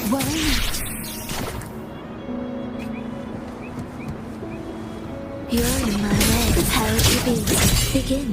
Worry not. You're in my way. Prepare to be. Begin.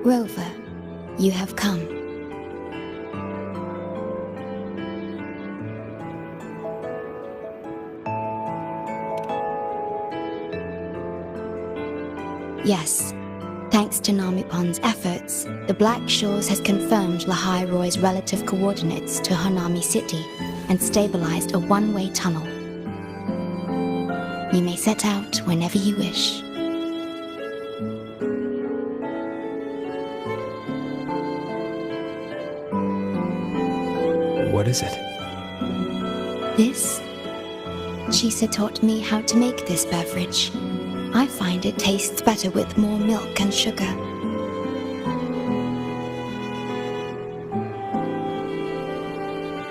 Rover, you have come. Yes, thanks to Namipon's efforts, the Black Shores has confirmed Lahai Roy's relative coordinates to Hanami City and stabilized a one-way tunnel. You may set out whenever you wish. What is it? This? Shisa taught me how to make this beverage. I find it tastes better with more milk and sugar.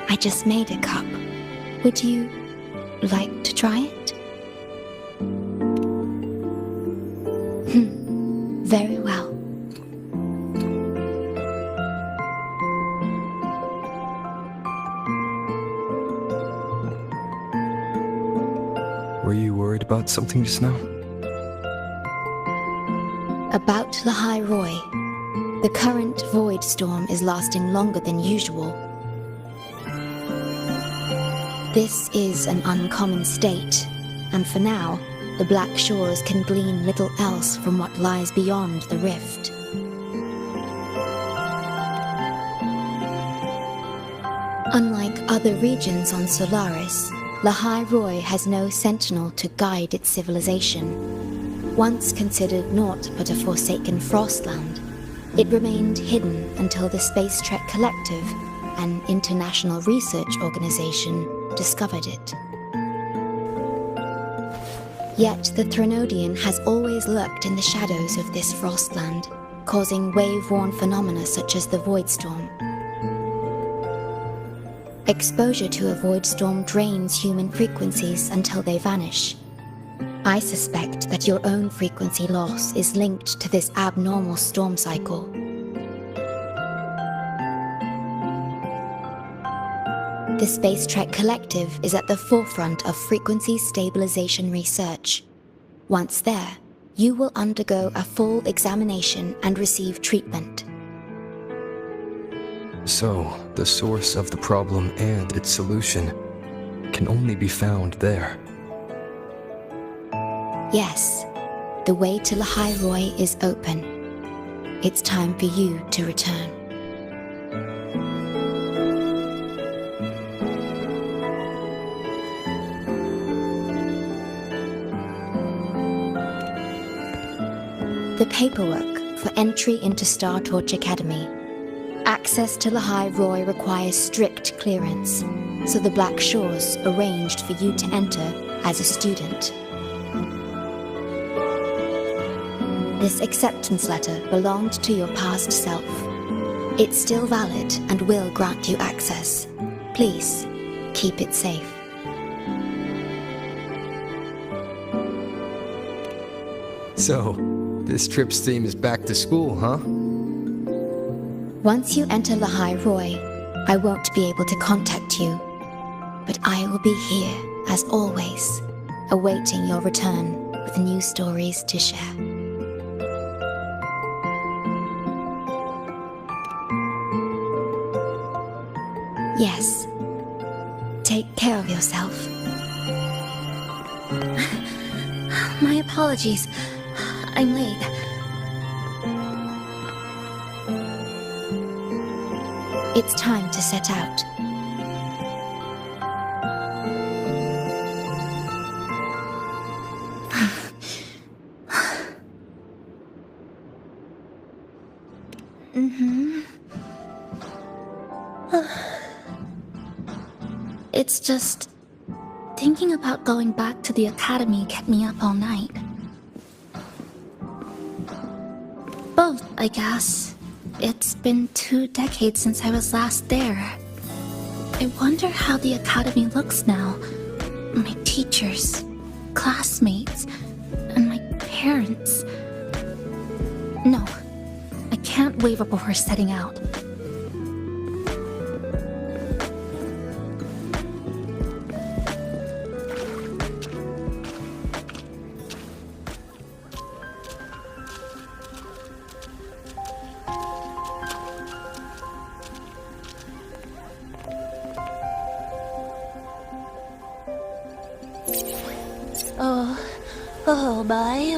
I just made a cup. Would you like to try it? Very well. Were you worried about something just now? About Lahai Roy. The current void storm is lasting longer than usual. This is an uncommon state, and for now, the Black Shores can glean little else from what lies beyond the rift. Unlike other regions on Solaris, Lahai Roy has no sentinel to guide its civilization. Once considered naught but a forsaken frostland, it remained hidden until the Space Trek Collective, an international research organization, discovered it. Yet the Threnodian has always lurked in the shadows of this frostland, causing wave-worn phenomena such as the void storm. Exposure to a void storm drains human frequencies until they vanish. I suspect that your own frequency loss is linked to this abnormal storm cycle. The Space Trek Collective is at the forefront of frequency stabilization research. Once there, you will undergo a full examination and receive treatment. So, the source of the problem and its solution can only be found there. Yes, the way to Lahai Roy is open. It's time for you to return. The paperwork for entry into Star Torch Academy. Access to Lahai Roy requires strict clearance, so the Black Shores arranged for you to enter as a student. This acceptance letter belonged to your past self. It's still valid and will grant you access. Please, keep it safe. So, this trip's theme is back to school, huh? Once you enter Lahai Roy, I won't be able to contact you. But I will be here, as always, awaiting your return with new stories to share. Yes. Take care of yourself. My apologies. I'm late. It's time to set out. It's just... thinking about going back to the academy kept me up all night. Both, I guess. It's been 2 decades since I was last there. I wonder how the academy looks now. My teachers, classmates, and my parents. No, I can't waver before setting out.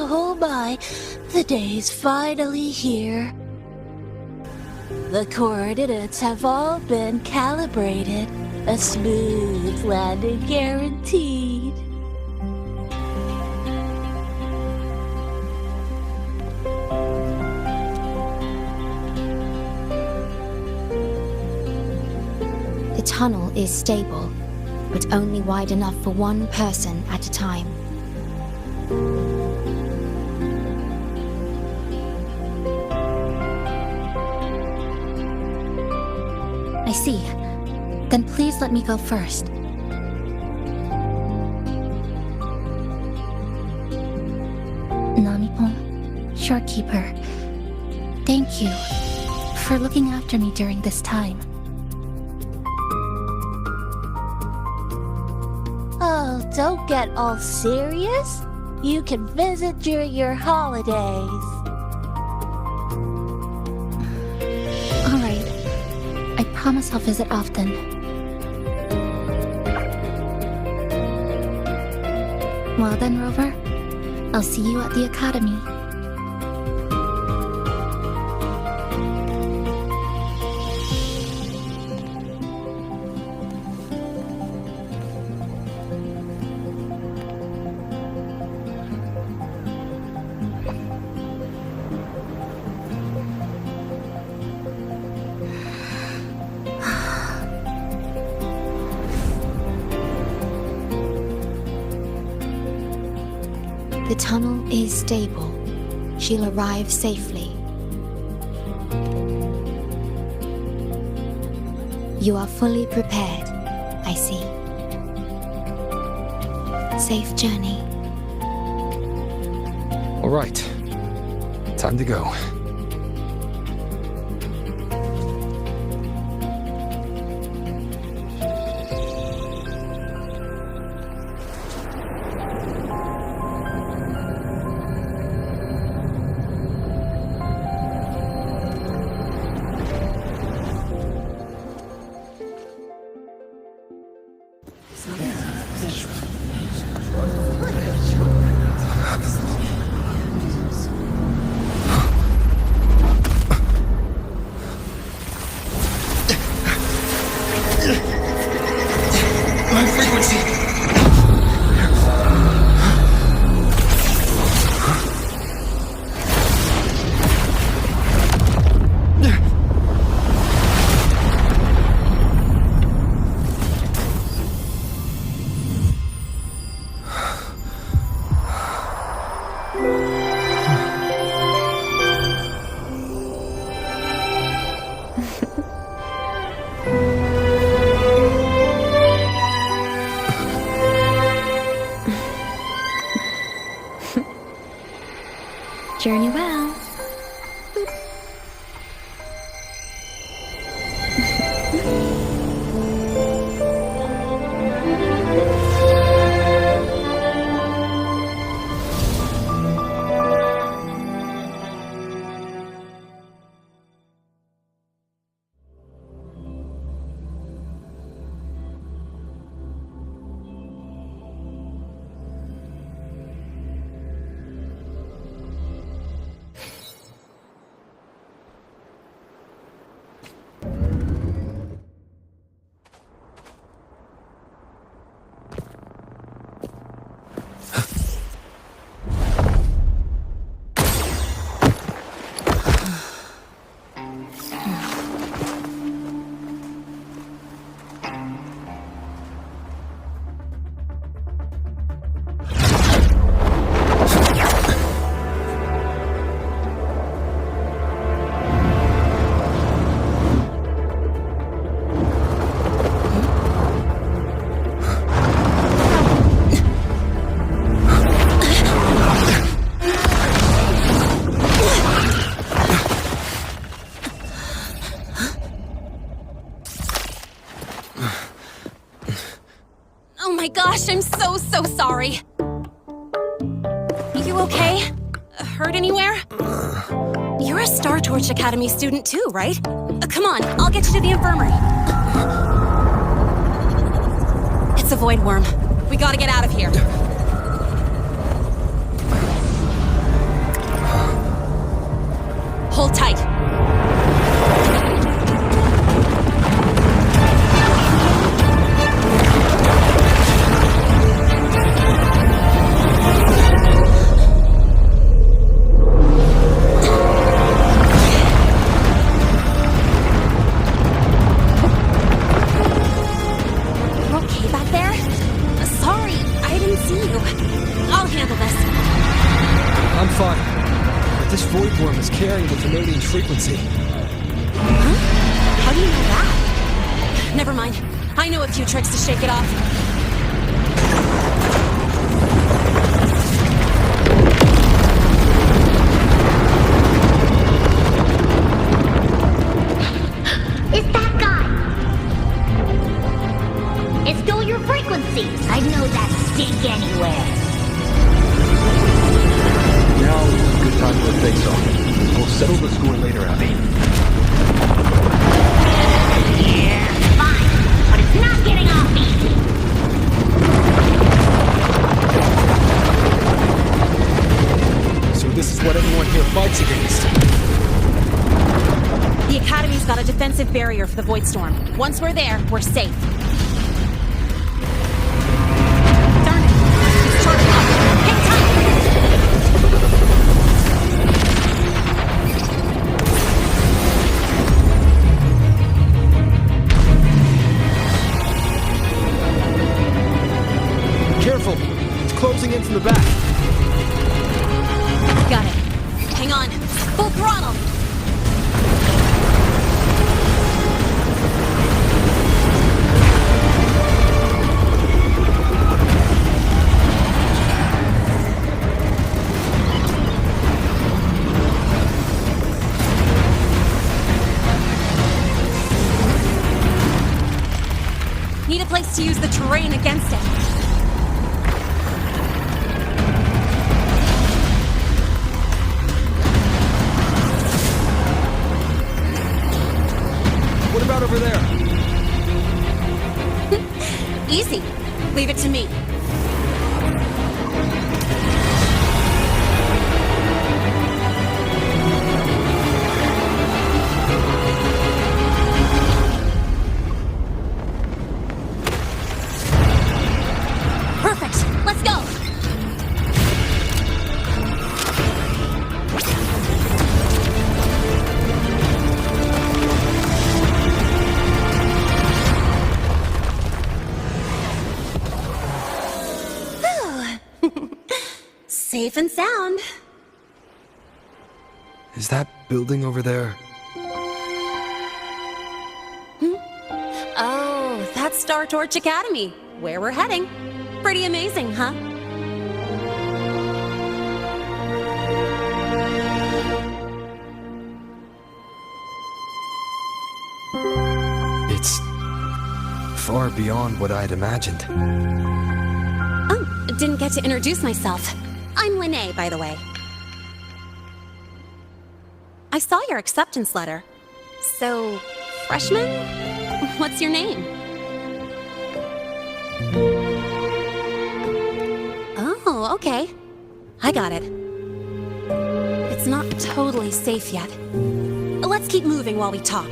Oh my, the day's finally here. The coordinates have all been calibrated. A smooth landing guaranteed. The tunnel is stable, but only wide enough for one person at a time. I see. Then please let me go first. Namipon, Shorekeeper, thank you for looking after me during this time. Oh, don't get all serious. You can visit during your holidays. Alright. I promise I'll visit often. Well then, Rover. I'll see you at the academy. The tunnel is stable. She'll arrive safely. You are fully prepared, I see. Safe journey. All right. Time to go. Journey well. Oh my gosh, I'm so sorry. You okay? Hurt anywhere? You're a Star Torch Academy student too, right? Come on, I'll get you to the infirmary. It's a void worm. We gotta get out of here. Hold tight. Carrying the Canadian frequency. Huh? How do you know that? Never mind. I know a few tricks to shake it off. It's that guy! It's still your frequency! I'd know that stink anywhere. Now is a good time for a face-off. We'll settle the score later, Abby. Yeah, fine. But it's not getting off easy. So this is what everyone here fights against. The Academy's got a defensive barrier for the Void Storm. Once we're there, we're safe. Darn it. It's charging up. Hang tight! Careful! It's closing in from the back. Got it. Hang on. Full throttle! Need a place to use the terrain against it. What about over there? Easy. Leave it to me. Perfect. Let's go. Safe and sound. Is that building over there? Oh, that's Star Torch Academy, where we're heading. Pretty amazing, huh? It's far beyond what I'd imagined. Oh, didn't get to introduce myself. I'm Lene, by the way. I saw your acceptance letter. So, freshman? What's your name? Oh, okay. I got it. It's not totally safe yet. Let's keep moving while we talk.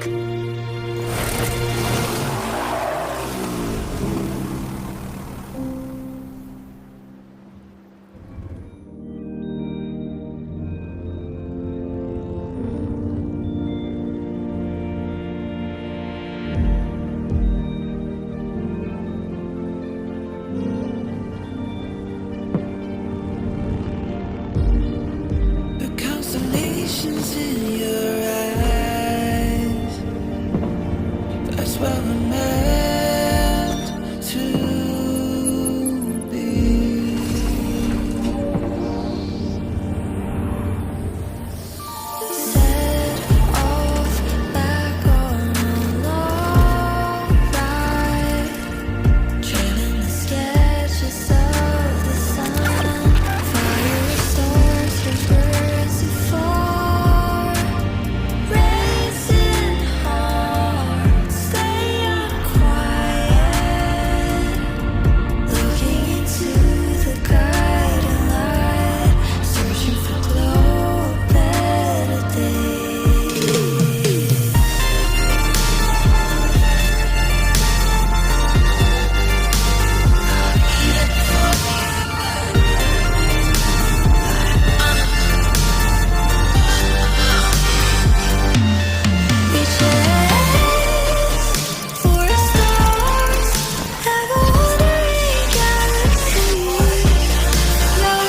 Constellations in your eyes. That's where we're meant to be. Set off back on a long ride, trailing the sketches of the sun. Fire stars reverse and fall, racing hard, stay quiet, looking into the guiding light, searching for glow, better days. For stars, have a wandering galaxy. Now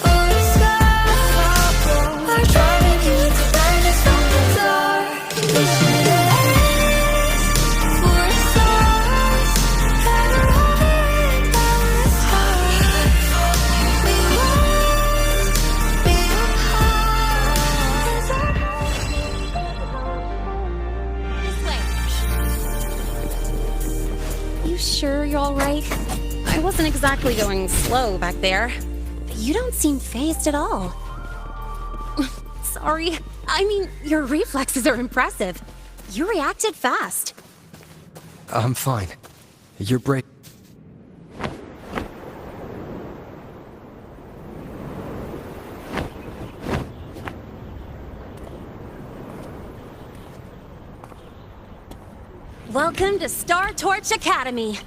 on the sky, are driving you to brightness from the dark. For stars, have a wandering boundless heart. We won't be apart. You sure you're all right? I wasn't exactly going slow back there. You don't seem fazed at all. Sorry. I mean, your reflexes are impressive. You reacted fast. I'm fine. You're brave. Welcome to Star Torch Academy.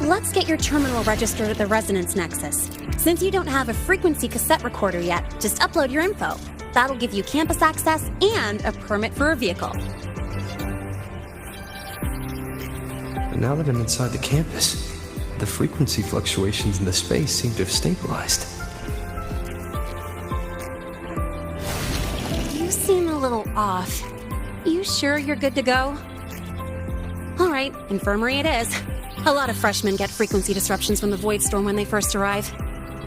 Let's get your terminal registered at the Resonance Nexus. Since you don't have a frequency cassette recorder yet, just upload your info. That'll give you campus access and a permit for a vehicle. But now that I'm inside the campus, the frequency fluctuations in the space seem to have stabilized. You seem a little off. You sure you're good to go? All right, infirmary it is. A lot of freshmen get frequency disruptions from the Void Storm when they first arrive.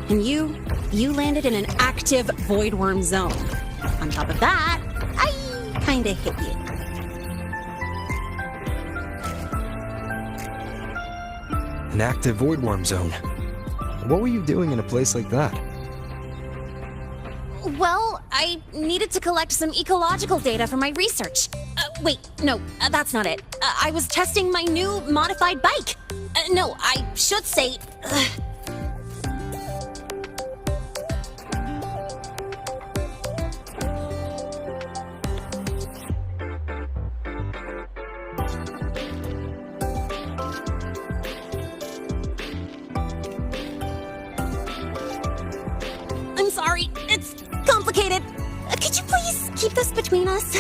And you landed in an active void worm zone. On top of that, I kinda hit you. An active void worm zone. What were you doing in a place like that? Well, I needed to collect some ecological data for my research. Wait, no, that's not it. I was testing my new modified bike. No, I should say... keep this between us.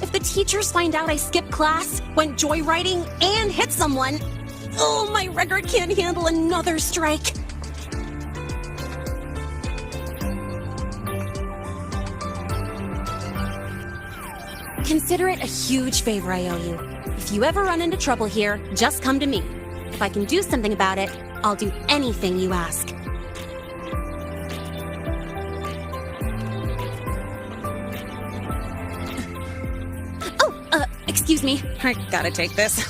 If the teachers find out I skipped class, went joyriding, and hit someone, oh, my record can't handle another strike. Consider it a huge favor I owe you. If you ever run into trouble here, just come to me. If I can do something about it, I'll do anything you ask. Excuse me. I gotta take this. Hey,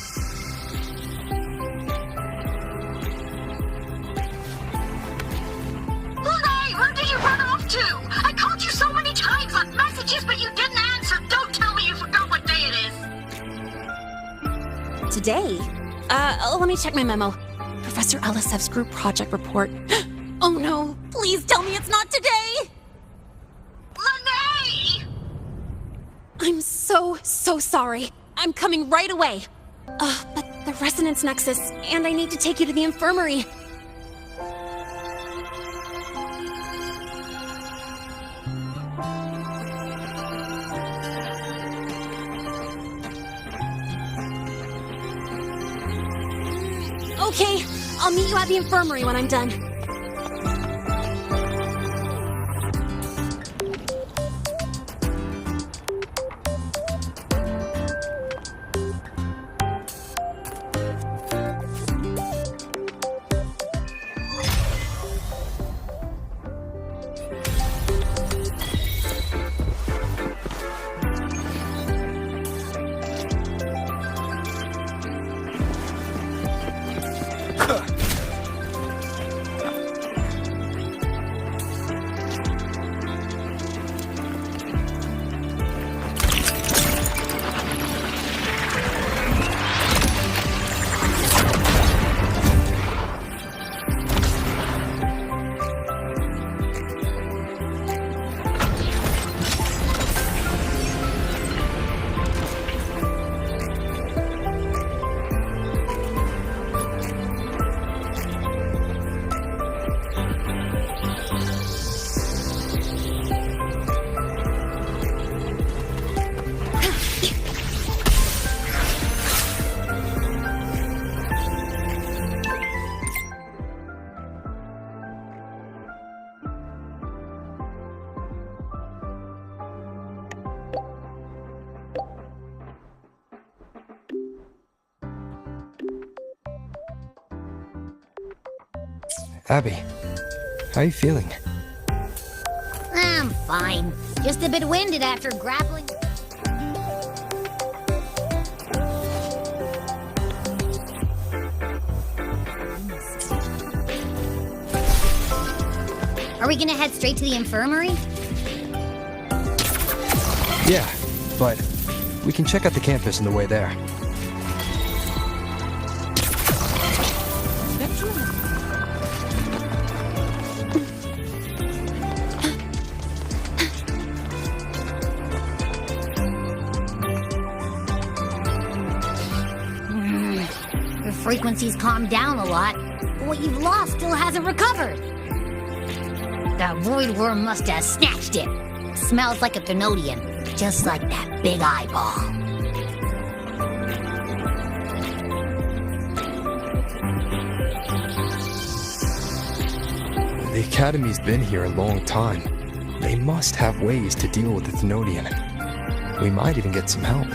where did you run off to? I called you so many times, left messages, but you didn't answer. Don't tell me you forgot what day it is. Today? Let me check my memo. Professor Elisev's group project report. Oh no, please tell me it's not today! Lene! I'm so sorry. I'm coming right away. But the resonance nexus, and I need to take you to the infirmary. Okay, I'll meet you at the infirmary when I'm done. Abby, how are you feeling? I'm fine. Just a bit winded after grappling. Are we gonna head straight to the infirmary? Yeah, but we can check out the campus on the way there. Your frequency's calmed down a lot, but what you've lost still hasn't recovered. That void worm must have snatched it. Smells like a Thenodian, just like that big eyeball. The Academy's been here a long time. They must have ways to deal with the Thenodian. We might even get some help.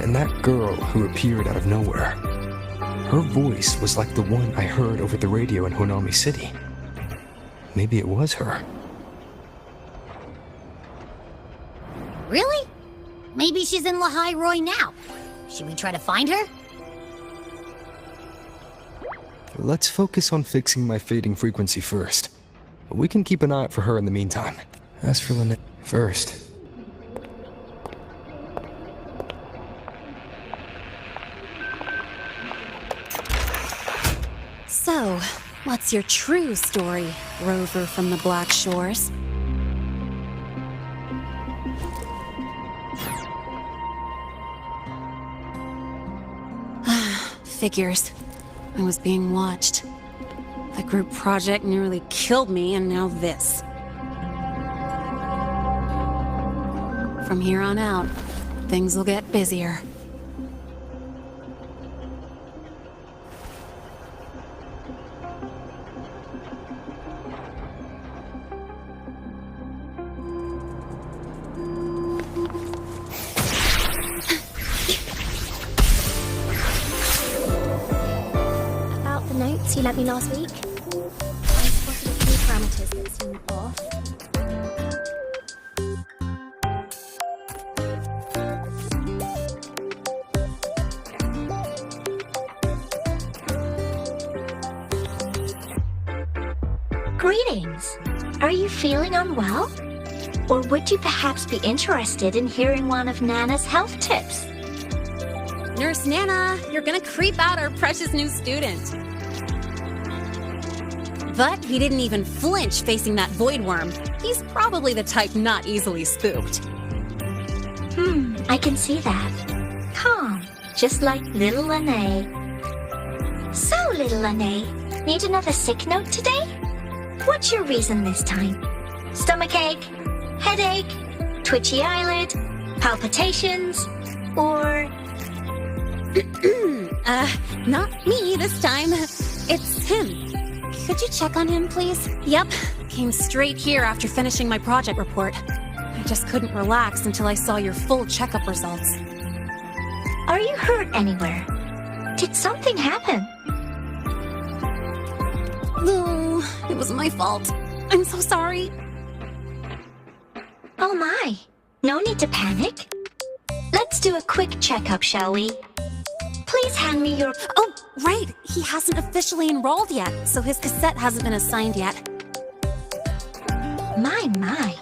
And that girl who appeared out of nowhere. Her voice was like the one I heard over the radio in Honami City. Maybe it was her. Really? Maybe she's in Lahai Roy now. Should we try to find her? Let's focus on fixing my fading frequency first. We can keep an eye out for her in the meantime. As for Lynette, first. So, what's your true story, rover from the Black Shores? Figures. I was being watched. The group project nearly killed me, and now this. From here on out, things will get busier. About the notes you lent me last week, I spotted a few parameters that seem off. Greetings. Are you feeling unwell? Or would you perhaps be interested in hearing one of Nana's health tips? Nurse Nana, you're gonna creep out our precious new student. But he didn't even flinch facing that void worm. He's probably the type not easily spooked. I can see that. Calm, just like little Lene. So, little Lene, need another sick note today? What's your reason this time? Stomachache? Headache? Twitchy eyelid? Palpitations? Or... Not me this time. It's him. Could you check on him, please? Yep. Came straight here after finishing my project report. I just couldn't relax until I saw your full checkup results. Are you hurt anywhere? Did something happen? No, it was my fault. I'm so sorry. Oh my, no need to panic. Let's do a quick checkup, shall we? Please hand me your... Oh, right. He hasn't officially enrolled yet, so his cassette hasn't been assigned yet. My.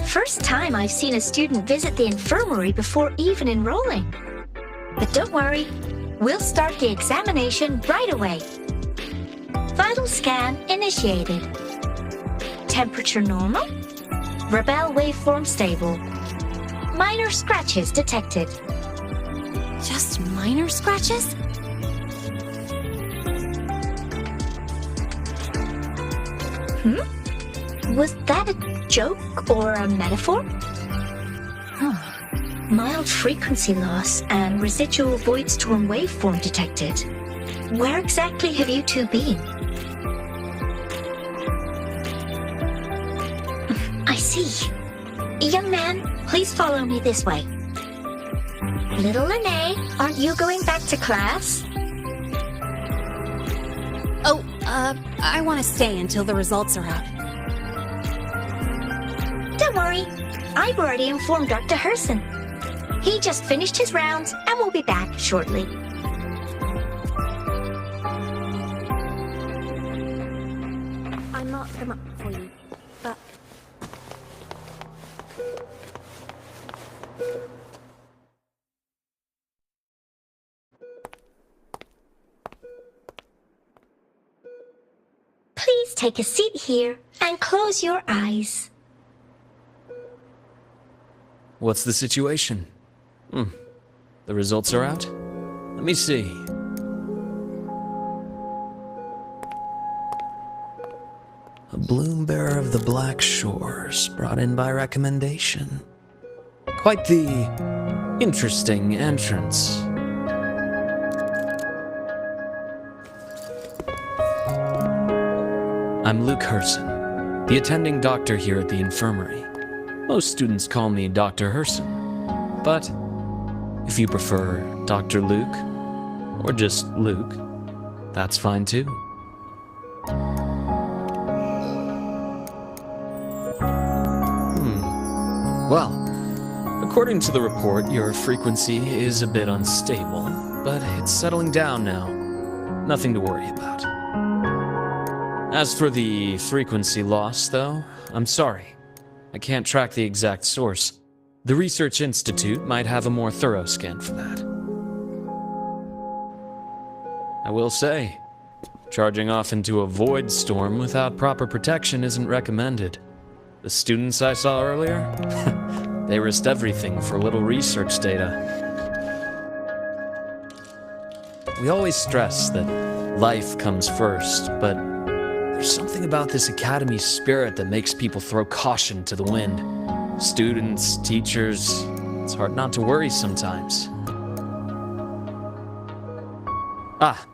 First time I've seen a student visit the infirmary before even enrolling. But don't worry, we'll start the examination right away. Vital scan initiated. Temperature normal. Rebel waveform stable. Minor scratches detected. Just minor scratches? Was that a joke or a metaphor? Mild frequency loss and residual void storm waveform detected. Where exactly have you two been? I see. Young man, please follow me this way. Little Lene, aren't you going back to class? Oh, I want to stay until the results are out. Don't worry, I've already informed Dr. Herson. He just finished his rounds and will be back shortly. I marked them up for you, but... Please take a seat here and close your eyes. What's the situation? The results are out? Let me see. A bloom bearer of the Black Shores, brought in by recommendation. Quite the interesting entrance. I'm Luke Herson, the attending doctor here at the infirmary. Most students call me Dr. Herson, but if you prefer Dr. Luke, or just Luke, that's fine too. Well, according to the report, your frequency is a bit unstable, but it's settling down now. Nothing to worry about. As for the frequency loss, though, I'm sorry. I can't track the exact source. The Research Institute might have a more thorough scan for that. I will say, charging off into a void storm without proper protection isn't recommended. The students I saw earlier, they risked everything for a little research data. We always stress that life comes first, but There's something about this academy spirit that makes people throw caution to the wind. Students, teachers, it's hard not to worry sometimes.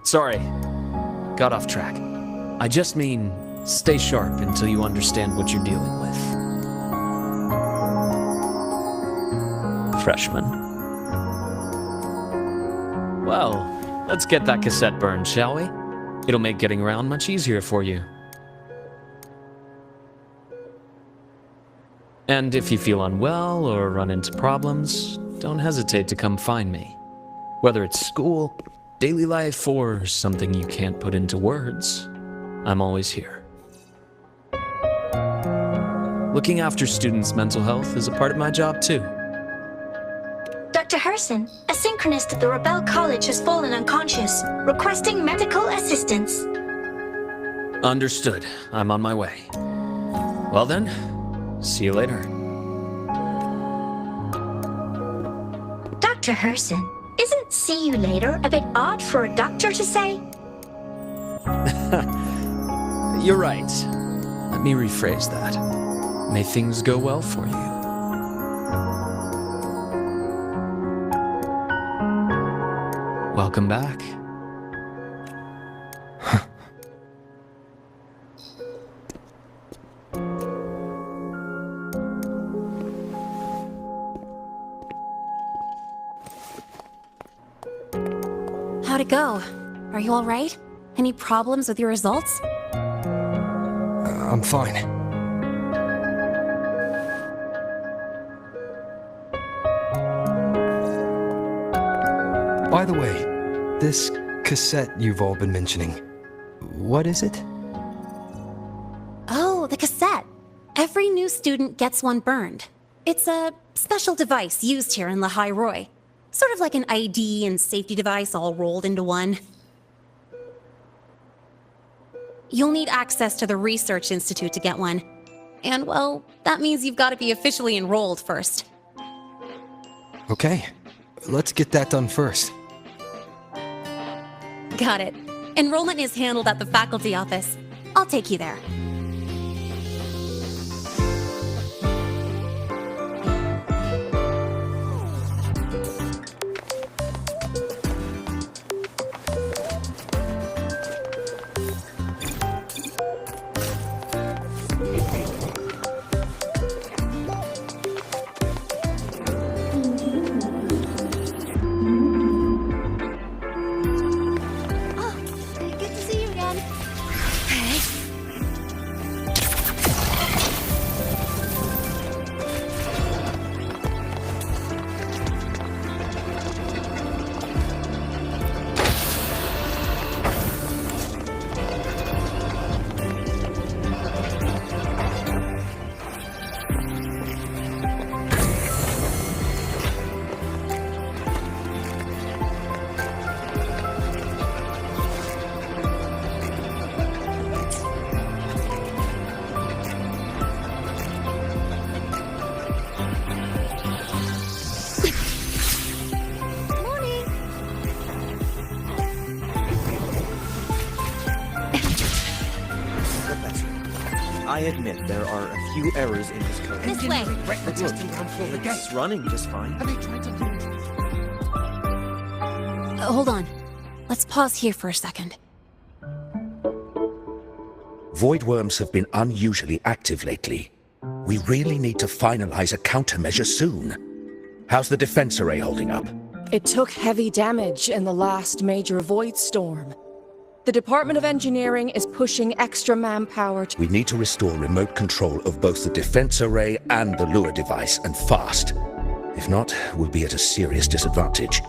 Sorry. Got off track. I just mean, stay sharp until you understand what you're dealing with. Freshman. Well, let's get that cassette burned, shall we? It'll make getting around much easier for you. And if you feel unwell or run into problems, don't hesitate to come find me. Whether it's school, daily life, or something you can't put into words, I'm always here. Looking after students' mental health is a part of my job too. Dr. Herson, a synchronist at the Rebel College has fallen unconscious, requesting medical assistance. Understood. I'm on my way. Well then, see you later. Dr. Herson, isn't see you later a bit odd for a doctor to say? You're right. Let me rephrase that. May things go well for you. Welcome back. How'd it go? Are you all right? Any problems with your results? I'm fine. By the way, this cassette you've all been mentioning, what is it? Oh, the cassette. Every new student gets one burned. It's a special device used here in Lehigh Roy. Sort of like an ID and safety device all rolled into one. You'll need access to the Research Institute to get one. And, well, that means you've got to be officially enrolled first. Okay, let's get that done first. Got it. Enrollment is handled at the faculty office. I'll take you there. I admit there are a few errors in this code. This way. It's running just fine. Hold on. Let's pause here for a second. Void worms have been unusually active lately. We really need to finalize a countermeasure soon. How's the defense array holding up? It took heavy damage in the last major void storm. The Department of Engineering is pushing extra manpower to... We need to restore remote control of both the defense array and the lure device, and fast. If not, we'll be at a serious disadvantage.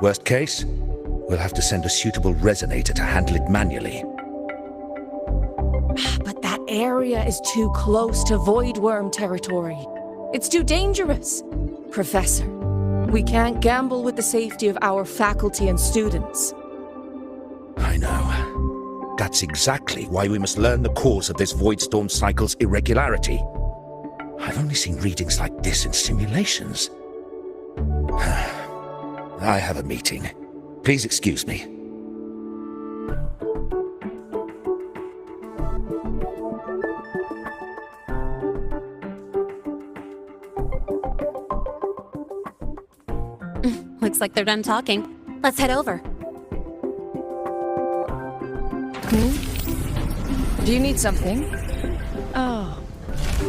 Worst case, we'll have to send a suitable resonator to handle it manually. But that area is too close to void worm territory. It's too dangerous. Professor, we can't gamble with the safety of our faculty and students. I know. That's exactly why we must learn the cause of this void storm cycle's irregularity. I've only seen readings like this in simulations. I have a meeting. Please excuse me. Looks like they're done talking. Let's head over. Do you need something? Oh.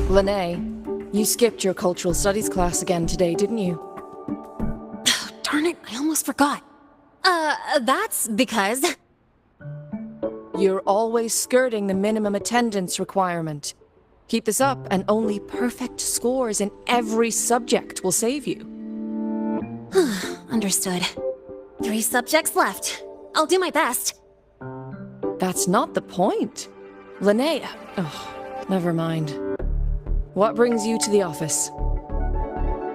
Lene, you skipped your cultural studies class again today, didn't you? Darn it, I almost forgot. That's because... You're always skirting the minimum attendance requirement. Keep this up, and only perfect scores in every subject will save you. Understood. 3 subjects left. I'll do my best. That's not the point. Linnea. Oh, never mind. What brings you to the office?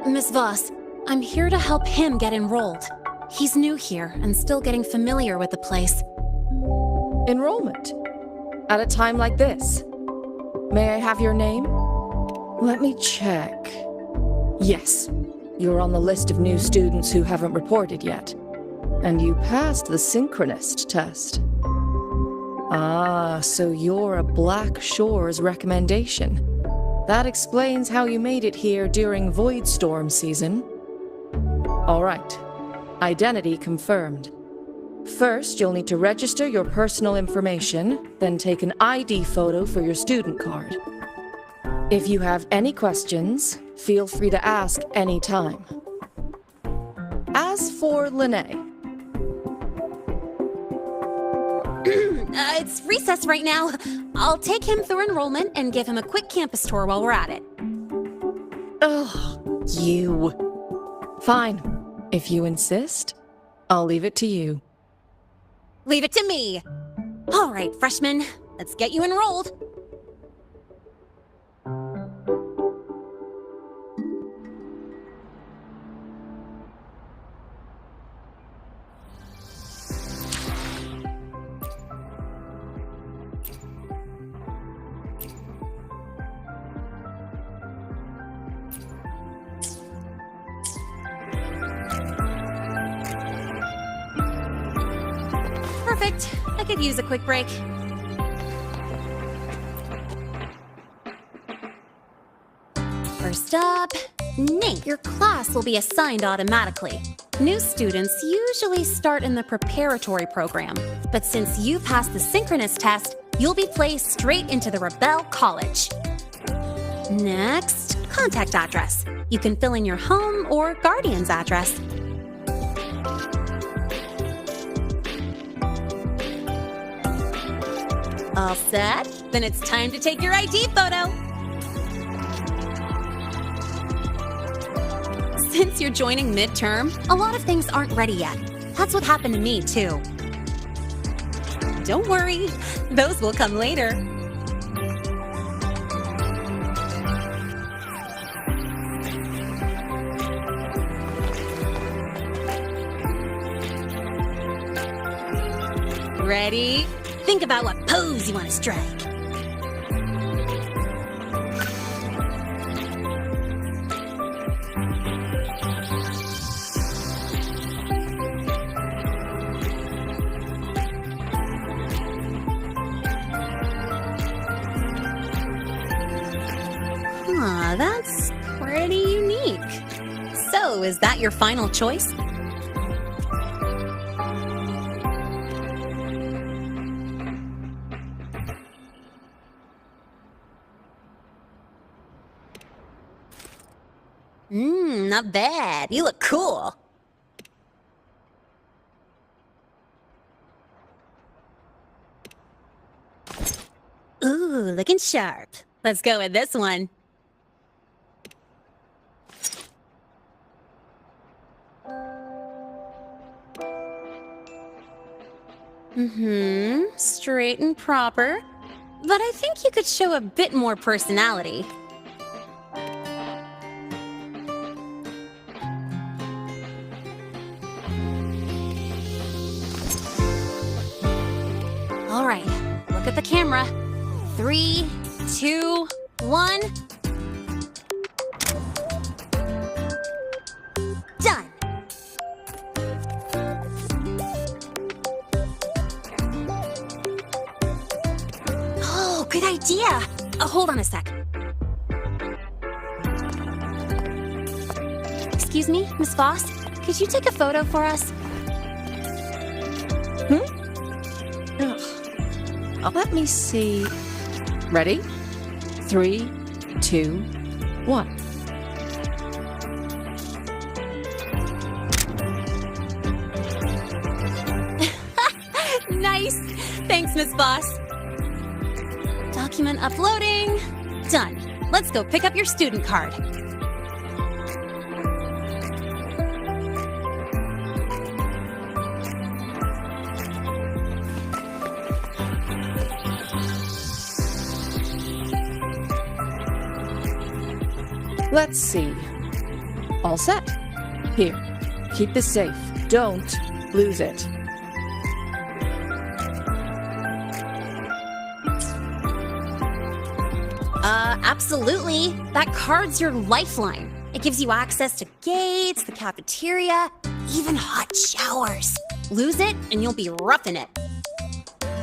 Miss Voss, I'm here to help him get enrolled. He's new here and still getting familiar with the place. Enrollment? At a time like this? May I have your name? Let me check. Yes, you're on the list of new students who haven't reported yet. And you passed the synchronist test. Ah, so you're a Black Shores recommendation. That explains how you made it here during Void Storm season. All right. Identity confirmed. First, you'll need to register your personal information, then take an ID photo for your student card. If you have any questions, feel free to ask any time. As for Lene... It's recess right now. I'll take him through enrollment and give him a quick campus tour while we're at it. Ugh, you. Fine. If you insist, I'll leave it to you. Leave it to me. All right, freshman, let's get you enrolled. Perfect. I could use a quick break. First up, Nate. Your class will be assigned automatically. New students usually start in the preparatory program, but since you passed the synchronous test, you'll be placed straight into the Rebel College. Next, contact address. You can fill in your home or guardian's address. All set? Then it's time to take your ID photo. Since you're joining midterm, a lot of things aren't ready yet. That's what happened to me, too. Don't worry, those will come later. Ready? Think about what pose you want to strike. That's pretty unique. So, is that your final choice? Not bad. You look cool. Ooh, looking sharp. Let's go with this one. Straight and proper. But I think you could show a bit more personality. All right, look at the camera. 3, 2, 1. Done. Oh, good idea. Hold on a sec. Excuse me, Miss Voss? could you take a photo for us? Let me see. Ready? 3, 2, 1. Nice! Thanks, Miss Boss. Document uploading. Done. Let's go pick up your student card. Let's see. All set. Here, keep this safe. Don't lose it. Absolutely. That card's your lifeline. It gives you access to gates, the cafeteria, even hot showers. Lose it, and you'll be roughing it.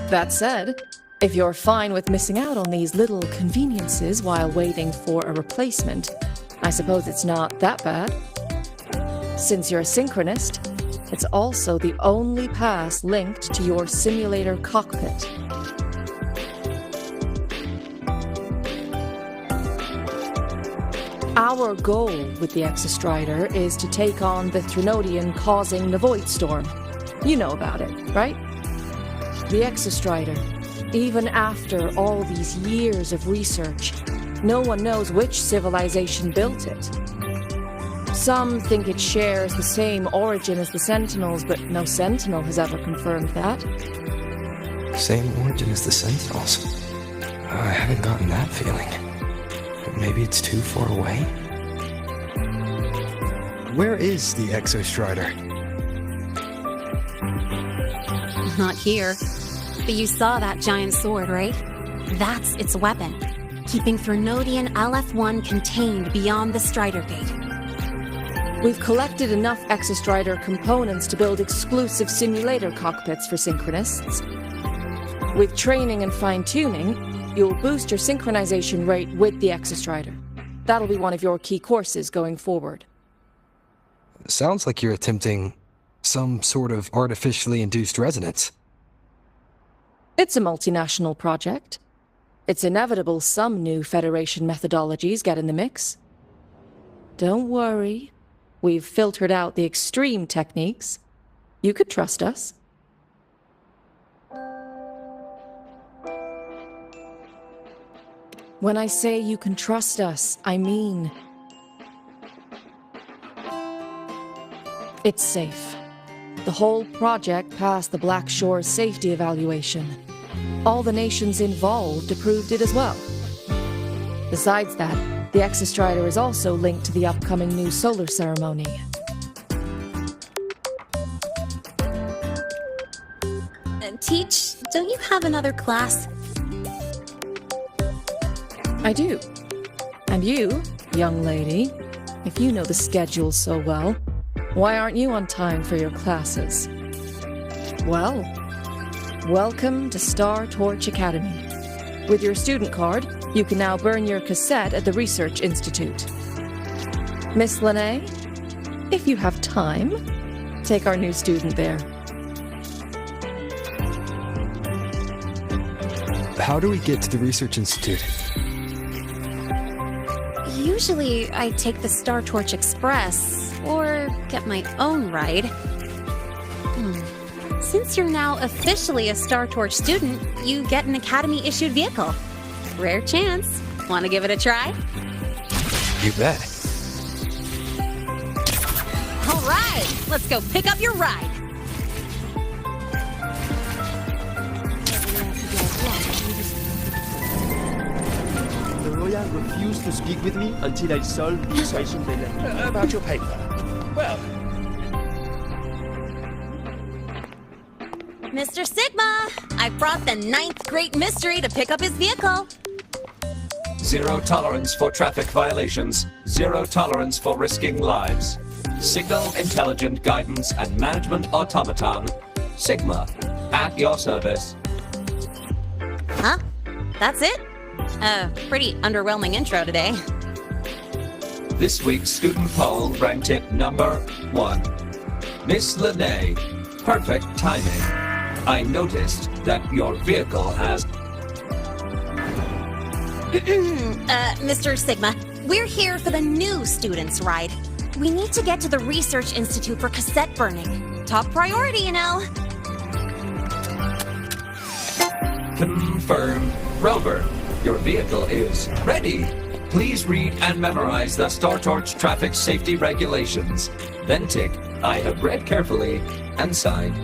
That said, if you're fine with missing out on these little conveniences while waiting for a replacement, I suppose it's not that bad. Since you're a synchronist, it's also the only pass linked to your simulator cockpit. Our goal with the Exostrider is to take on the Threnodian causing the Void Storm. You know about it, right? The Exostrider, even after all these years of research, no one knows which civilization built it. Some think it shares the same origin as the Sentinels, but no Sentinel has ever confirmed that. Same origin as the Sentinels. I haven't gotten that feeling. Maybe it's too far away? Where is the Exostrider? Not here. But you saw that giant sword, right? That's its weapon, keeping Threnodian LF1 contained beyond the Strider Gate. We've collected enough Exostrider components to build exclusive simulator cockpits for synchronists. With training and fine-tuning, you'll boost your synchronization rate with the Exostrider. That'll be one of your key courses going forward. Sounds like you're attempting some sort of artificially induced resonance. It's a multinational project. It's inevitable some new Federation methodologies get in the mix. Don't worry. We've filtered out the extreme techniques. You could trust us. When I say you can trust us, I mean it's safe. The whole project passed the Black Shore safety evaluation. All the nations involved approved it as well. Besides that, the Exostrider is also linked to the upcoming new solar ceremony. Teach, don't you have another class? I do. And you, young lady, if you know the schedule so well, why aren't you on time for your classes? Well, welcome to Star Torch Academy. With your student card, you can now burn your cassette at the Research Institute. Miss Lene, if you have time, take our new student there. How do we get to the Research Institute? Usually, I take the Star Torch Express, or get my own ride. Since you're now officially a Star Torch student, you get an Academy-issued vehicle. Rare chance. Want to give it a try? You bet. All right, let's go pick up your ride. The Royal refused to speak with me until I solved the equation they left. About your paper. Well, Mr. Sigma, I brought the 9th Great Mystery to pick up his vehicle. Zero tolerance for traffic violations. Zero tolerance for risking lives. Signal Intelligent Guidance and Management Automaton. Sigma, at your service. Huh? That's it? Pretty underwhelming intro today. This week's student poll ranked it number 1. Miss Lene, perfect timing. I noticed that your vehicle has... Mr. Sigma, we're here for the new students' ride. We need to get to the Research Institute for cassette burning. Top priority, you know. Confirmed. Rover, your vehicle is ready. Please read and memorize the Star Torch traffic safety regulations. Then tick, I have read carefully, and signed.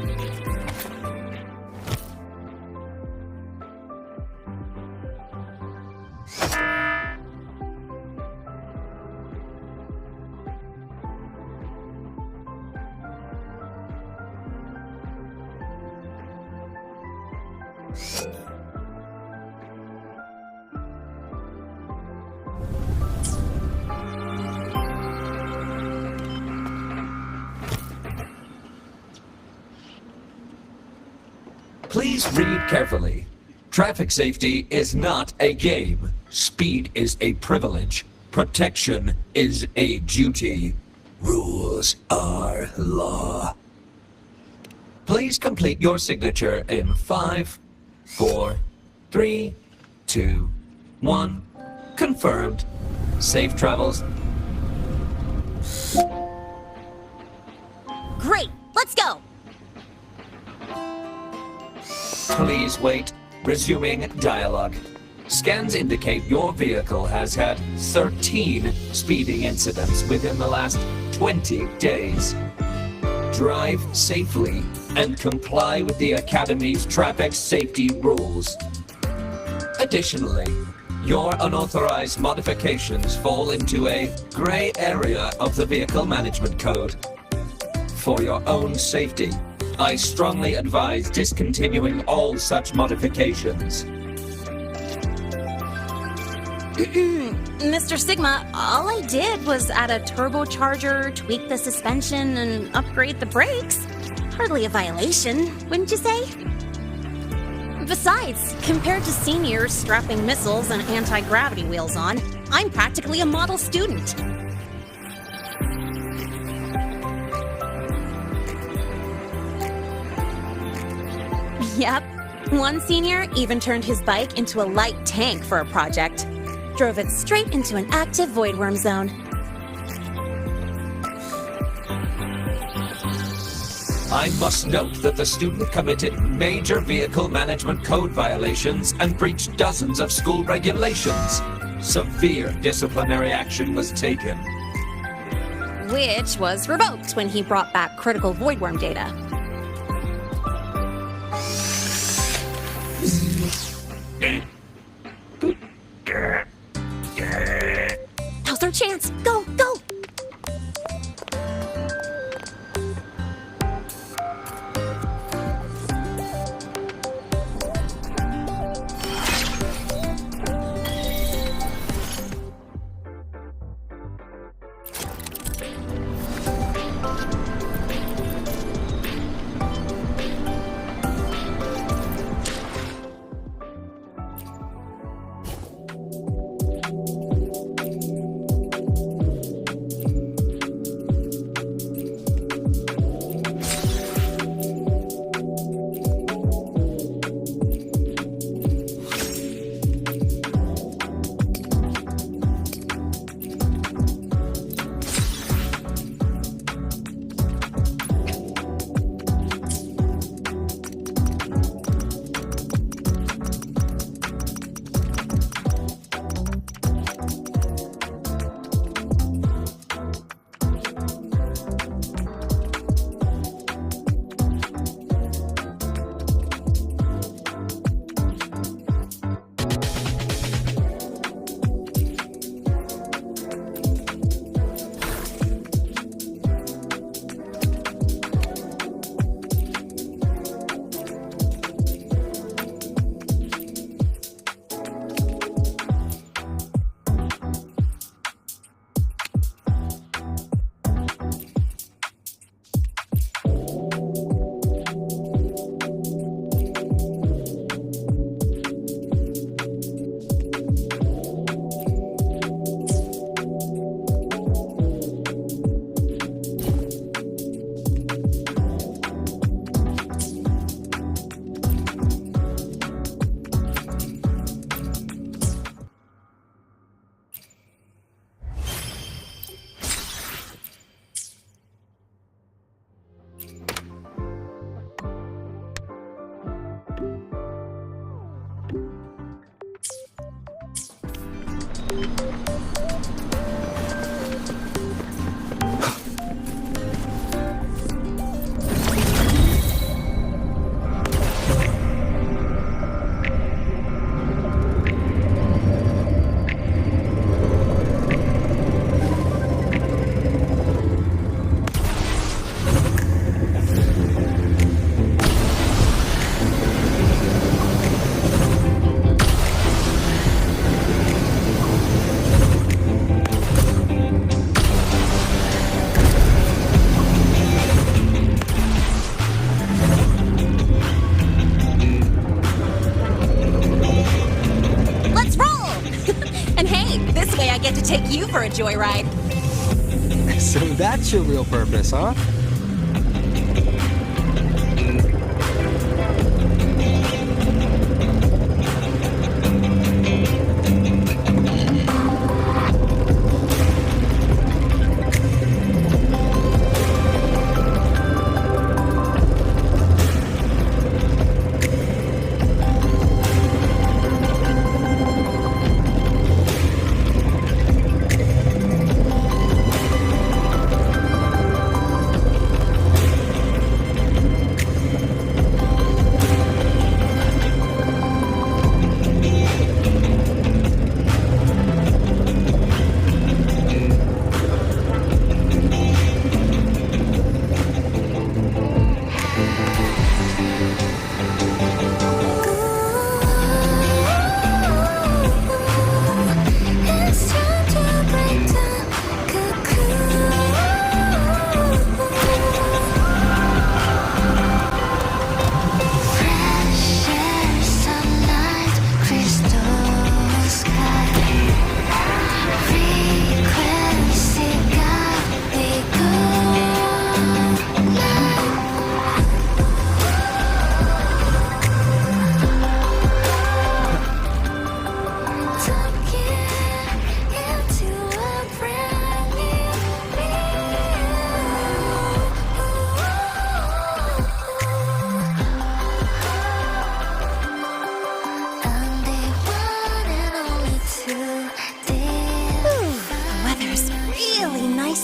Please read carefully. Traffic safety is not a game. Speed is a privilege. Protection is a duty. Rules are law. Please complete your signature in 5, 4, 3, 2, 1. Confirmed. Safe travels. Great, let's go. Please wait. Resuming dialogue. Scans indicate your vehicle has had 13 speeding incidents within the last 20 days. Drive safely and comply with the Academy's traffic safety rules. Additionally, your unauthorized modifications fall into a gray area of the Vehicle Management Code. For your own safety, I strongly advise discontinuing all such modifications. Mr. Sigma, all I did was add a turbocharger, tweak the suspension, and upgrade the brakes. Hardly a violation, wouldn't you say? Besides, compared to seniors strapping missiles and anti-gravity wheels on, I'm practically a model student. Yep. One senior even turned his bike into a light tank for a project. Drove it straight into an active voidworm zone. I must note that the student committed major Vehicle Management Code violations and breached dozens of school regulations. Severe disciplinary action was taken. Which was revoked when he brought back critical voidworm data. Now's our chance. Go, go! get to take you for a joyride. So that's your real purpose, huh?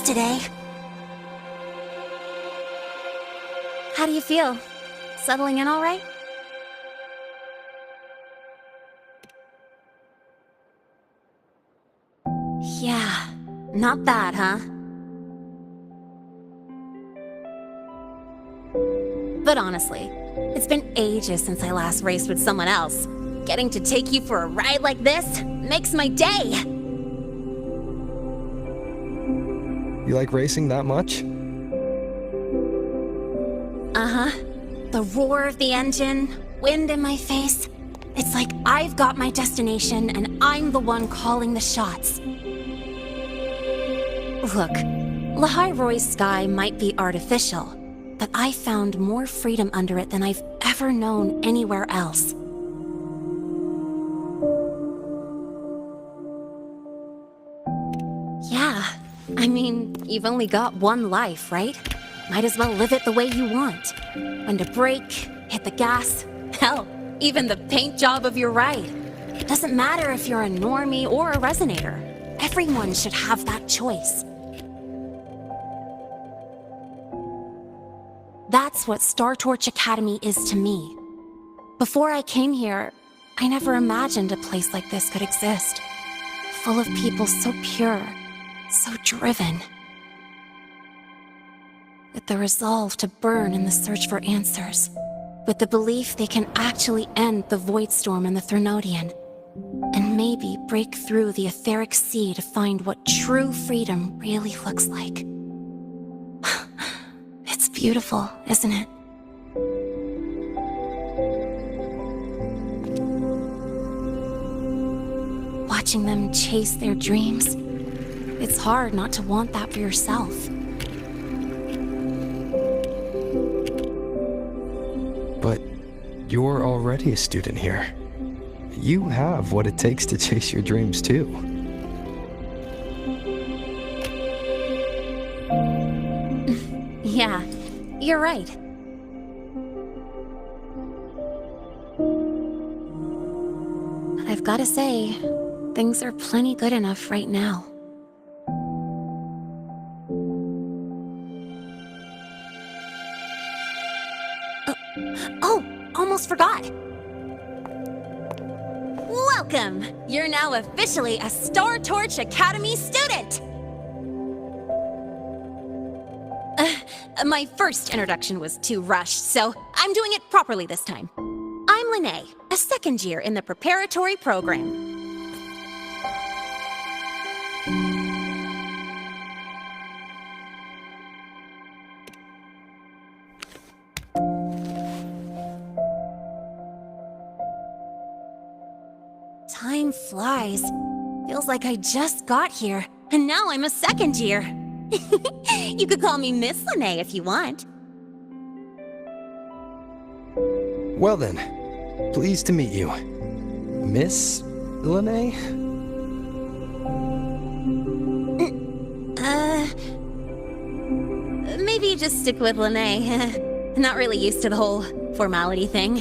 Today. How do you feel? Settling in all right? Yeah, not bad, huh? But honestly, it's been ages since I last raced with someone else. Getting to take you for a ride like this makes my day! You like racing that much? Uh-huh. The roar of the engine, wind in my face. It's like I've got my destination and I'm the one calling the shots. Look, Lehigh Roy's sky might be artificial, but I found more freedom under it than I've ever known anywhere else. Yeah, I mean, you've only got one life, right? Might as well live it the way you want. When to brake, hit the gas, hell, even the paint job of your ride. It doesn't matter if you're a normie or a resonator. Everyone should have that choice. That's what Star Torch Academy is to me. Before I came here, I never imagined a place like this could exist. Full of people so pure, so driven. With the resolve to burn in the search for answers. With the belief they can actually end the Void Storm and the Threnodian. And maybe break through the etheric sea to find what true freedom really looks like. It's beautiful, isn't it? Watching them chase their dreams. It's hard not to want that for yourself. But you're already a student here. You have what it takes to chase your dreams, too. Yeah, you're right. But I've gotta say, things are plenty good enough right now. Oh, almost forgot. Welcome! You're now officially a Star Torch Academy student! My first introduction was too rushed, so I'm doing it properly this time. I'm Lene, a second year in the preparatory program. Time flies. Feels like I just got here, and now I'm a second year. You could call me Miss Lene if you want. Well then, pleased to meet you. Miss Lene? Maybe just stick with Lene. Not really used to the whole formality thing.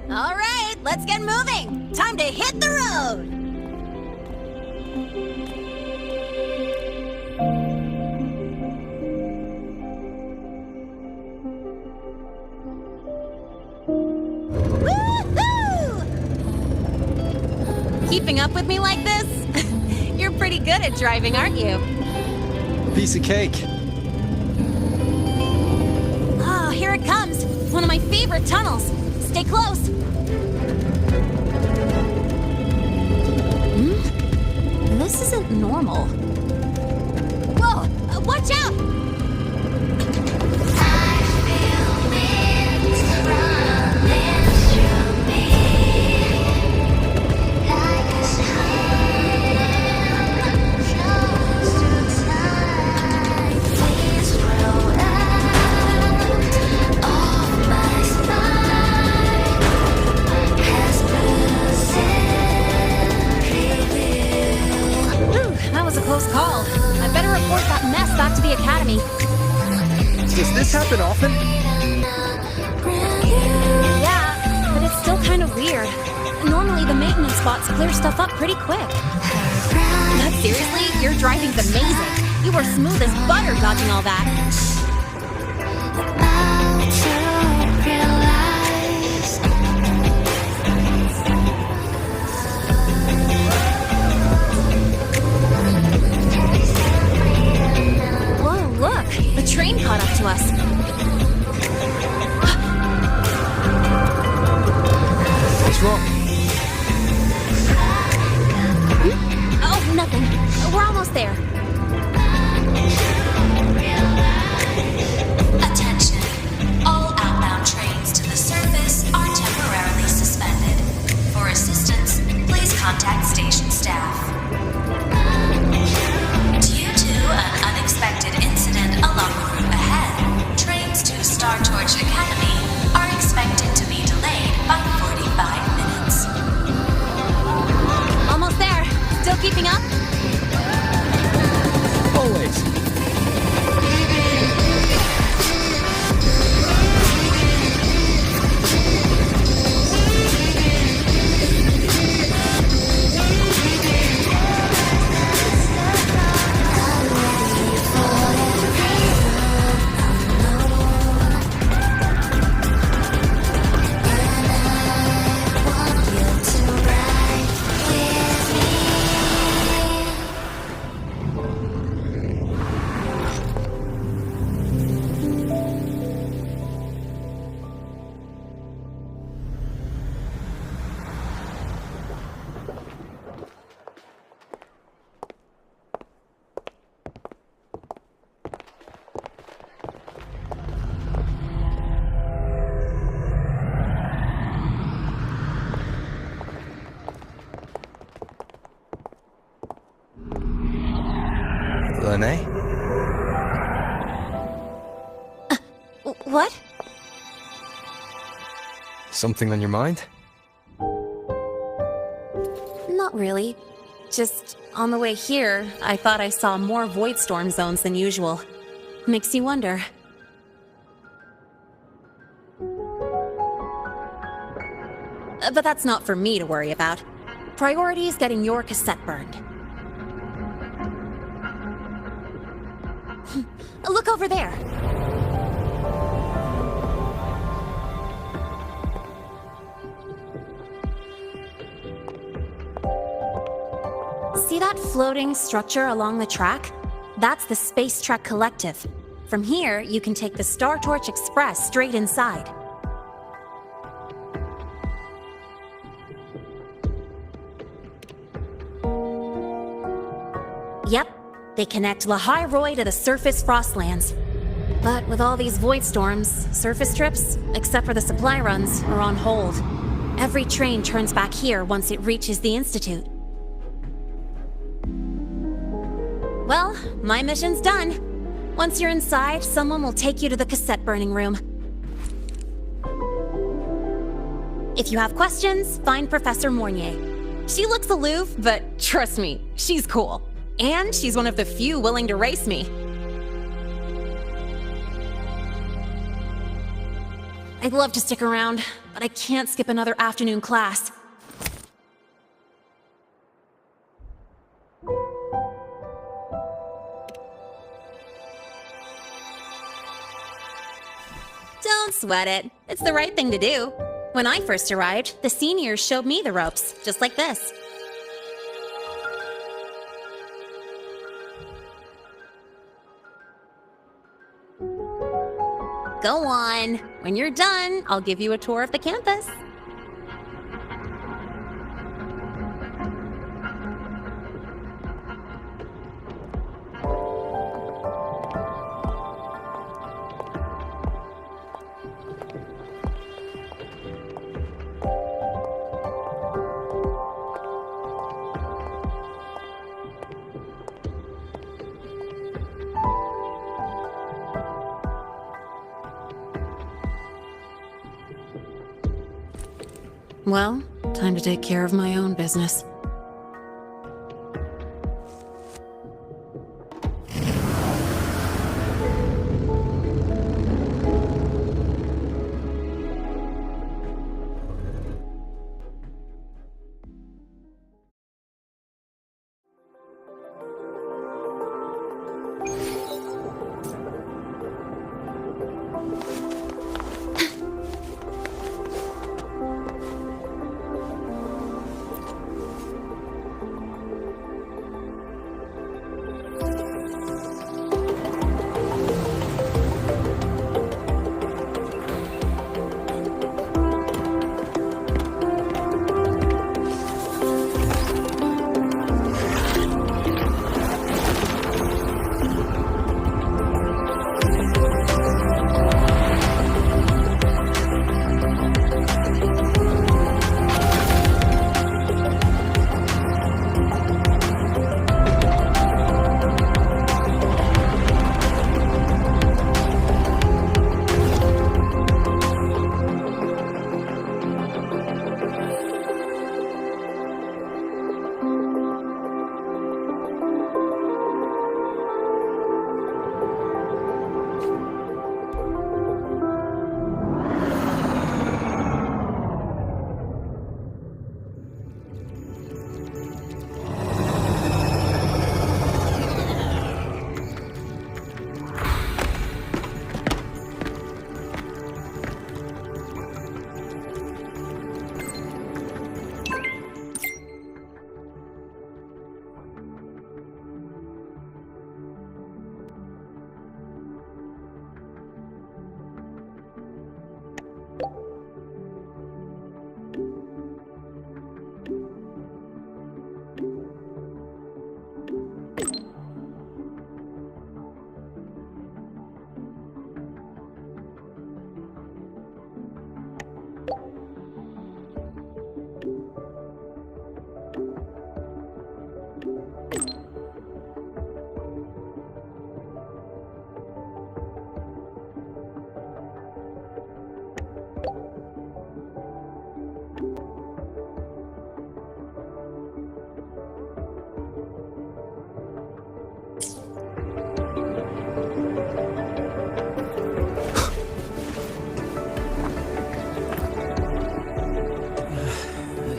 All right, let's get moving. Time to hit the road. Woohoo! Keeping up with me like this? You're pretty good at driving, aren't you? Piece of cake. Oh, here it comes. One of my favorite tunnels. Stay close. This isn't normal. Whoa! Watch out! Call. I better report that mess back to the academy. Does this happen often? Yeah, but it's still kind of weird. Normally the maintenance spots clear stuff up pretty quick. But seriously, your driving's amazing. You were smooth as butter dodging all that. The train caught up to us. What's wrong? Oh, nothing. We're almost there. Attention. All outbound trains to the surface are temporarily suspended. For assistance, please contact station staff. Due to an unexpected incident along the route ahead, trains to Star Torch Academy are expected to be delayed by 45 minutes. Almost there. Still keeping up? Always. Lene? What? Something on your mind? Not really. Just on the way here, I thought I saw more void storm zones than usual. Makes you wonder. But that's not for me to worry about. Priority is getting your cassette burned. Look over there. See that floating structure along the track? That's the Space Trek Collective. From here, you can take the Star Torch Express straight inside. Yep, they connect Lehigh Roy to the surface Frostlands. But with all these void storms, surface trips, except for the supply runs, are on hold. Every train turns back here once it reaches the Institute. Well, my mission's done. Once you're inside, someone will take you to the cassette burning room. If you have questions, find Professor Mornier. She looks aloof, but trust me, she's cool. And she's one of the few willing to race me. I'd love to stick around, but I can't skip another afternoon class. Don't sweat it. It's the right thing to do. When I first arrived, the seniors showed me the ropes, just like this. Go on. When you're done, I'll give you a tour of the campus. Well, time to take care of my own business.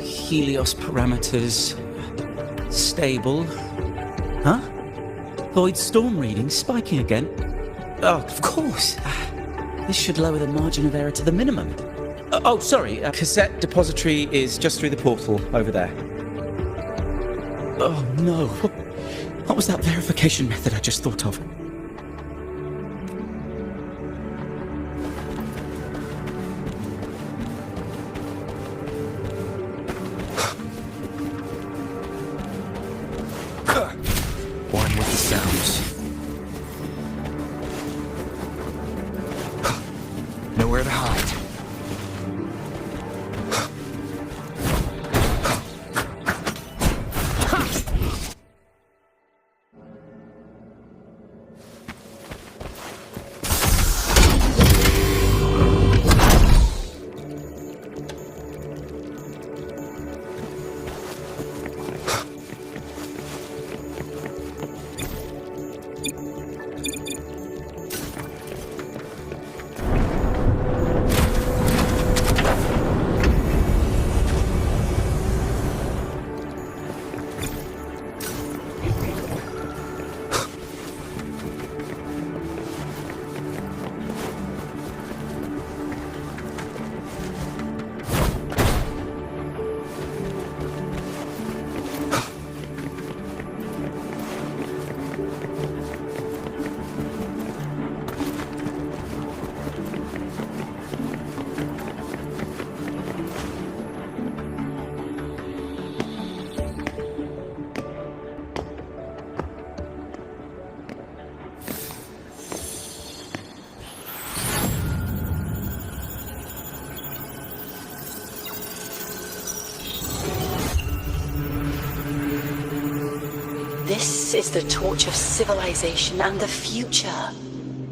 Helios parameters stable. Huh? Void storm readings spiking again? Oh, of course. This should lower the margin of error to the minimum. Oh, sorry. Cassette depository is just through the portal over there. Oh, no. What was that verification method I just thought of? One with the sounds. Nowhere to hide. This is the torch of civilization and the future.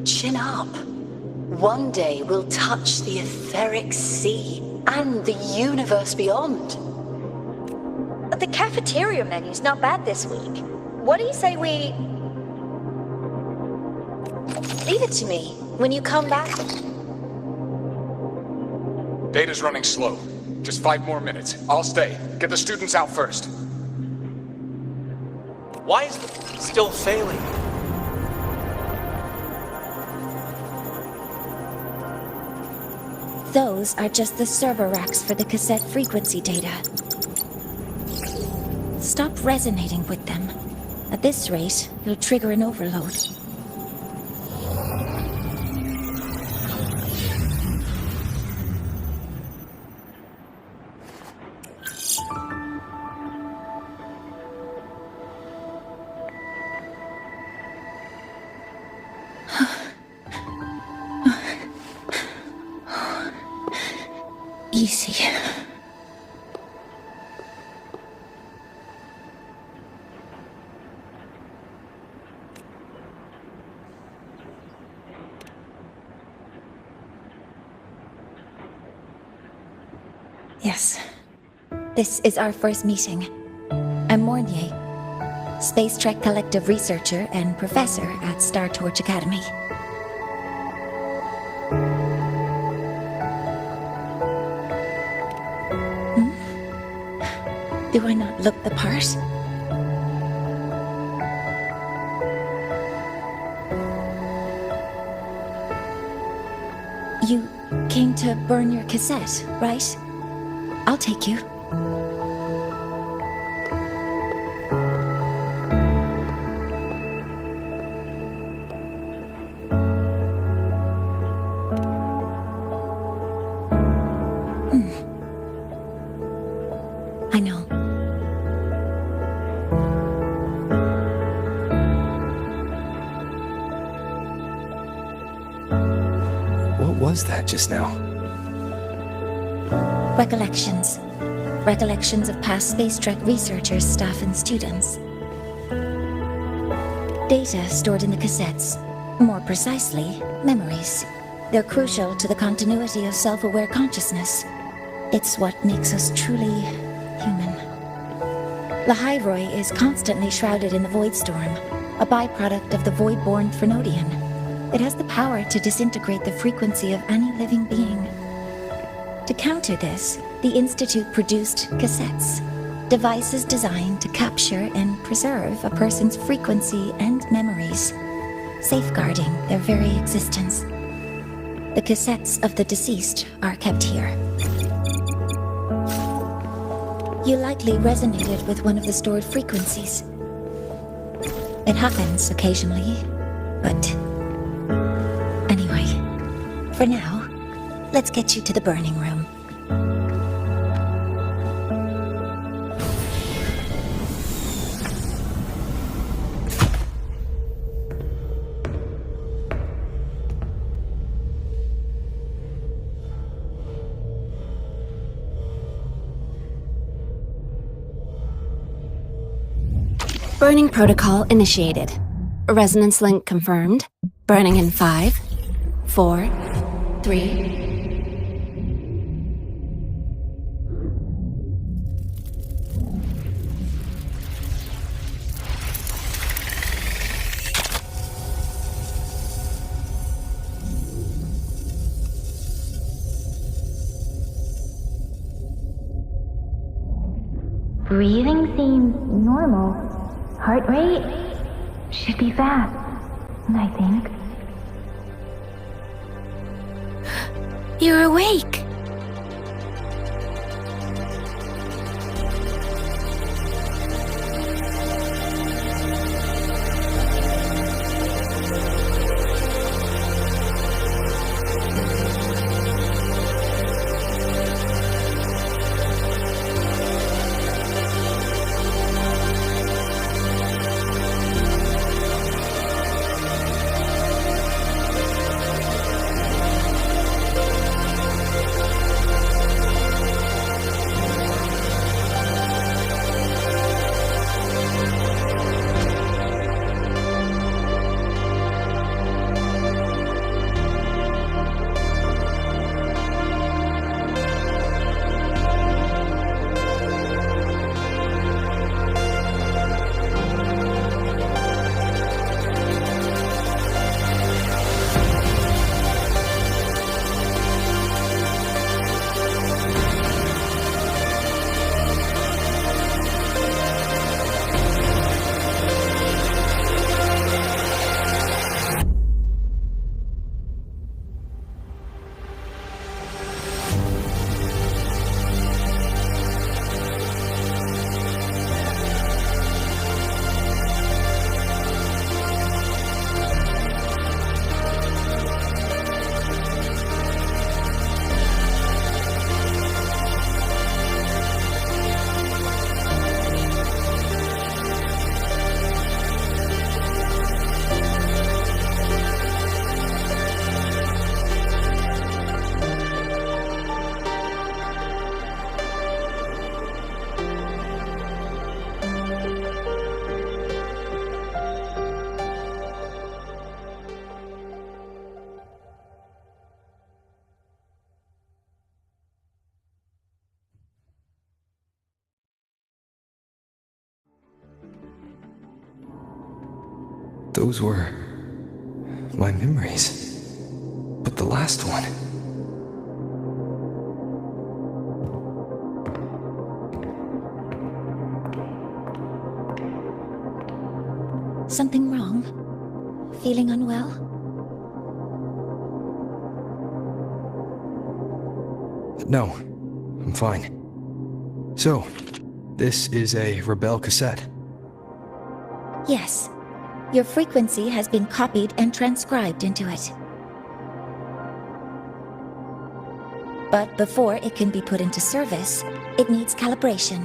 Chin up. One day we'll touch the etheric sea and the universe beyond. The cafeteria menu's not bad this week. What do you say we... Leave it to me. When you come back... Data's running slow. Just 5 more minutes. I'll stay. Get the students out first. Why is it still failing? Those are just the server racks for the cassette frequency data. Stop resonating with them. At this rate, you'll trigger an overload. Easy. Yes. This is our first meeting. I'm Mornier, Space Trek Collective researcher and professor at Star Torch Academy. Do I not look the part? You came to burn your cassette, right? I'll take you. I know. What was that just now? Recollections. Recollections of past Space Trek researchers, staff, and students. Data stored in the cassettes. More precisely, memories. They're crucial to the continuity of self-aware consciousness. It's what makes us truly human. Lahairoi is constantly shrouded in the void storm, a byproduct of the void-born Threnodian. It has the power to disintegrate the frequency of any living being. To counter this, the Institute produced cassettes, devices designed to capture and preserve a person's frequency and memories, safeguarding their very existence. The cassettes of the deceased are kept here. You likely resonated with one of the stored frequencies. It happens occasionally, but... Anyway, for now, let's get you to the burning room. Burning protocol initiated. Resonance link confirmed. Burning in 5, 4, 3... Breathing seems normal. Heart rate should be fast, I think. You're awake! Those were my memories. But the last one... Something wrong? Feeling unwell? No, I'm fine. So, this is a Rebel cassette. Yes. Your frequency has been copied and transcribed into it. But before it can be put into service, it needs calibration.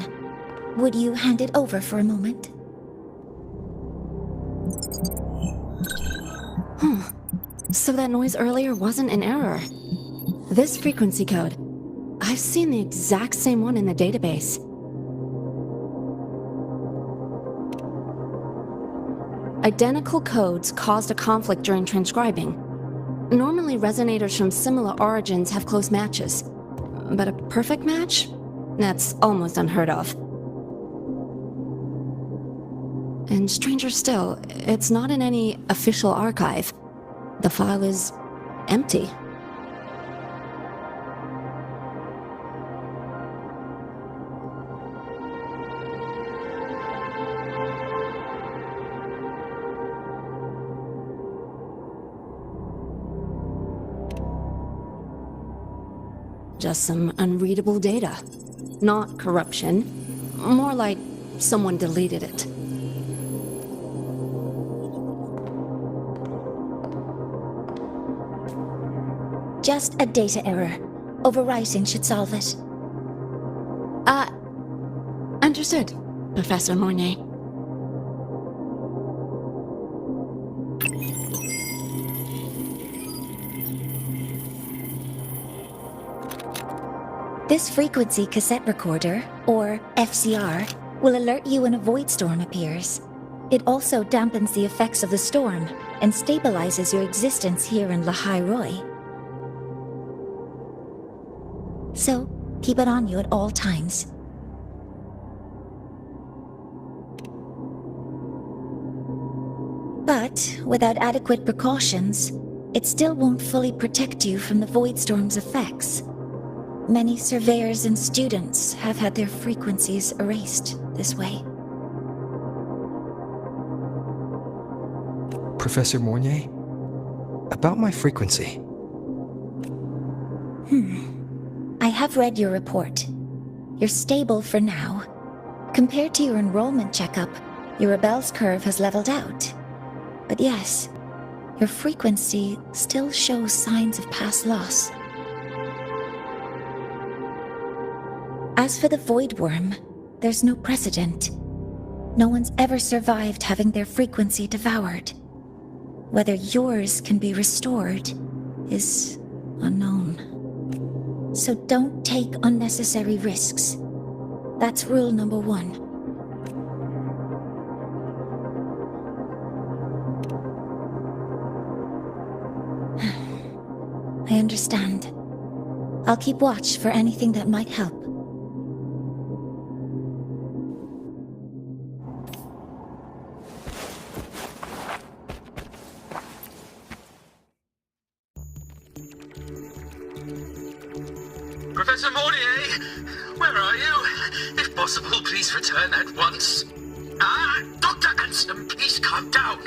Would you hand it over for a moment? So that noise earlier wasn't an error. This frequency code, I've seen the exact same one in the database. Identical codes caused a conflict during transcribing. Normally resonators from similar origins have close matches, but a perfect match? That's almost unheard of. And stranger still, it's not in any official archive. The file is empty. Just some unreadable data. Not corruption. More like someone deleted it. Just a data error. Overwriting should solve it. Understood, Professor Mornay. This frequency cassette recorder, or FCR, will alert you when a void storm appears. It also dampens the effects of the storm and stabilizes your existence here in Lahai Roi. So, keep it on you at all times. But, without adequate precautions, it still won't fully protect you from the void storm's effects. Many surveyors and students have had their frequencies erased this way. Professor Mornay? About my frequency. I have read your report. You're stable for now. Compared to your enrollment checkup, your rebel's curve has leveled out. But yes, your frequency still shows signs of past loss. As for the Void Worm, there's no precedent. No one's ever survived having their frequency devoured. Whether yours can be restored is unknown. So don't take unnecessary risks. That's rule number 1. I understand. I'll keep watch for anything that might help. Professor Mornier, where are you? If possible, please return at once. Dr. Ansem, please calm down.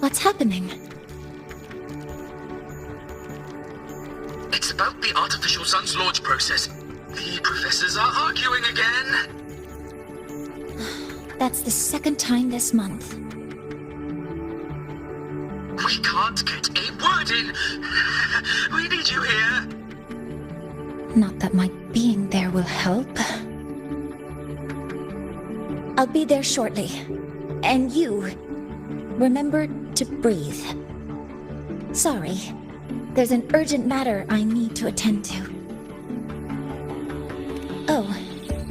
What's happening? It's about the artificial sun's launch process. The professors are arguing again. That's the second time this month. We can't get a word in. We need you here. Not that my being there will help. I'll be there shortly. And you, remember to breathe. Sorry, there's an urgent matter I need to attend to. Oh,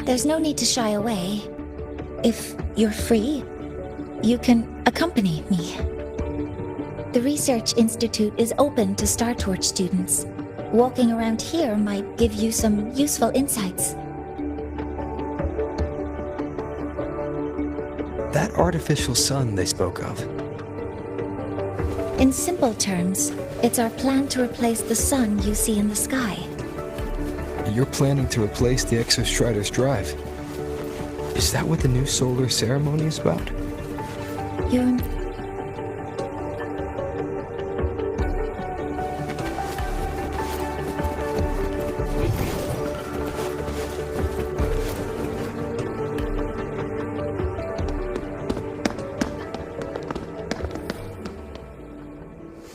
there's no need to shy away. If you're free, you can accompany me. The Research Institute is open to Star Torch students. Walking around here might give you some useful insights. That artificial sun they spoke of, In simple terms, it's our plan to replace the sun you see in the sky. You're planning to replace the Exostrider's drive. Is that what the new solar ceremony is about? You're...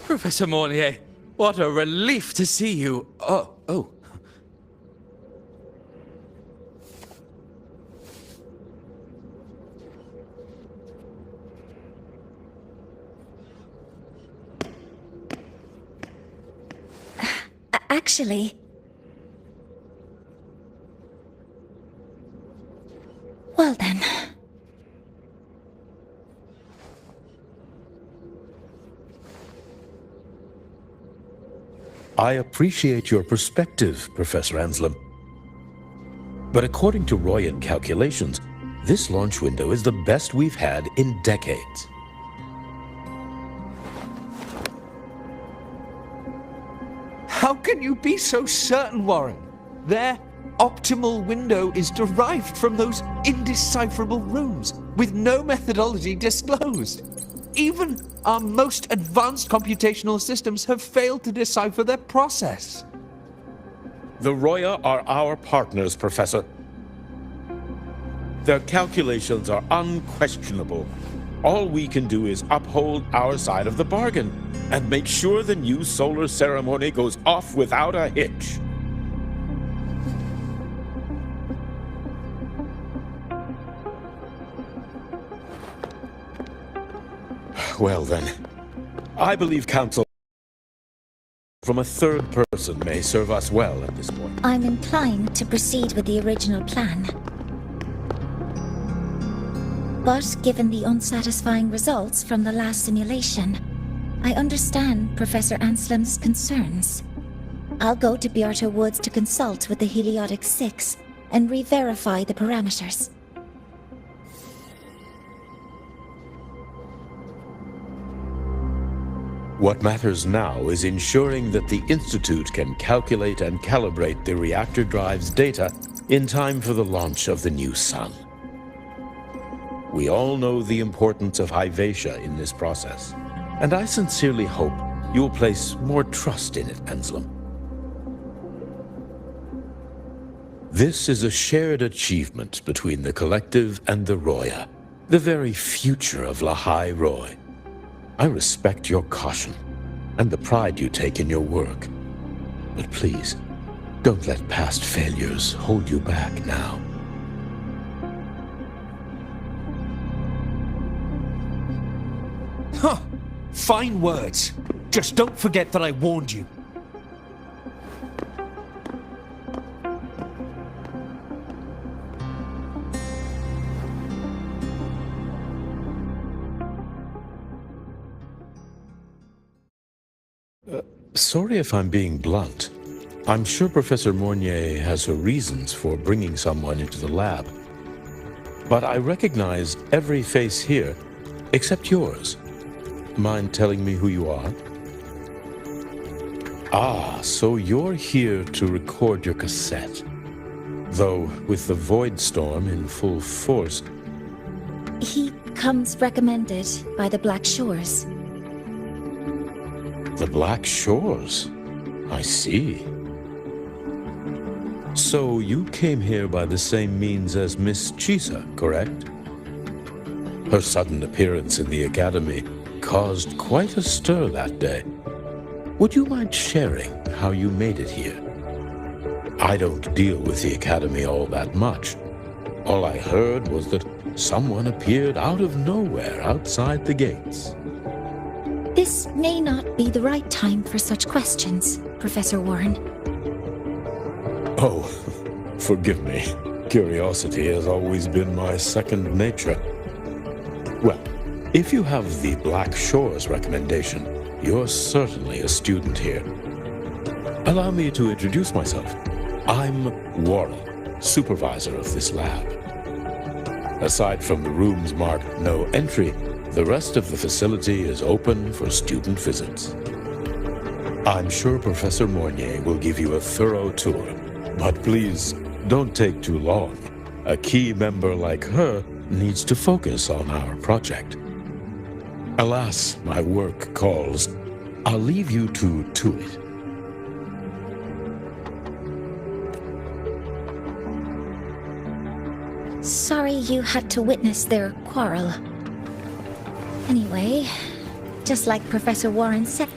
Professor Mornier, what a relief to see you. Oh. Actually... Well then... I appreciate your perspective, Professor Anselm. But according to Royan calculations, this launch window is the best we've had in decades. How can you be so certain, Warren? Their optimal window is derived from those indecipherable runes, with no methodology disclosed. Even our most advanced computational systems have failed to decipher their process. The Roya are our partners, Professor. Their calculations are unquestionable. All we can do is uphold our side of the bargain and make sure the new solar ceremony goes off without a hitch. Well then, I believe counsel from a third person may serve us well at this point. I'm inclined to proceed with the original plan. But given the unsatisfying results from the last simulation, I understand Professor Anselm's concerns. I'll go to Beata Woods to consult with the Heliotic 6 and re-verify the parameters. What matters now is ensuring that the Institute can calculate and calibrate the reactor drive's data in time for the launch of the new sun. We all know the importance of Hyvatia in this process, and I sincerely hope you'll place more trust in it, Anselm. This is a shared achievement between the Collective and the Roya, the very future of Lahai Roy. I respect your caution and the pride you take in your work. But please, don't let past failures hold you back now. Huh. Fine words. Just don't forget that I warned you. Sorry if I'm being blunt. I'm sure Professor Mornier has her reasons for bringing someone into the lab. But I recognize every face here, except yours. Mind telling me who you are? Ah, so you're here to record your cassette. Though, with the Void Storm in full force... He comes recommended by the Black Shores. The Black Shores? I see. So you came here by the same means as Miss Chisa, correct? Her sudden appearance in the Academy caused quite a stir that day. Would you mind sharing how you made it here? I don't deal with the Academy all that much. All I heard was that someone appeared out of nowhere outside the gates. This may not be the right time for such questions, Professor Warren. Oh, forgive me. Curiosity has always been my second nature. Well, if you have the Black Shores recommendation, you're certainly a student here. Allow me to introduce myself. I'm Warren, supervisor of this lab. Aside from the rooms marked no entry, The rest of the facility is open for student visits. I'm sure Professor Mornier will give you a thorough tour, but please don't take too long. A key member like her needs to focus on our project. Alas, my work calls. I'll leave you to it. Sorry you had to witness their quarrel. Anyway, just like Professor Warren said,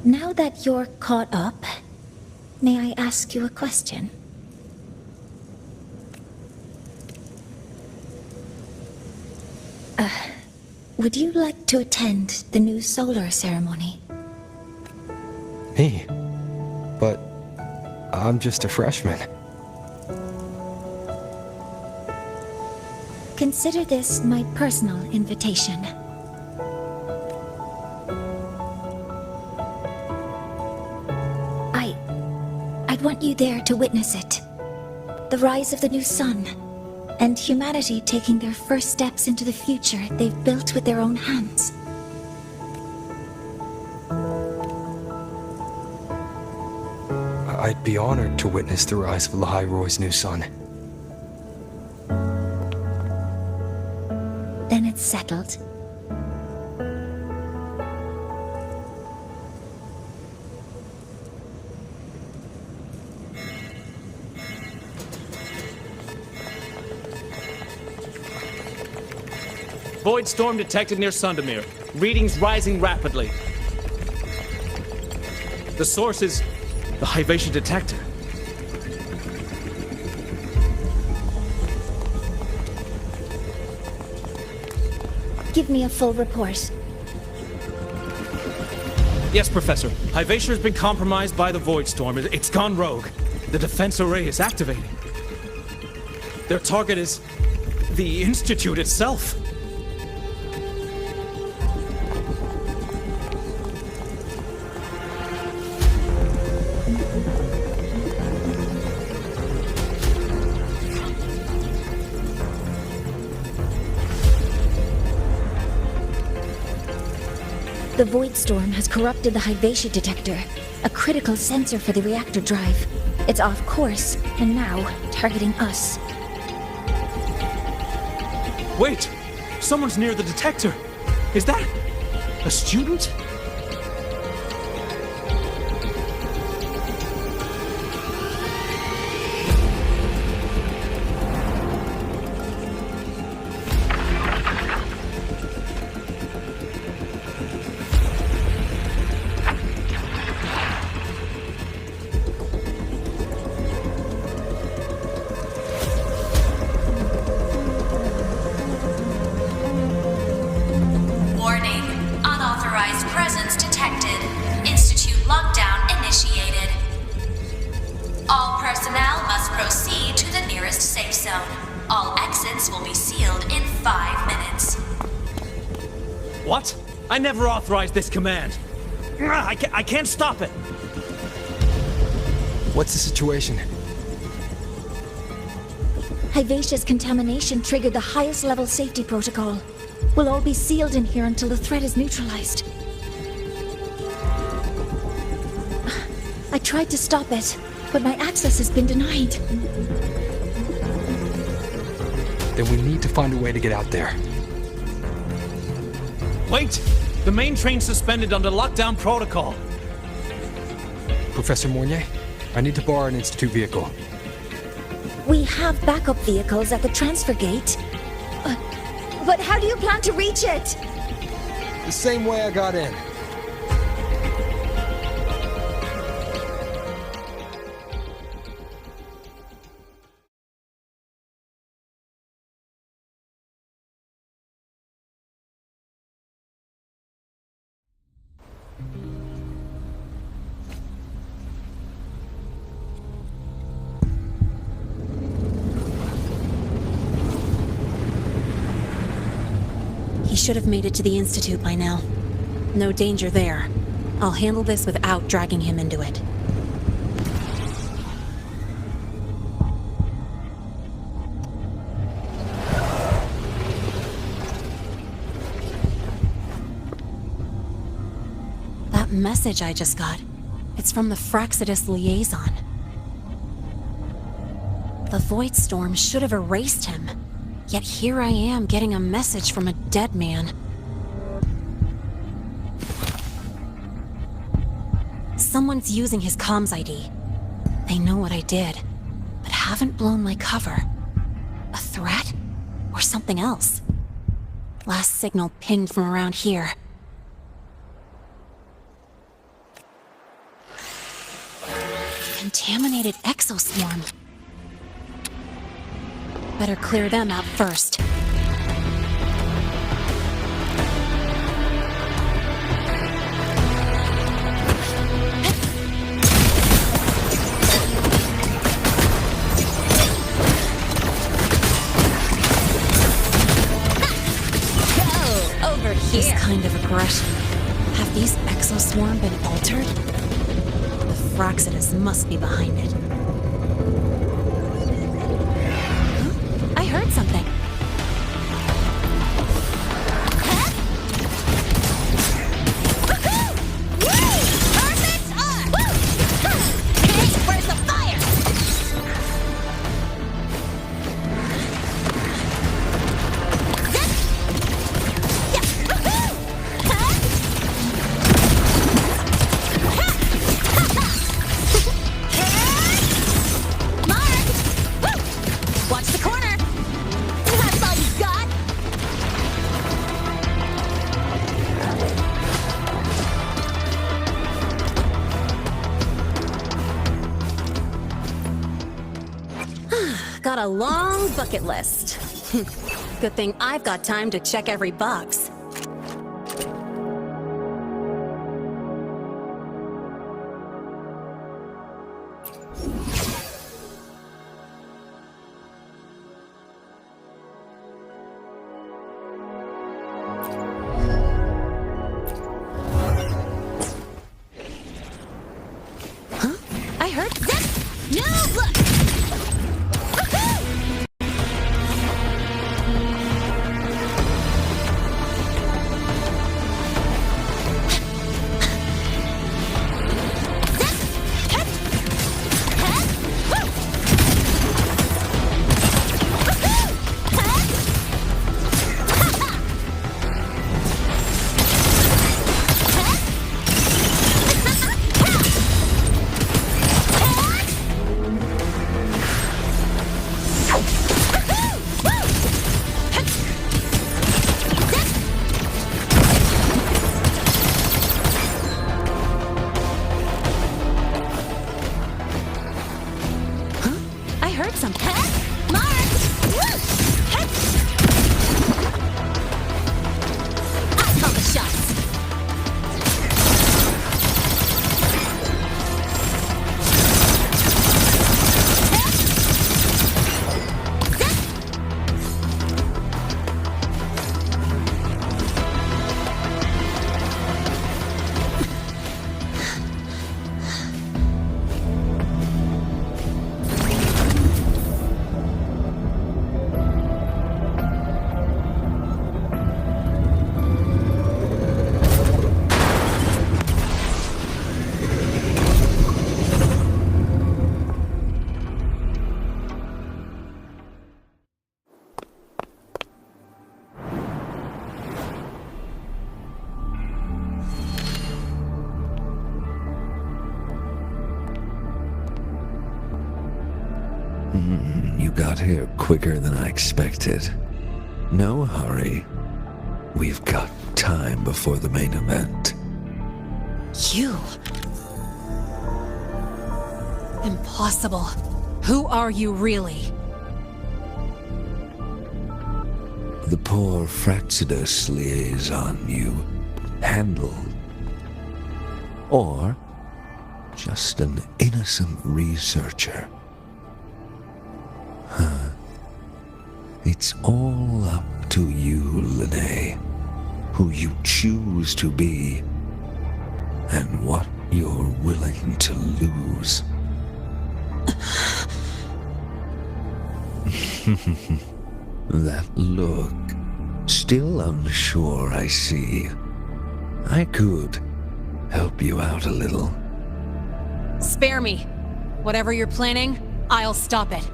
now that you're caught up, may I ask you a question? Would you like to attend the new solar ceremony? Me? But I'm just a freshman. Consider this my personal invitation. I'd want you there to witness it. The rise of the new sun, and humanity taking their first steps into the future they've built with their own hands. I'd be honored to witness the rise of Lahai Roy's new sun. Then it's settled. Void storm detected near Sundermere. Readings rising rapidly. The source is the Hivatia detector. Give me a full report. Yes, Professor. Hivatia has been compromised by the Void Storm. It's gone rogue. The defense array is activating. Their target is the Institute itself. The Void Storm has corrupted the Hivatia detector, a critical sensor for the reactor drive. It's off course, and now targeting us. Wait! Someone's near the detector! Is that a student? What? I never authorized this command. I can't stop it. What's the situation? Hivatia's contamination triggered the highest level safety protocol. We'll all be sealed in here until the threat is neutralized. I tried to stop it, but my access has been denied. Then we need to find a way to get out there. Wait! The main train's suspended under lockdown protocol. Professor Mornier, I need to borrow an Institute vehicle. We have backup vehicles at the transfer gate. But how do you plan to reach it? The same way I got in. He should have made it to the Institute by now. No danger there. I'll handle this without dragging him into it. That message I just got, it's from the Fraxidus liaison. The Void Storm should have erased him. Yet here I am getting a message from a dead man. Someone's using his comms ID. They know what I did, but haven't blown my cover. A threat? Or something else? Last signal pinged from around here. Contaminated exoswarm. Better clear them out first. Go over here. This kind of aggression. Have these exoswarm been altered? The Fraxidus must be behind it. I heard something. Where's the fire? A long bucket list. Good thing I've got time to check every box. I heard this. No, look! You got here quicker than I expected. No hurry. We've got time before the main event. You? Impossible. Who are you really? The poor Fraxidus liaison you handled. Or just an innocent researcher. Huh. It's all up to you, Lene, who you choose to be, and what you're willing to lose. That look, still unsure, I see. I could help you out a little. Spare me. Whatever you're planning, I'll stop it.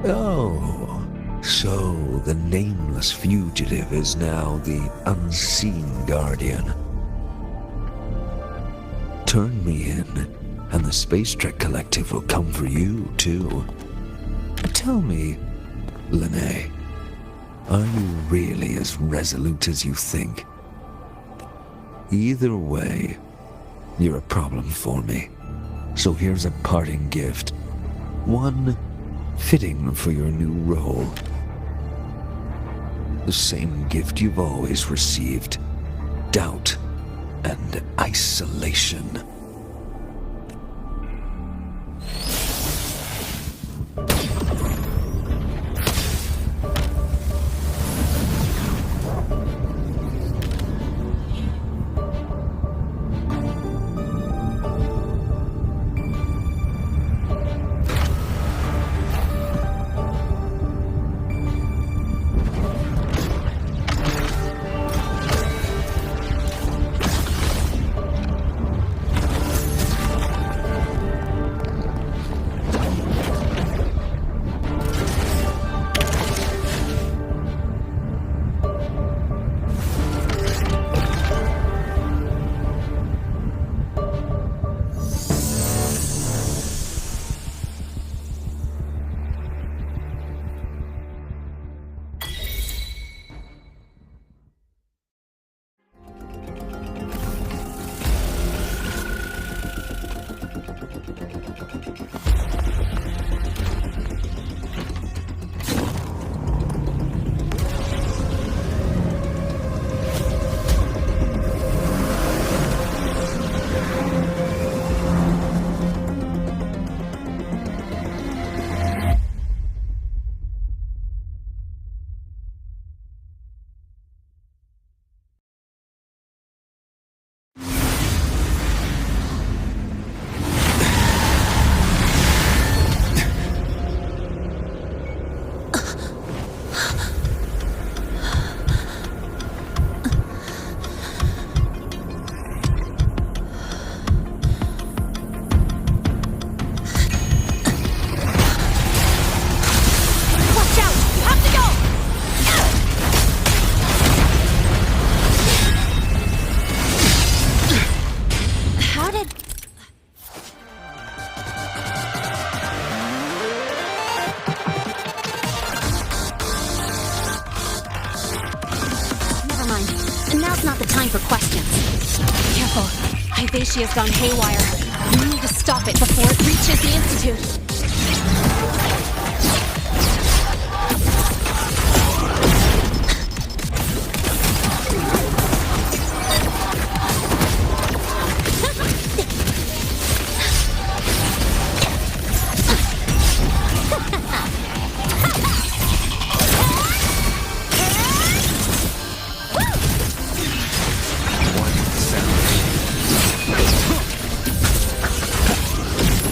Oh, so the nameless fugitive is now the unseen guardian. Turn me in, and the Space Trek Collective will come for you, too. Tell me, Lene, are you really as resolute as you think? Either way, you're a problem for me. So here's a parting gift. One fitting for your new role. The same gift you've always received. Doubt and isolation. Now's not the time for questions. Careful. Hyvatia's gone haywire. We need to stop it before it reaches the Institute.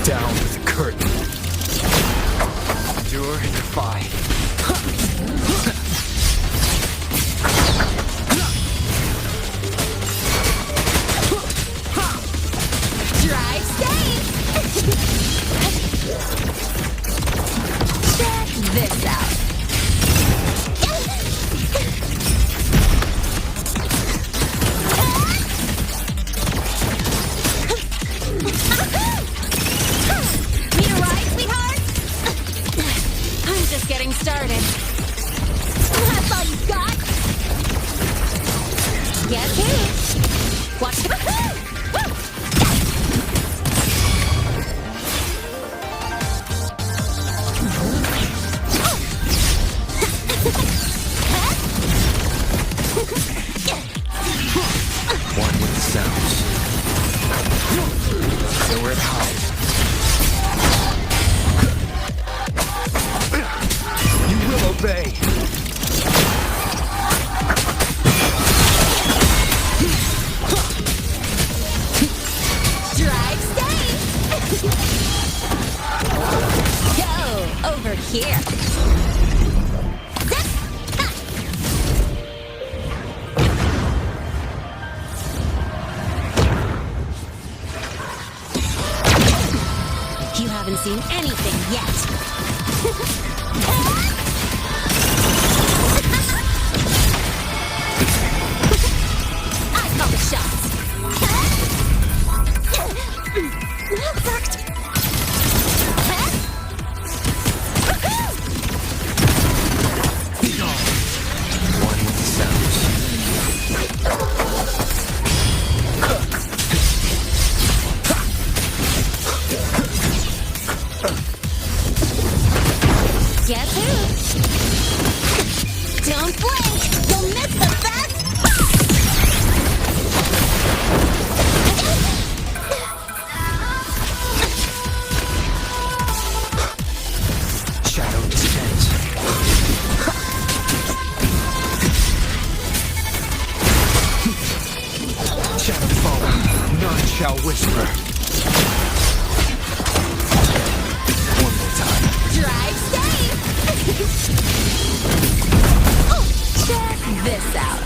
Down with the curtain. Endure and defy. Drive safe! Check this out. Need a ride, sweetheart? I'm just getting started. That's all you got? Guess who? Watch the... One with the sounds. Nowhere to hide. You will obey. Drive safe! Go over here. You haven't seen anything yet. I call the shots. That sucked. Be gone. One with the sounds. Guess who? Don't blink! You'll miss the best! Shadow descends. Shadow fall. None shall whisper. One more time. Drive safe! Oh, check this out.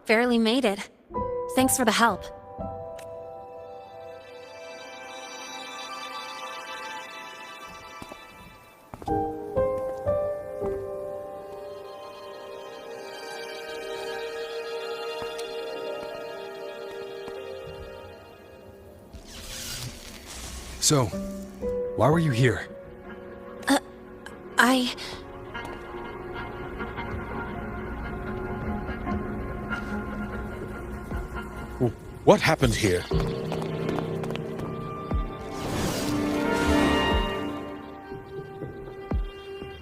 Barely made it. Thanks for the help. So, why were you here? What happened here?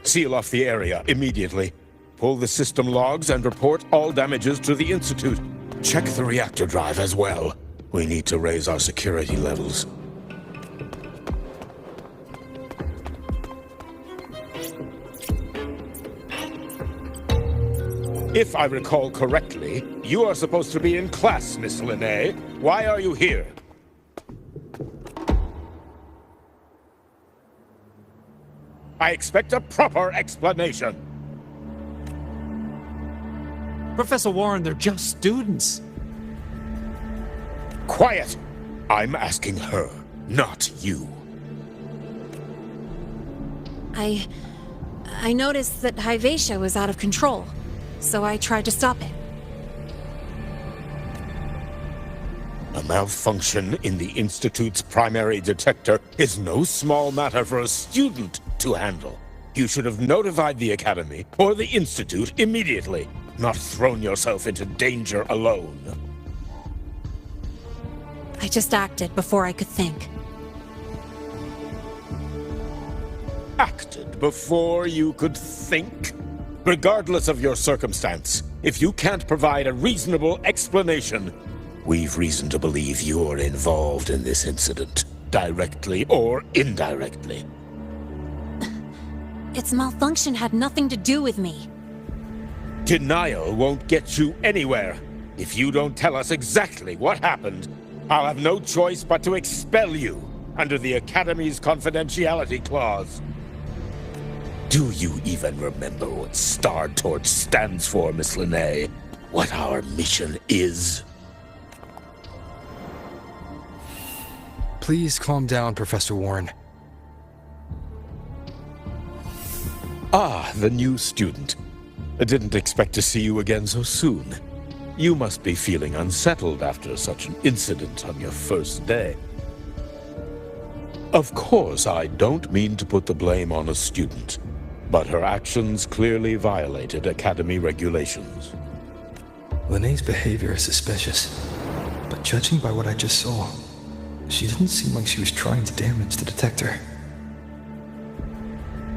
Seal off the area immediately. Pull the system logs and report all damages to the Institute. Check the reactor drive as well. We need to raise our security levels. If I recall correctly, you are supposed to be in class, Miss Linnae. Why are you here? I expect a proper explanation. Professor Warren, they're just students. Quiet! I'm asking her, not you. I noticed that Hyvatia was out of control, so I tried to stop it. A malfunction in the Institute's primary detector is no small matter for a student to handle. You should have notified the Academy or the Institute immediately, not thrown yourself into danger alone. I just acted before I could think. Acted before you could think? Regardless of your circumstance, if you can't provide a reasonable explanation, we've reason to believe you're involved in this incident, directly or indirectly. Its malfunction had nothing to do with me. Denial won't get you anywhere. If you don't tell us exactly what happened, I'll have no choice but to expel you under the Academy's confidentiality clause. Do you even remember what Star Torch stands for, Miss Linnae? What our mission is? Please calm down, Professor Warren. Ah, the new student. I didn't expect to see you again so soon. You must be feeling unsettled after such an incident on your first day. Of course, I don't mean to put the blame on a student, but her actions clearly violated Academy regulations. Linnae's behavior is suspicious, but judging by what I just saw, she didn't seem like she was trying to damage the detector.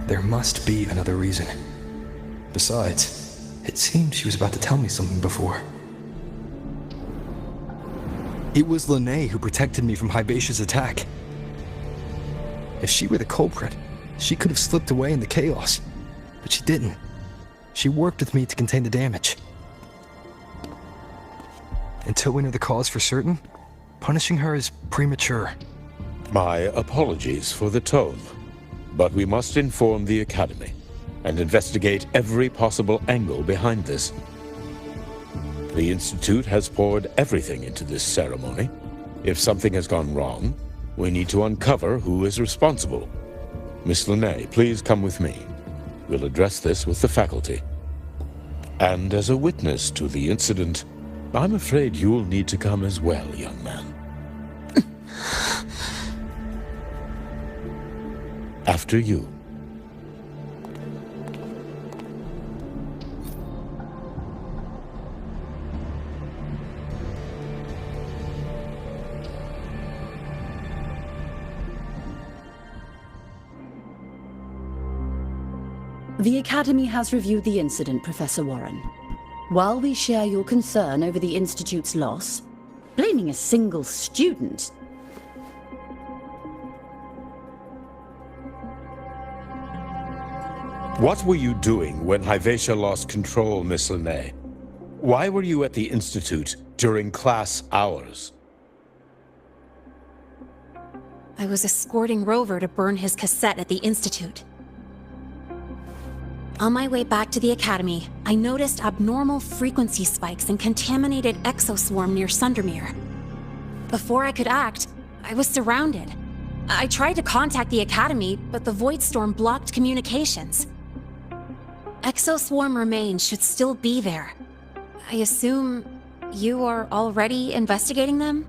There must be another reason. Besides, it seemed she was about to tell me something before. It was Linnae who protected me from Hybatia's attack. If she were the culprit, she could have slipped away in the chaos. But she didn't. She worked with me to contain the damage. Until we know the cause for certain, punishing her is premature. My apologies for the tone, but we must inform the Academy and investigate every possible angle behind this. The Institute has poured everything into this ceremony. If something has gone wrong, we need to uncover who is responsible. Miss Linnae, please come with me. We'll address this with the faculty. And as a witness to the incident, I'm afraid you'll need to come as well, young man. After you. The Academy has reviewed the incident, Professor Warren. While we share your concern over the Institute's loss, blaming a single student... What were you doing when Hyvatia lost control, Miss Linnae? Why were you at the Institute during class hours? I was escorting Rover to burn his cassette at the Institute. On my way back to the Academy, I noticed abnormal frequency spikes and contaminated exoswarm near Sundermere. Before I could act, I was surrounded. I tried to contact the Academy, but the Void Storm blocked communications. Exoswarm remains should still be there. I assume you are already investigating them?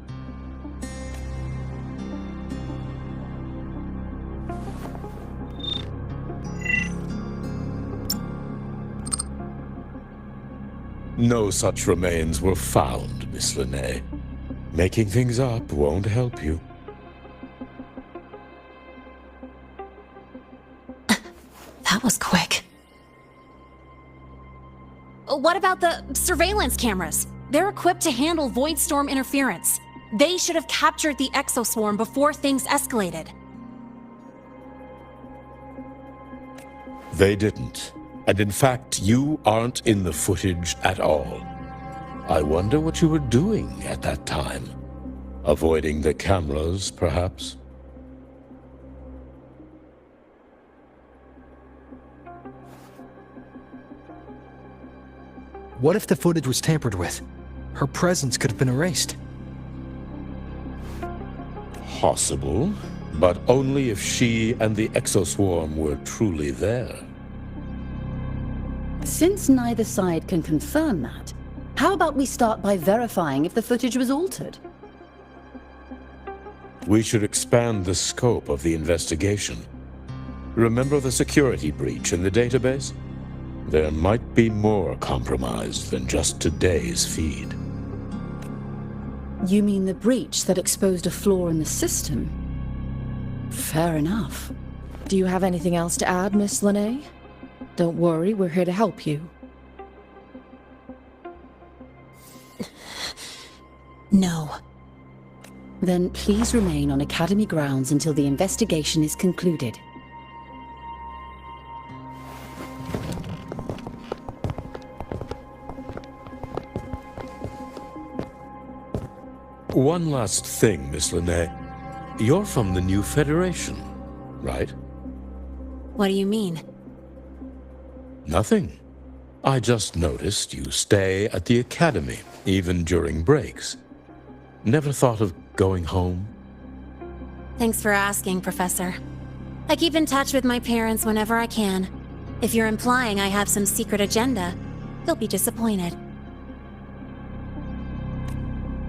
No such remains were found, Miss Linnae. Making things up won't help you. That was quick. What about the surveillance cameras? They're equipped to handle Void Storm interference. They should have captured the exoswarm before things escalated. They didn't. And in fact, you aren't in the footage at all. I wonder what you were doing at that time. Avoiding the cameras, perhaps? What if the footage was tampered with? Her presence could have been erased. Possible, but only if she and the exoswarm were truly there. Since neither side can confirm that, how about we start by verifying if the footage was altered? We should expand the scope of the investigation. Remember the security breach in the database? There might be more compromised than just today's feed. You mean the breach that exposed a flaw in the system? Fair enough. Do you have anything else to add, Miss Lene? Don't worry, we're here to help you. No. Then please remain on Academy grounds until the investigation is concluded. One last thing, Miss Lene. You're from the new Federation, right? What do you mean? Nothing. I just noticed you stay at the Academy, even during breaks. Never thought of going home? Thanks for asking, Professor. I keep in touch with my parents whenever I can. If you're implying I have some secret agenda, you'll be disappointed.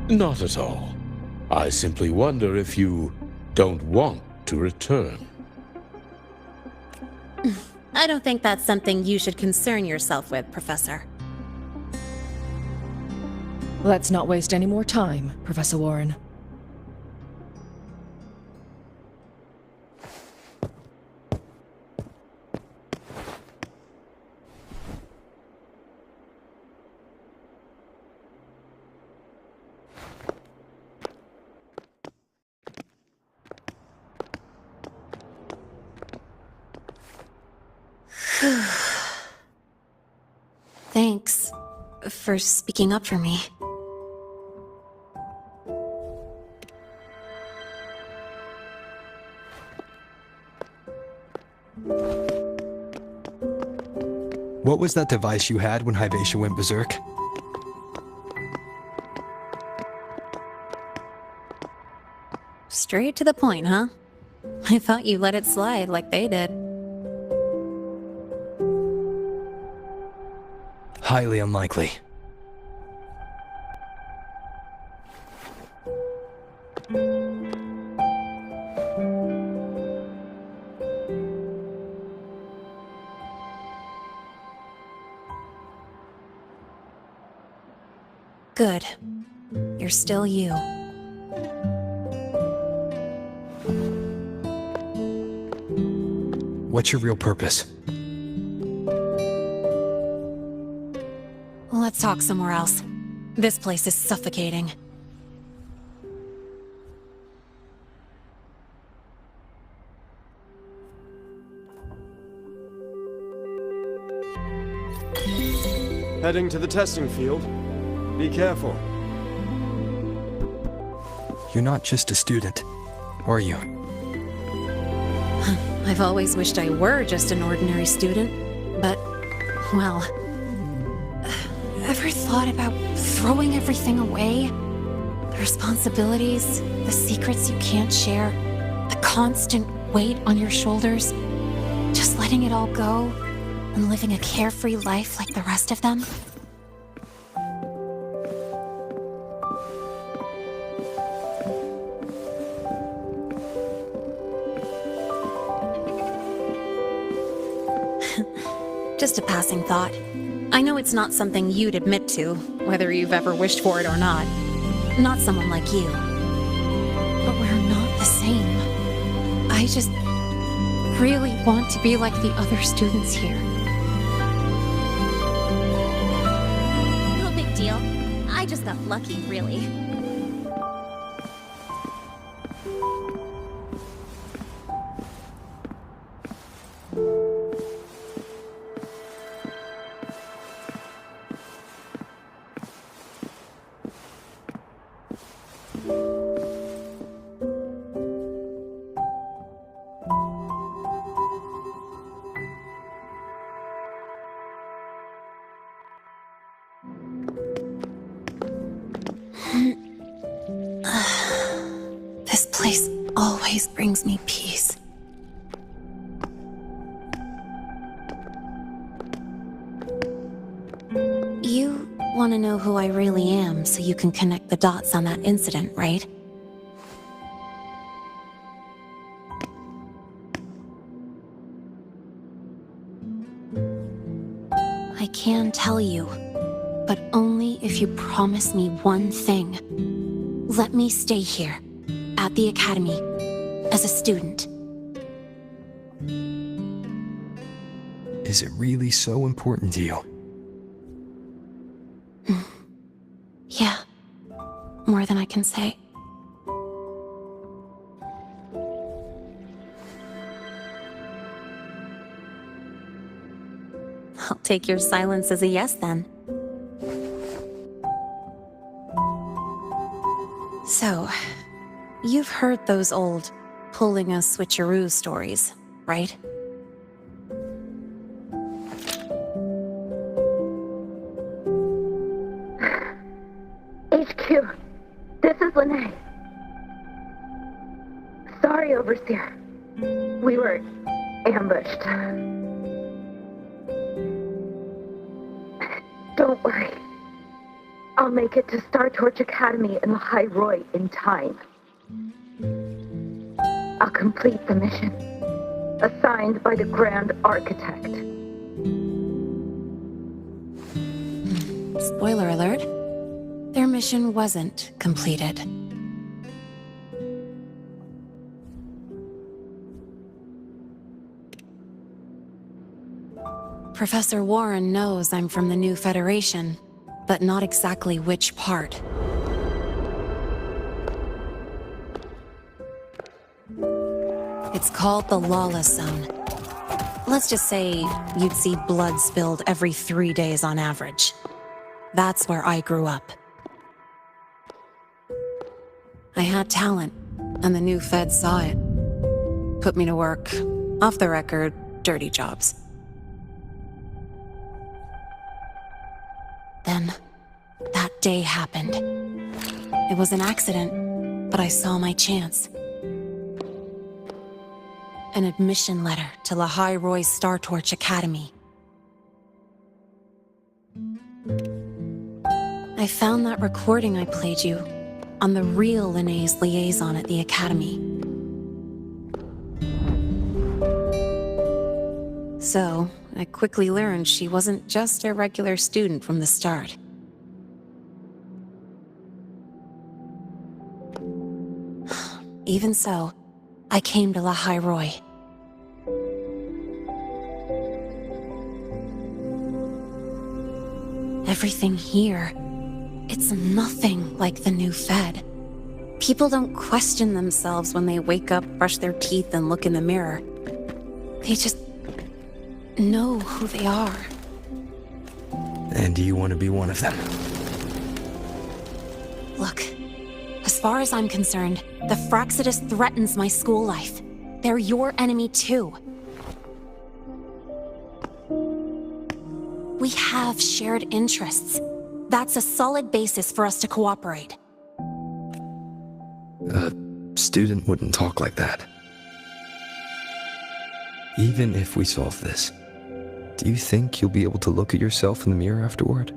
Not at all. I simply wonder if you don't want to return. I don't think that's something you should concern yourself with, Professor. Let's not waste any more time, Professor Warren. Thanks for speaking up for me. What was that device you had when Hyvatia went berserk? Straight to the point, huh? I thought you let it slide like they did. Highly unlikely. Good. You're still you. What's your real purpose? Let's talk somewhere else. This place is suffocating. Heading to the testing field. Be careful. You're not just a student, are you? I've always wished I were just an ordinary student, but, well... Ever thought about throwing everything away? The responsibilities, the secrets you can't share, the constant weight on your shoulders. Just letting it all go and living a carefree life like the rest of them? Just a passing thought. I know it's not something you'd admit to, whether you've ever wished for it or not. Not someone like you. But we're not the same. I just really want to be like the other students here. No big deal. I just got lucky, really. This place always brings me peace. want to know who I really am so you can connect the dots on that incident, right? I can tell you, but only if you promise me one thing. Let me stay here, at the Academy, as a student. Is it really so important to you? Yeah, more than I can say. I'll take your silence as a yes, then. So, you've heard those old pulling a switcheroo stories, right? HQ, this is Lene. Sorry, Overseer. We were ambushed. Don't worry. I'll make it to Star Torch Academy in the High Roy in time. I'll complete the mission assigned by the Grand Architect. Spoiler alert. Their mission wasn't completed. Professor Warren knows I'm from the new Federation, but not exactly which part. It's called the Lawless Zone. Let's just say you'd see blood spilled every 3 days on average. That's where I grew up. I had talent, and the new feds saw it. Put me to work, off the record, dirty jobs. Then, that day happened. It was an accident, but I saw my chance. An admission letter to La High Roy's Star Torch Academy. I found that recording I played you on the real Lene's liaison at the Academy. So, I quickly learned she wasn't just a regular student from the start. Even so, I came to La High Roy. Everything here, it's nothing like the new Fed. People don't question themselves when they wake up, brush their teeth, and look in the mirror. They just know who they are. And do you want to be one of them? Look, as far as I'm concerned, the Fraxidus threatens my school life. They're your enemy too. We have shared interests. That's a solid basis for us to cooperate. A student wouldn't talk like that. Even if we solve this, do you think you'll be able to look at yourself in the mirror afterward?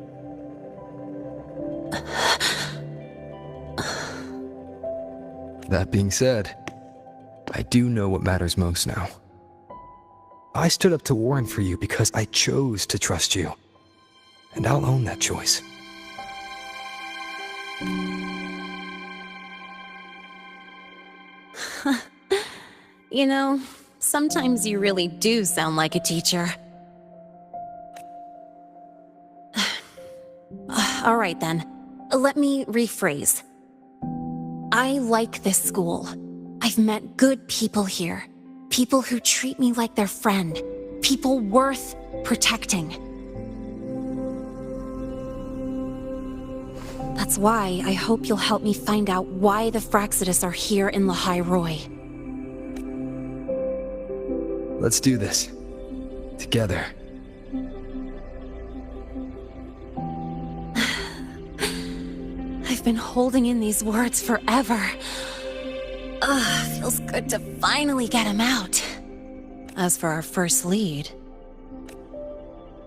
That being said, I do know what matters most now. I stood up to Warren for you because I chose to trust you. And I'll own that choice. You know, sometimes you really do sound like a teacher. All right then, let me rephrase. I like this school. I've met good people here. People who treat me like their friend. People worth protecting. That's why I hope you'll help me find out why the Fraxidus are here in La High Roy. Let's do this. Together. I've been holding in these words forever. Feels good to finally get them out. As for our first lead,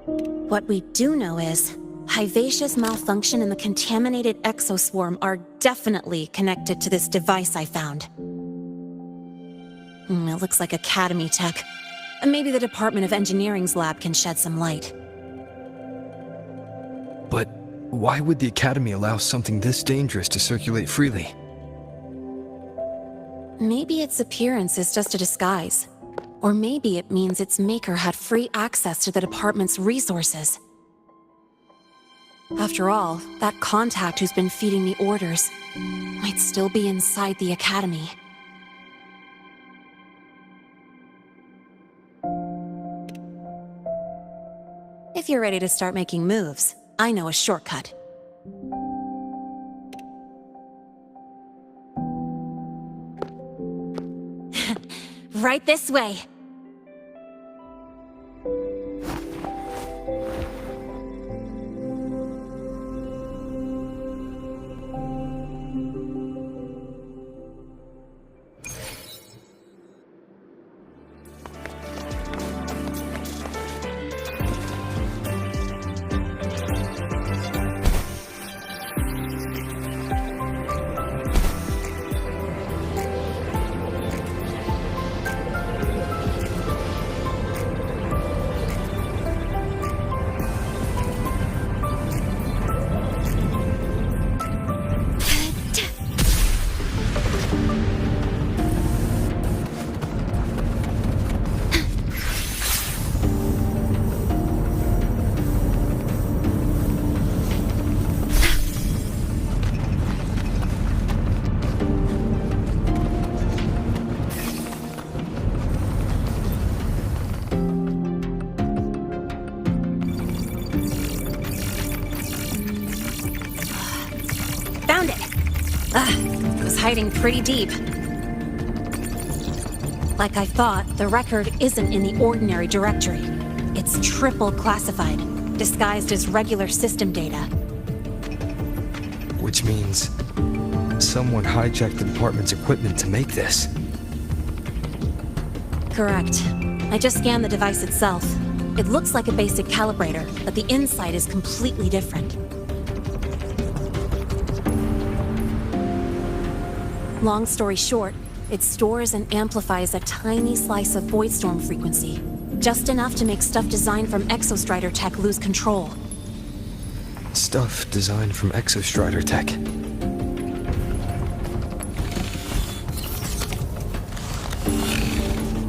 what we do know is Hivacious malfunction and the contaminated exoswarm are definitely connected to this device I found. It looks like Academy tech. Maybe the Department of Engineering's lab can shed some light. But why would the Academy allow something this dangerous to circulate freely? Maybe its appearance is just a disguise. Or maybe it means its maker had free access to the department's resources. After all, that contact who's been feeding me orders might still be inside the Academy. If you're ready to start making moves, I know a shortcut. Right this way. Hiding pretty deep. Like I thought, the record isn't in the ordinary directory. It's triple classified, disguised as regular system data. Which means someone hijacked the department's equipment to make this. Correct. I just scanned the device itself. It looks like a basic calibrator, but the inside is completely different. Long story short, it stores and amplifies a tiny slice of Voidstorm frequency, just enough to make stuff designed from Exostrider tech lose control. Stuff designed from Exostrider tech.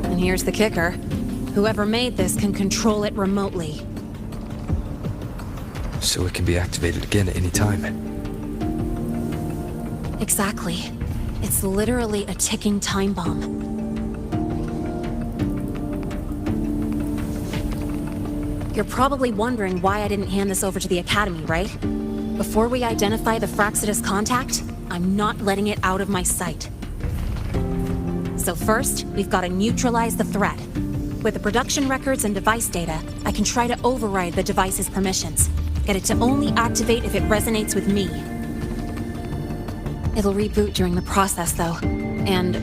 And here's the kicker. Whoever made this can control it remotely. So it can be activated again at any time. Exactly. It's literally a ticking time bomb. You're probably wondering why I didn't hand this over to the Academy, right? Before we identify the Fraxidus contact, I'm not letting it out of my sight. So first, we've got to neutralize the threat. With the production records and device data, I can try to override the device's permissions. Get it to only activate if it resonates with me. It'll reboot during the process, though. And,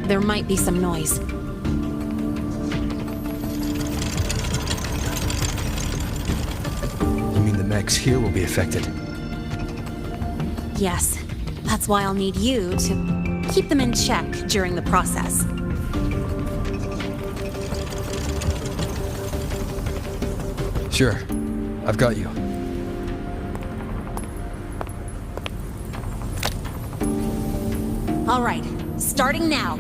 there might be some noise. You mean the mechs here will be affected? Yes. That's why I'll need you to keep them in check during the process. Sure. I've got you. All right, starting now.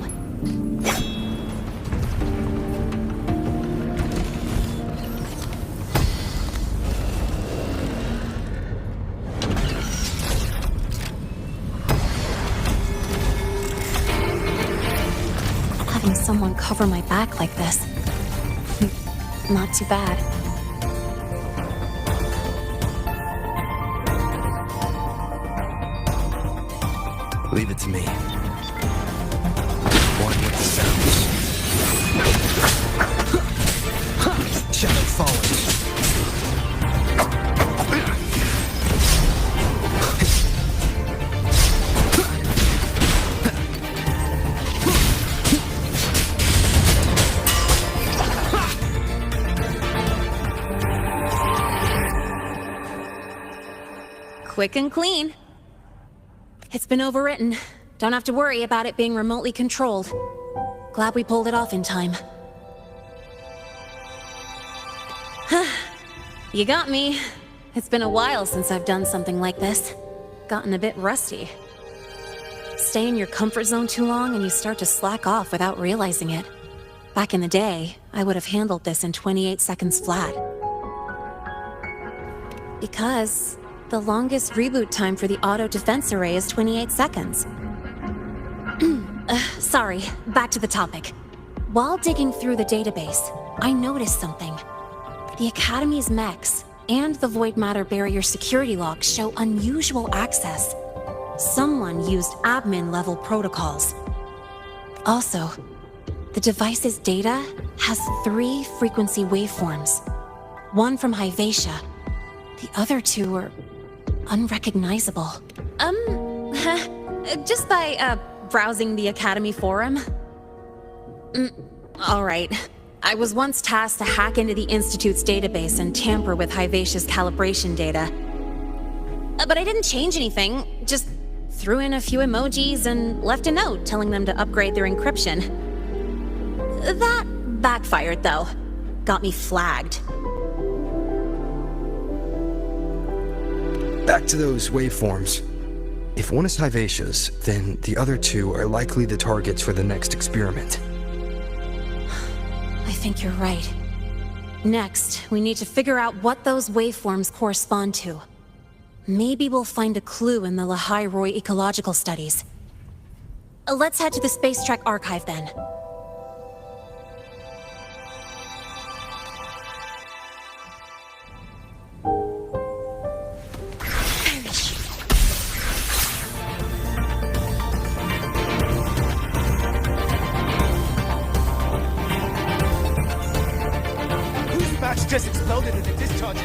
Having someone cover my back like this. Not too bad. Leave it to me. One with the sounds. Shadow falling. Quick and clean. It's been overwritten. Don't have to worry about it being remotely controlled. Glad we pulled it off in time. You got me. It's been a while since I've done something like this. Gotten a bit rusty. Stay in your comfort zone too long and you start to slack off without realizing it. Back in the day, I would have handled this in 28 seconds flat. Because the longest reboot time for the auto defense array is 28 seconds. Sorry, back to the topic. While digging through the database, I noticed something. The Academy's mechs and the Void Matter Barrier security logs show unusual access. Someone used admin-level protocols. Also, the device's data has 3 frequency waveforms. One from Hyvatia. The other 2 are unrecognizable. Just by, browsing the Academy forum? Alright. I was once tasked to hack into the Institute's database and tamper with Hyvatia's calibration data. But I didn't change anything, just threw in a few emojis and left a note telling them to upgrade their encryption. That backfired, though. Got me flagged. Back to those waveforms. If one is Hyvatia's, then the other 2 are likely the targets for the next experiment. I think you're right. Next, we need to figure out what those waveforms correspond to. Maybe we'll find a clue in the Lehigh Roy ecological studies. Let's head to the Space Trek archive then. Whose match just exploded in the discharge?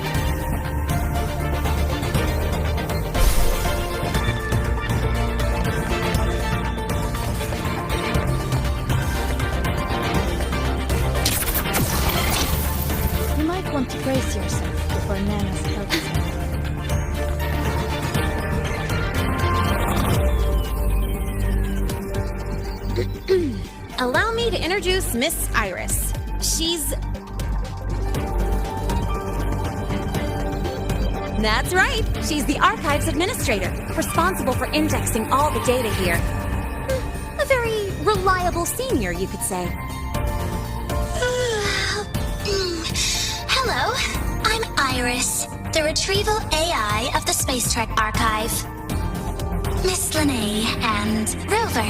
You might want to brace yourself before Nana's help is Allow me to introduce Miss Iris. She's... That's right. She's the Archives Administrator, responsible for indexing all the data here. A very reliable senior, you could say. Hello, I'm Iris, the Retrieval AI of the Space Trek Archive. Miss Lene and Rover,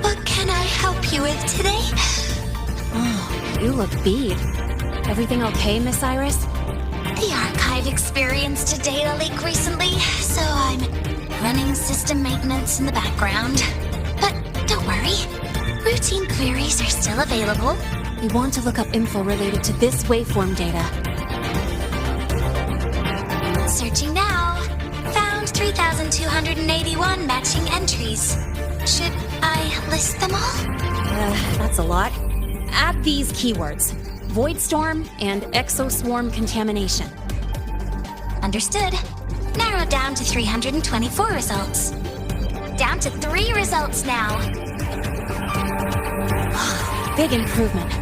what can I help you with today? Oh, you look beat. Everything okay, Miss Iris? The Archive experienced a data leak recently, so I'm running system maintenance in the background. But don't worry, routine queries are still available. We want to look up info related to this waveform data. Searching now. Found 3,281 matching entries. Should I list them all? That's a lot. Add these keywords: Voidstorm and Exoswarm contamination. Understood. Narrowed down to 324 results. Down to 3 results now. Big improvement.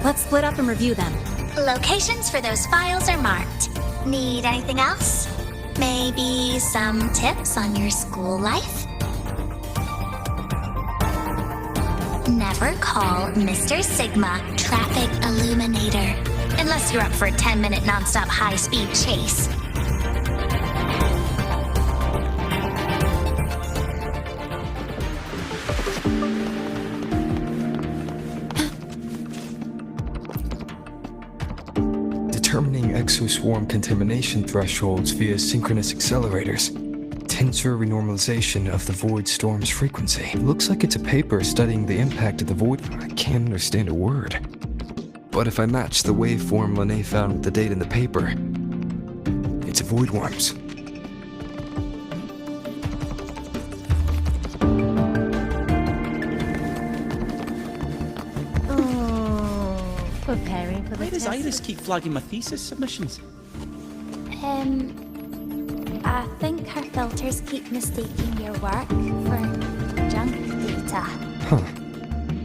Let's split up and review them. Locations for those files are marked. Need anything else? Maybe some tips on your school life? Never call Mr. Sigma Traffic Illuminator unless you're up for a 10-minute nonstop high-speed chase. Determining exoswarm contamination thresholds via synchronous accelerators. Tensor renormalization of the void storm's frequency. Looks like it's a paper studying the impact of the void. I can't understand a word. But if I match the waveform Lene found with the data in the paper, it's a void worms. Preparing for the Why does test. Iris keep flagging my thesis submissions? I think her filters keep mistaking your work for junk data. Huh.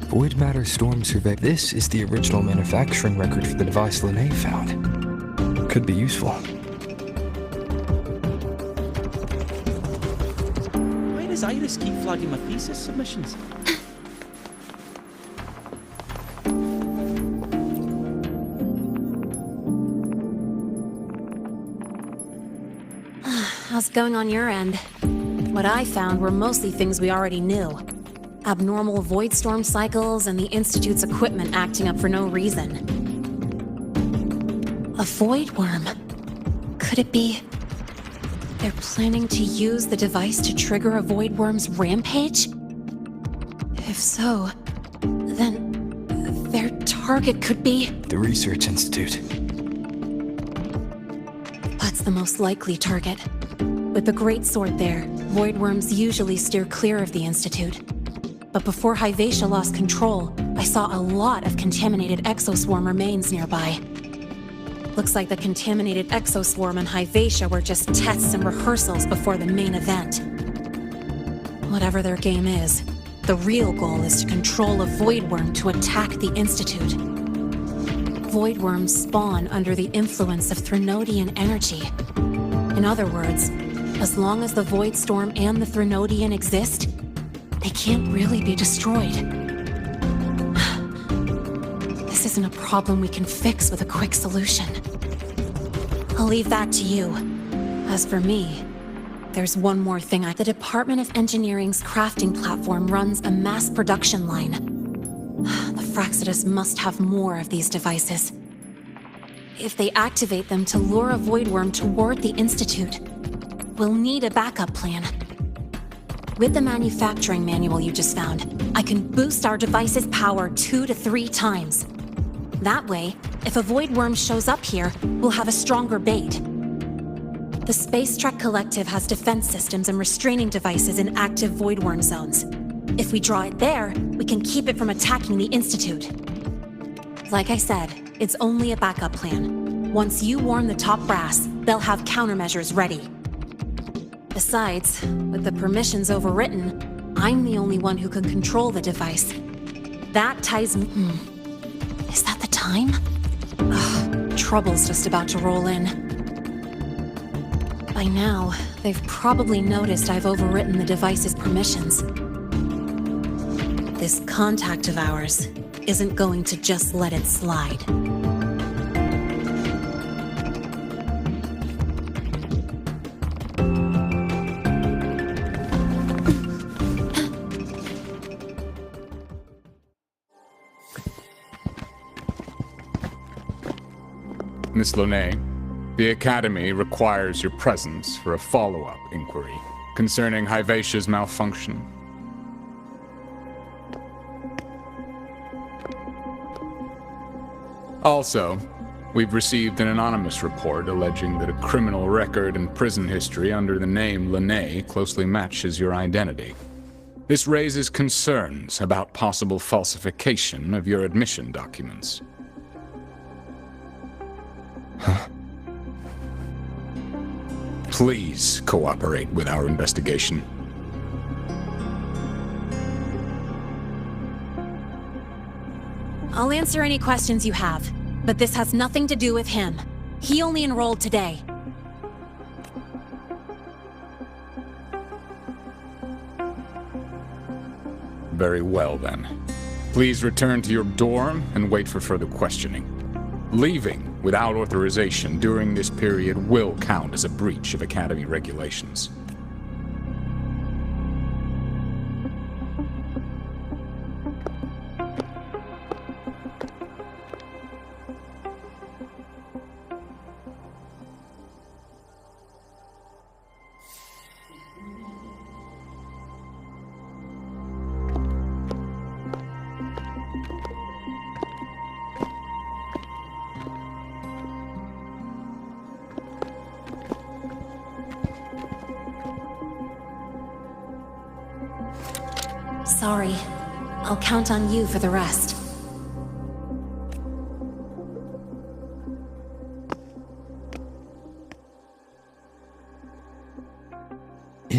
Void matter storm survey. This is the original manufacturing record for the device Linnae found. Could be useful. Why does Iris keep flagging my thesis submissions? How's it going on your end? What I found were mostly things we already knew. Abnormal void storm cycles and the Institute's equipment acting up for no reason. A void worm? Could it be they're planning to use the device to trigger a void worm's rampage? If so, then their target could be the Research Institute. That's the most likely target. With the Great Sword there, void worms usually steer clear of the Institute. But before Hyvatia lost control, I saw a lot of contaminated exoswarm remains nearby. Looks like the contaminated exoswarm and Hyvatia were just tests and rehearsals before the main event. Whatever their game is, the real goal is to control a void worm to attack the Institute. Void worms spawn under the influence of Threnodian energy. In other words, as long as the Void Storm and the Threnodian exist, they can't really be destroyed. This isn't a problem we can fix with a quick solution. I'll leave that to you. As for me, there's one more thing. The Department of Engineering's crafting platform runs a mass production line. The Fraxidus must have more of these devices. If they activate them to lure a void worm toward the Institute, we'll need a backup plan. With the manufacturing manual you just found, I can boost our device's power 2 to 3 times. That way, if a void worm shows up here, we'll have a stronger bait. The Space Trek Collective has defense systems and restraining devices in active void worm zones. If we draw it there, we can keep it from attacking the Institute. Like I said, it's only a backup plan. Once you warn the top brass, they'll have countermeasures ready. Besides, with the permissions overwritten, I'm the only one who can control the device. That ties me... Is that the time? Ugh, trouble's just about to roll in. By now, they've probably noticed I've overwritten the device's permissions. This contact of ours isn't going to just let it slide. Miss Linnae, the Academy requires your presence for a follow-up inquiry concerning Hyvatia's malfunction. Also, we've received an anonymous report alleging that a criminal record and prison history under the name Linnae closely matches your identity. This raises concerns about possible falsification of your admission documents. Please cooperate with our investigation. I'll answer any questions you have, but this has nothing to do with him. He only enrolled today. Very well, then. Please return to your dorm and wait for further questioning. Leaving without authorization during this period will count as a breach of Academy regulations. Sorry. I'll count on you for the rest.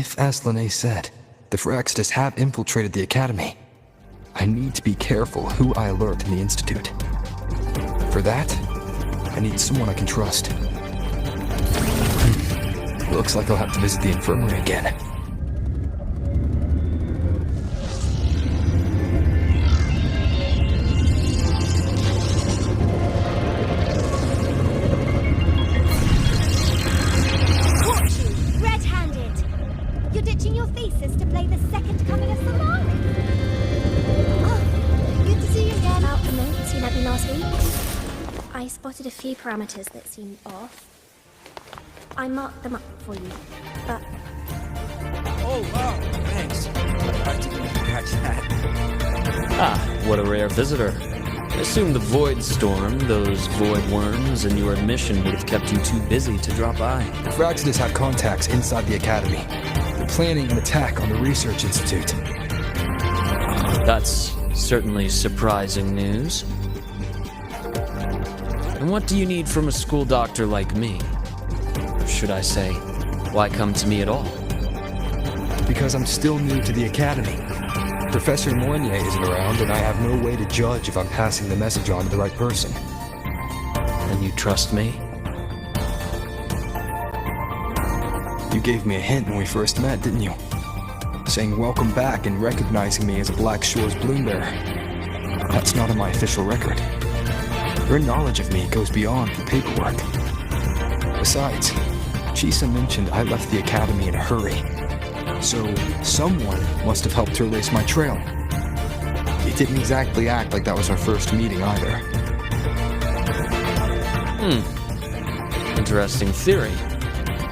If, as Lene said, the Phyrexidus have infiltrated the Academy, I need to be careful who I alert in the Institute. For that, I need someone I can trust. Looks like I'll have to visit the infirmary again. Caught you, red-handed! You're ditching your thesis to play the second coming of Solaris. Oh, good to see you again. About the notes you lent me last week, I spotted a few parameters that seemed off. I marked them up for you, but... Oh, wow, thanks. I didn't catch that. Ah, what a rare visitor. I assume the Void Storm, those void worms, and your mission would have kept you too busy to drop by. The Phyrexidus have contacts inside the Academy. They're planning an attack on the Research Institute. That's certainly surprising news. And what do you need from a school doctor like me? Or should I say, why come to me at all? Because I'm still new to the Academy. Professor Moignier isn't around, and I have no way to judge if I'm passing the message on to the right person. And you trust me? You gave me a hint when we first met, didn't you? Saying welcome back and recognizing me as a Black Shores bloom bearer. That's not on my official record. Your knowledge of me goes beyond the paperwork. Besides, Chisa mentioned I left the Academy in a hurry. So, someone must have helped to erase my trail. It didn't exactly act like that was our first meeting either. Interesting theory.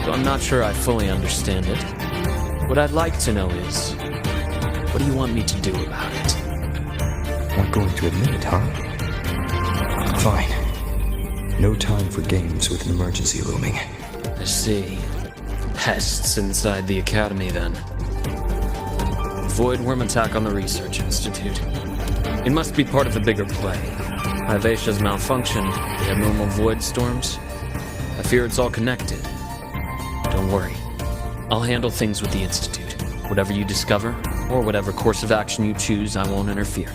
Though I'm not sure I fully understand it. What I'd like to know is, what do you want me to do about it? Not going to admit it, huh? Fine. No time for games with an emergency looming. I see. Pests inside the Academy, then. Void worm attack on the Research Institute. It must be part of the bigger play. Vivacia's malfunctioned, the abnormal void storms. I fear it's all connected. Don't worry. I'll handle things with the Institute. Whatever you discover, or whatever course of action you choose, I won't interfere.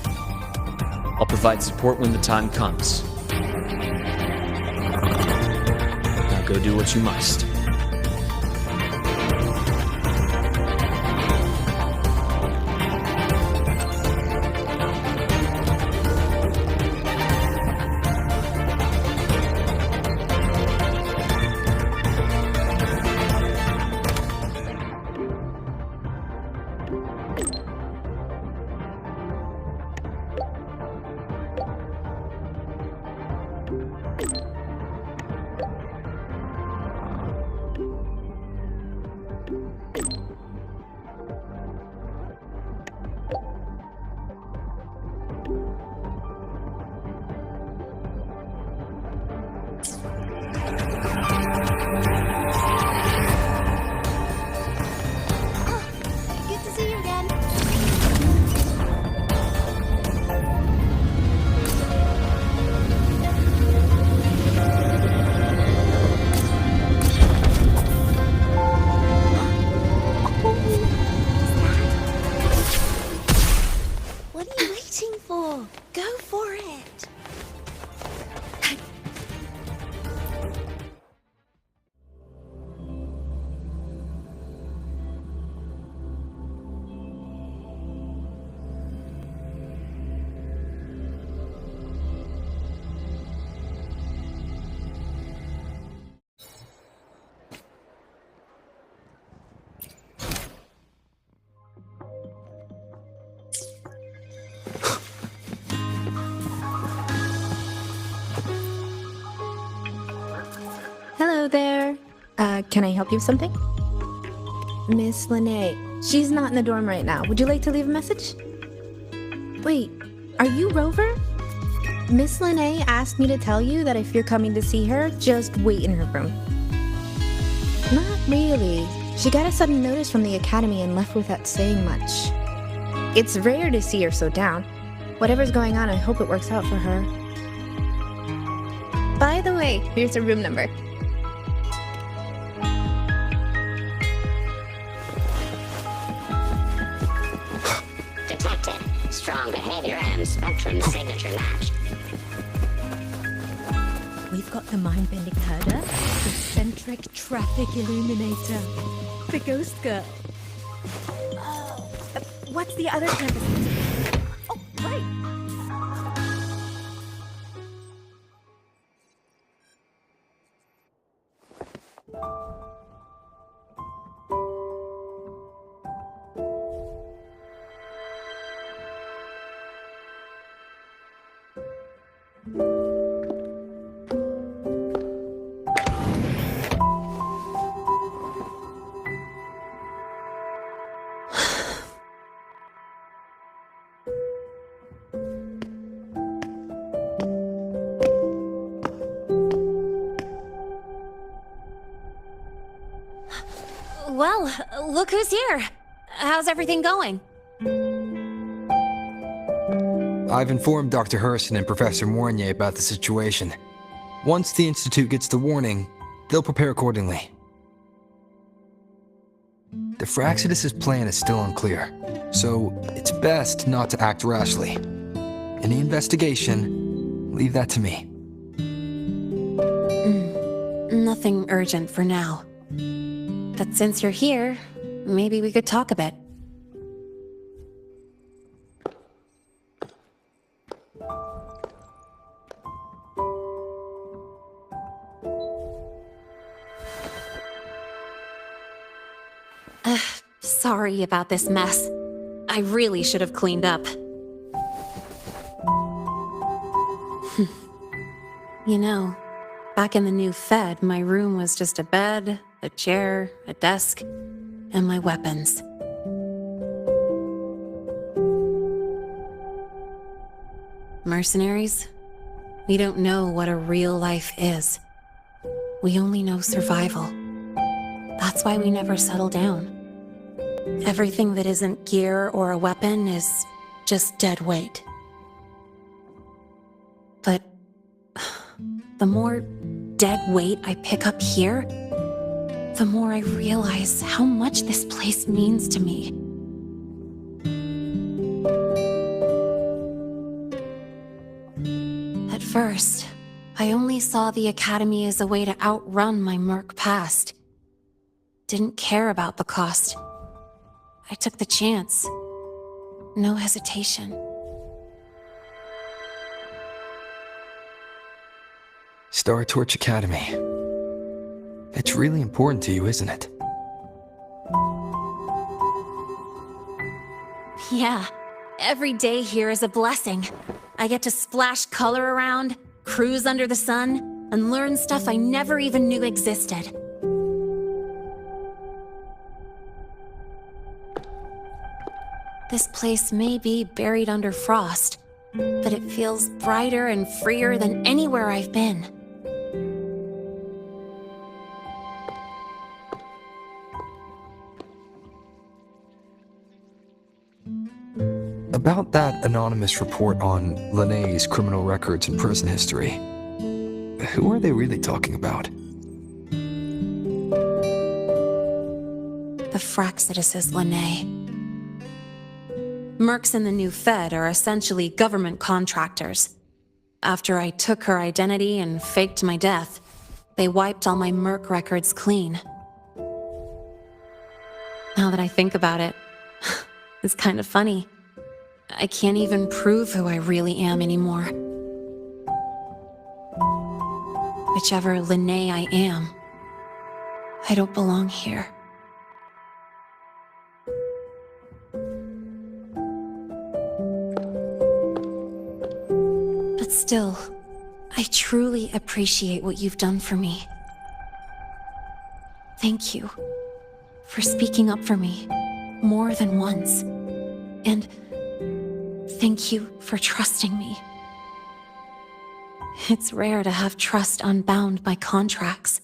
I'll provide support when the time comes. Now go do what you must. Hello there. Can I help you with something? Miss Lene. She's not in the dorm right now. Would you like to leave a message? Wait, are you Rover? Miss Lene asked me to tell you that if you're coming to see her, just wait in her room. Not really. She got a sudden notice from the Academy and left without saying much. It's rare to see her so down. Whatever's going on, I hope it works out for her. By the way, here's her room number. strong behavior and spectrum signature match. We've got the mind-bending herder, the centric traffic illuminator, the ghost girl. What's the other campus? Oh, right. Well, look who's here. How's everything going? I've informed Dr. Hurston and Professor Mournier about the situation. Once the Institute gets the warning, they'll prepare accordingly. The Fraxidus' plan is still unclear, so it's best not to act rashly. Any investigation, leave that to me. Nothing urgent for now. But since you're here, maybe we could talk a bit. Sorry about this mess. I really should have cleaned up. You know, back in the new Fed, my room was just a bed, a chair, a desk, and my weapons. Mercenaries? We don't know what a real life is. We only know survival. That's why we never settle down. Everything that isn't gear or a weapon is just dead weight. But the more dead weight I pick up here, the more I realize how much this place means to me. At first, I only saw the Academy as a way to outrun my merc past. Didn't care about the cost. I took the chance. No hesitation. Star Torch Academy. It's really important to you, isn't it? Yeah, every day here is a blessing. I get to splash color around, cruise under the sun, and learn stuff I never even knew existed. This place may be buried under frost, but it feels brighter and freer than anywhere I've been. About that anonymous report on Linné's criminal records and prison history, who are they really talking about? The Fraxidus is Linné. Mercs in the new Fed are essentially government contractors. After I took her identity and faked my death, they wiped all my merc records clean. Now that I think about it, it's kind of funny. I can't even prove who I really am anymore. Whichever Linné I am, I don't belong here. But still, I truly appreciate what you've done for me. Thank you for speaking up for me more than once. And thank you for trusting me. It's rare to have trust unbound by contracts.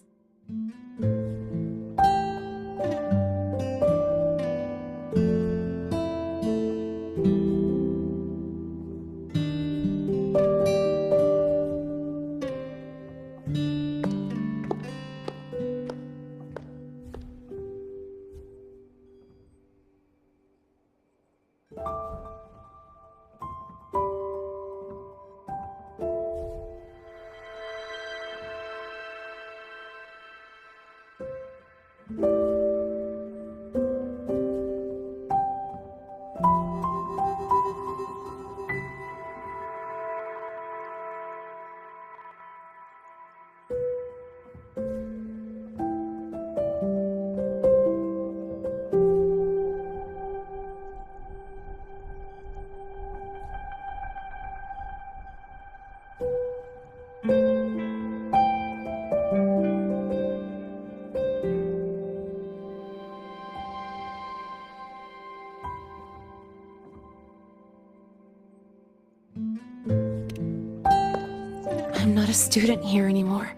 I'm not a student here anymore.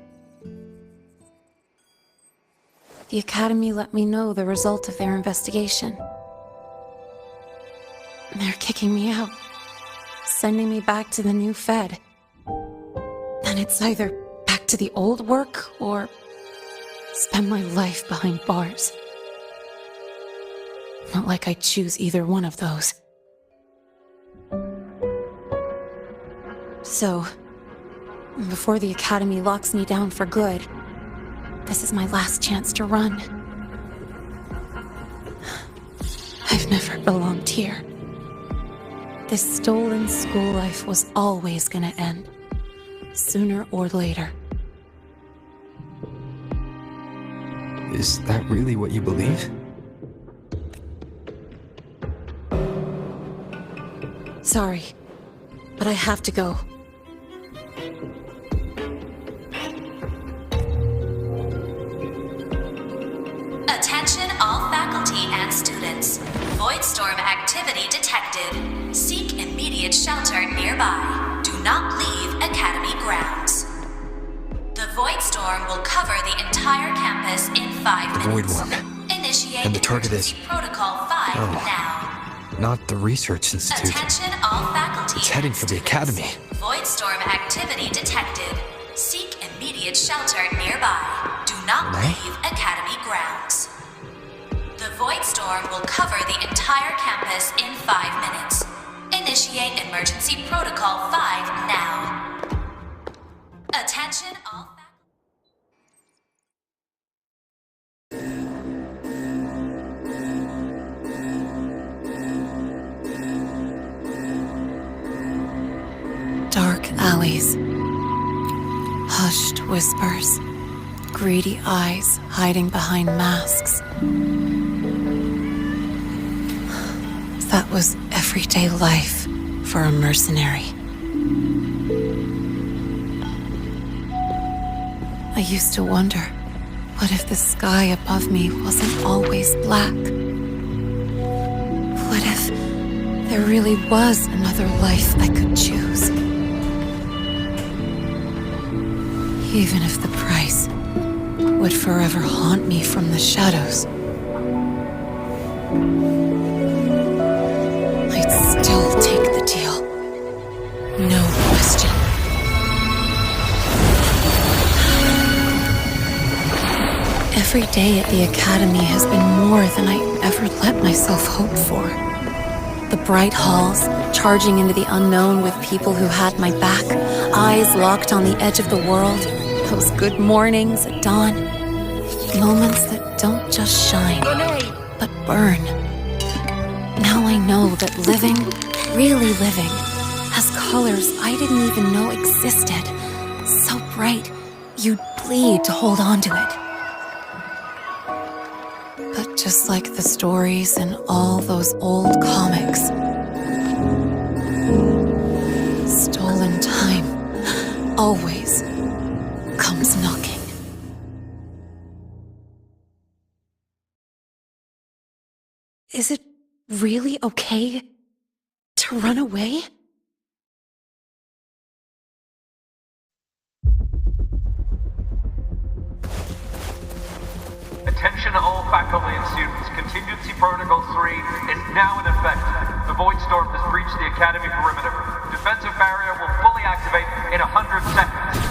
The Academy let me know the result of their investigation. They're kicking me out, sending me back to the new Fed. Then it's either back to the old work or spend my life behind bars. Not like I choose either one of those. So, before the Academy locks me down for good, this is my last chance to run. I've never belonged here. This stolen school life was always gonna end, sooner or later. Is that really what you believe? Sorry, but I have to go. Attention all faculty and students. Voidstorm activity detected. Seek immediate shelter nearby. Do not leave Academy grounds. The Voidstorm will cover the entire campus in 5 The minutes. Void Worm. Initiate And the target is... Protocol 5 now. Not the Research Institute. Attention all faculty. It's heading for the Academy. Voidstorm activity detected. Seek immediate shelter nearby. Do not leave Academy grounds. The Voidstorm will cover the entire campus in 5 minutes. Initiate emergency protocol 5 now. Attention all Dark alleys. Hushed whispers. Greedy eyes hiding behind masks. That was everyday life for a mercenary. I used to wonder, what if the sky above me wasn't always black? What if there really was another life I could choose? Even if the price would forever haunt me from the shadows, I'd still take the deal. No question. Every day at the Academy has been more than I ever let myself hope for. The bright halls, charging into the unknown with people who had my back, eyes locked on the edge of the world, those good mornings at dawn, moments that don't just shine, but burn. Now I know that living, really living, has colors I didn't even know existed. So bright, you'd bleed to hold on to it. But just like the stories in all those old comics, stolen time always comes knocking. Is it really okay to run away? Attention all faculty and students. Contingency Protocol 3 is now in effect. The Voidstorm has breached the Academy perimeter. Defensive barrier will fully activate in 100 seconds.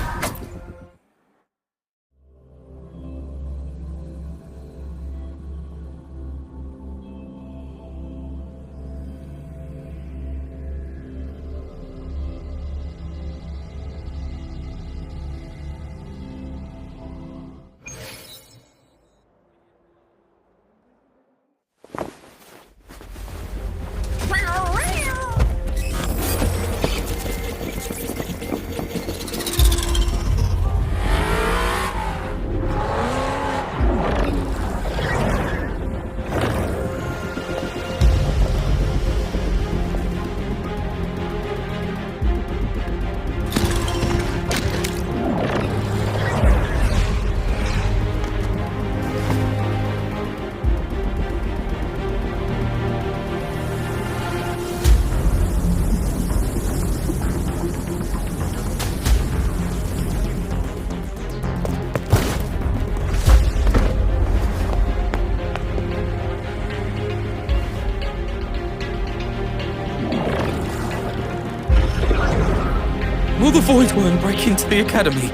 Will the Void Worm break into the Academy?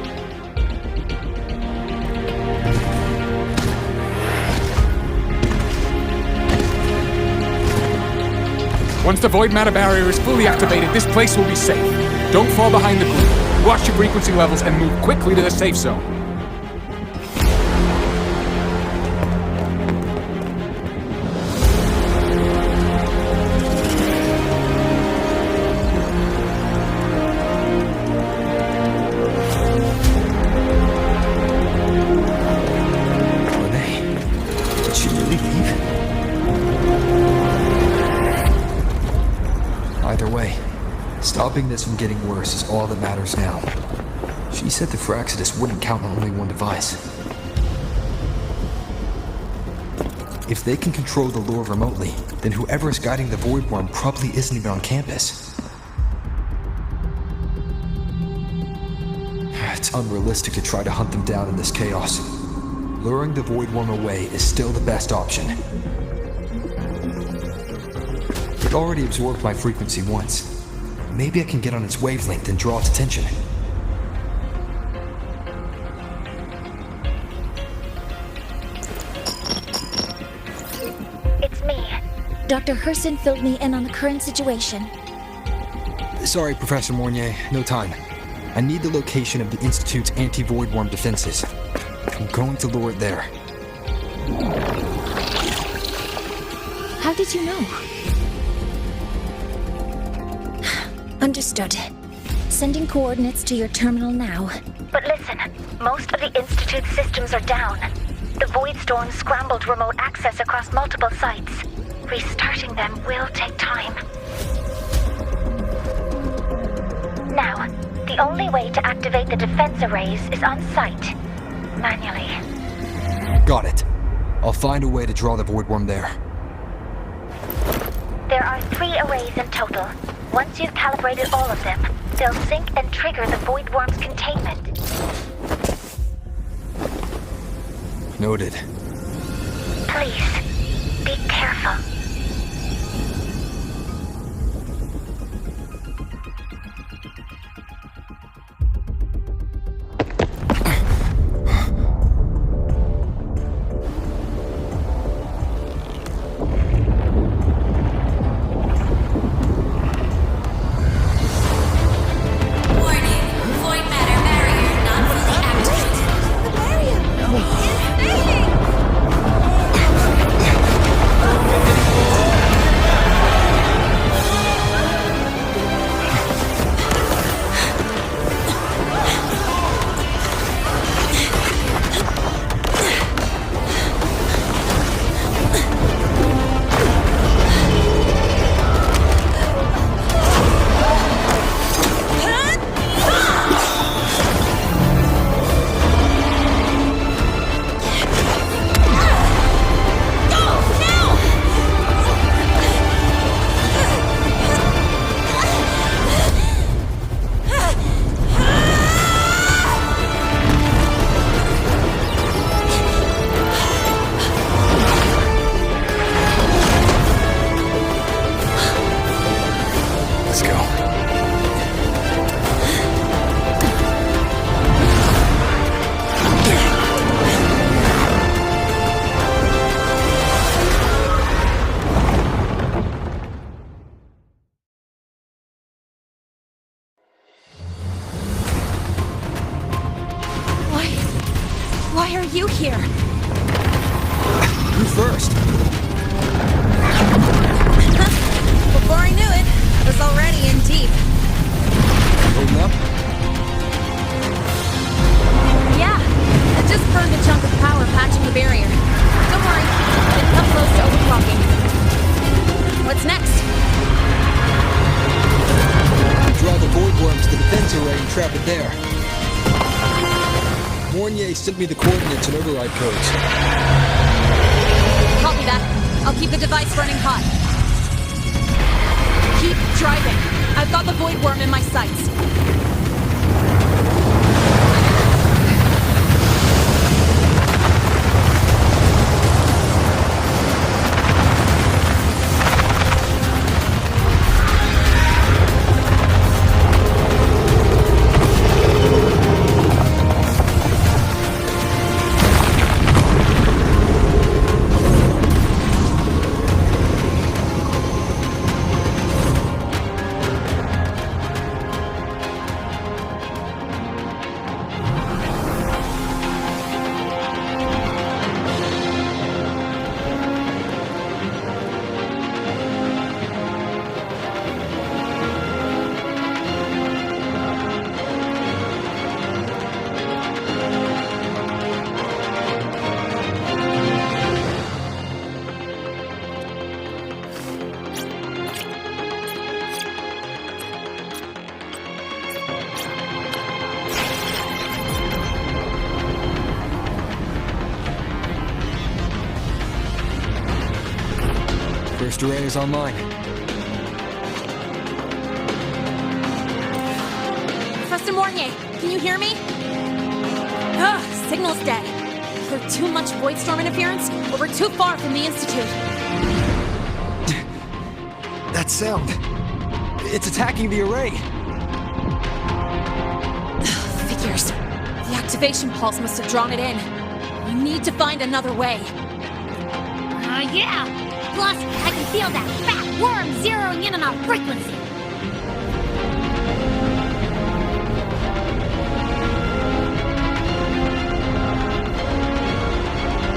Once the void matter barrier is fully activated, this place will be safe. Don't fall behind the group. Watch your frequency levels and move quickly to the safe zone. Stopping this from getting worse is all that matters now. She said the Fraxidus wouldn't count on only one device. If they can control the lure remotely, then whoever is guiding the Void Worm probably isn't even on campus. It's unrealistic to try to hunt them down in this chaos. Luring the Void Worm away is still the best option. It already absorbed my frequency once. Maybe I can get on its wavelength and draw its attention. It's me. Dr. Herson filled me in on the current situation. Sorry, Professor Mornier, no time. I need the location of the Institute's anti-void worm defenses. I'm going to lure it there. How did you know? Understood. Sending coordinates to your terminal now. But listen, most of the Institute's systems are down. The Void Storm scrambled remote access across multiple sites. Restarting them will take time. Now, the only way to activate the defense arrays is on site. Manually. Got it. I'll find a way to draw the Void Worm there. There are 3 arrays in total. Once you've calibrated all of them, they'll sync and trigger the Void Worm's containment. Noted. Please, be careful. Why are you here? You first. Before I knew it, I was already in deep. Holding up? Yeah, I just burned a chunk of power patching the barrier. Don't worry, I didn't come close to overclocking. What's next? Draw the Void Worm to the defense array and trap it there. Mornier sent me the coordinates and override codes. Copy that. I'll keep the device running hot. Keep driving. I've got the Void Worm in my sights. First array is online. Professor Mornier, can you hear me? Ugh, signal's dead. Either too much void storm interference, or we're too far from the Institute. That sound. It's attacking the array. Figures. The activation pulse must have drawn it in. We need to find another way. Yeah! Plus, I can feel that fat worm zeroing in on our frequency.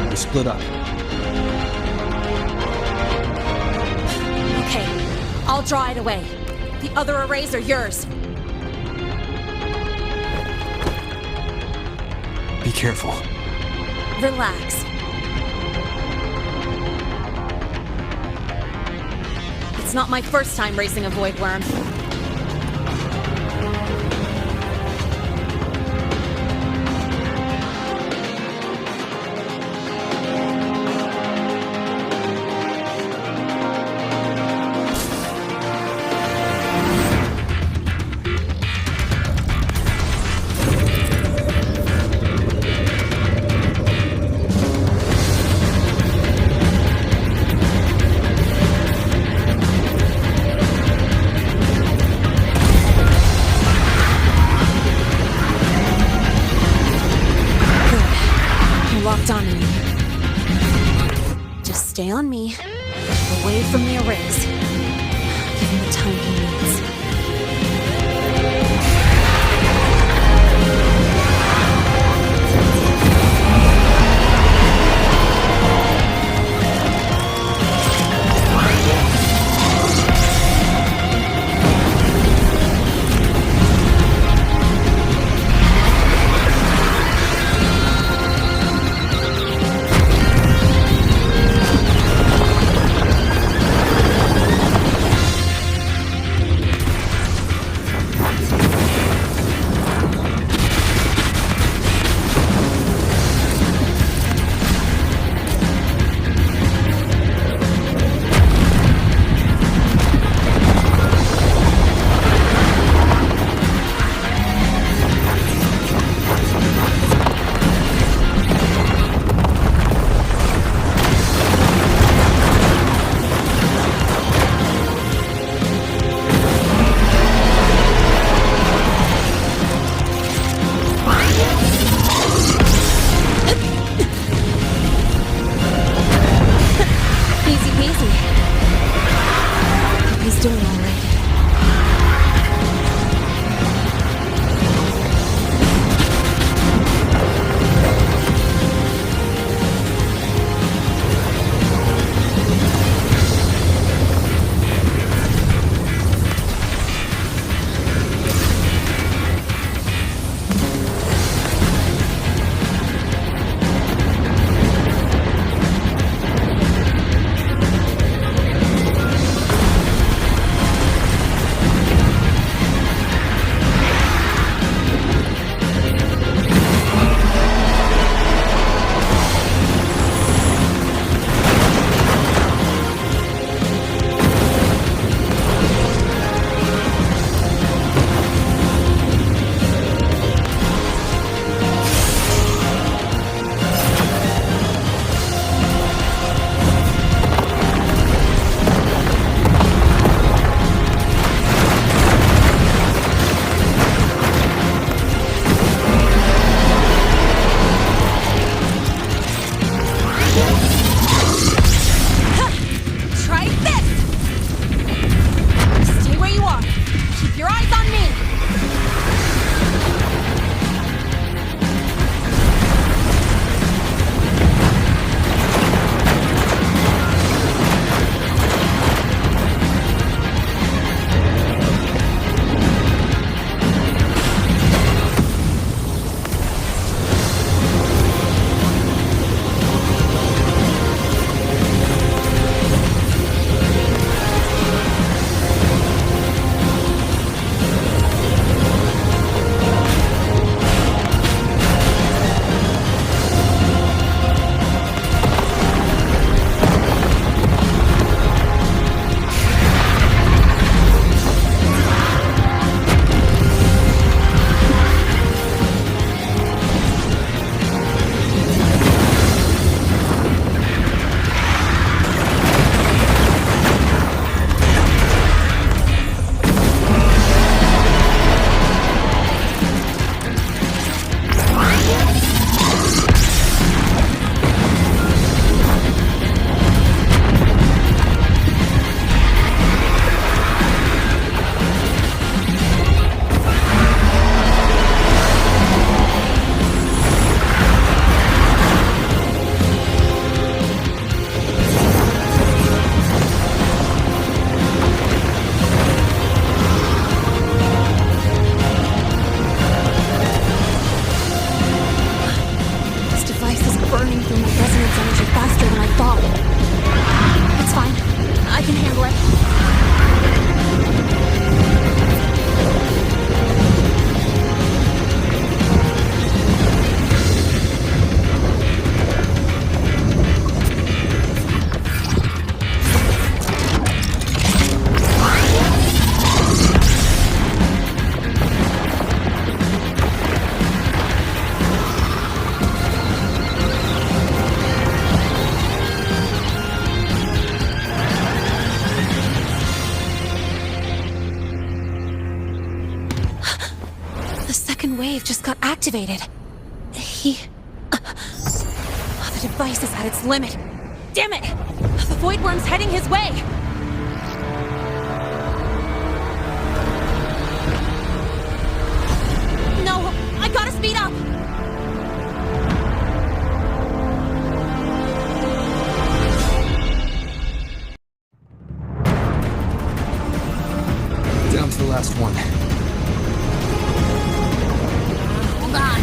We split up. Okay, I'll draw it away. The other arrays are yours. Be careful. Relax. It's not my first time racing a void worm. Locked on me. Just stay on me, away from the arrays. Give him the time he needs. just got activated. The device is at its limit. Damn it! The Void Worm's heading his way! No! I gotta speed up! Down to the last one. Hold on.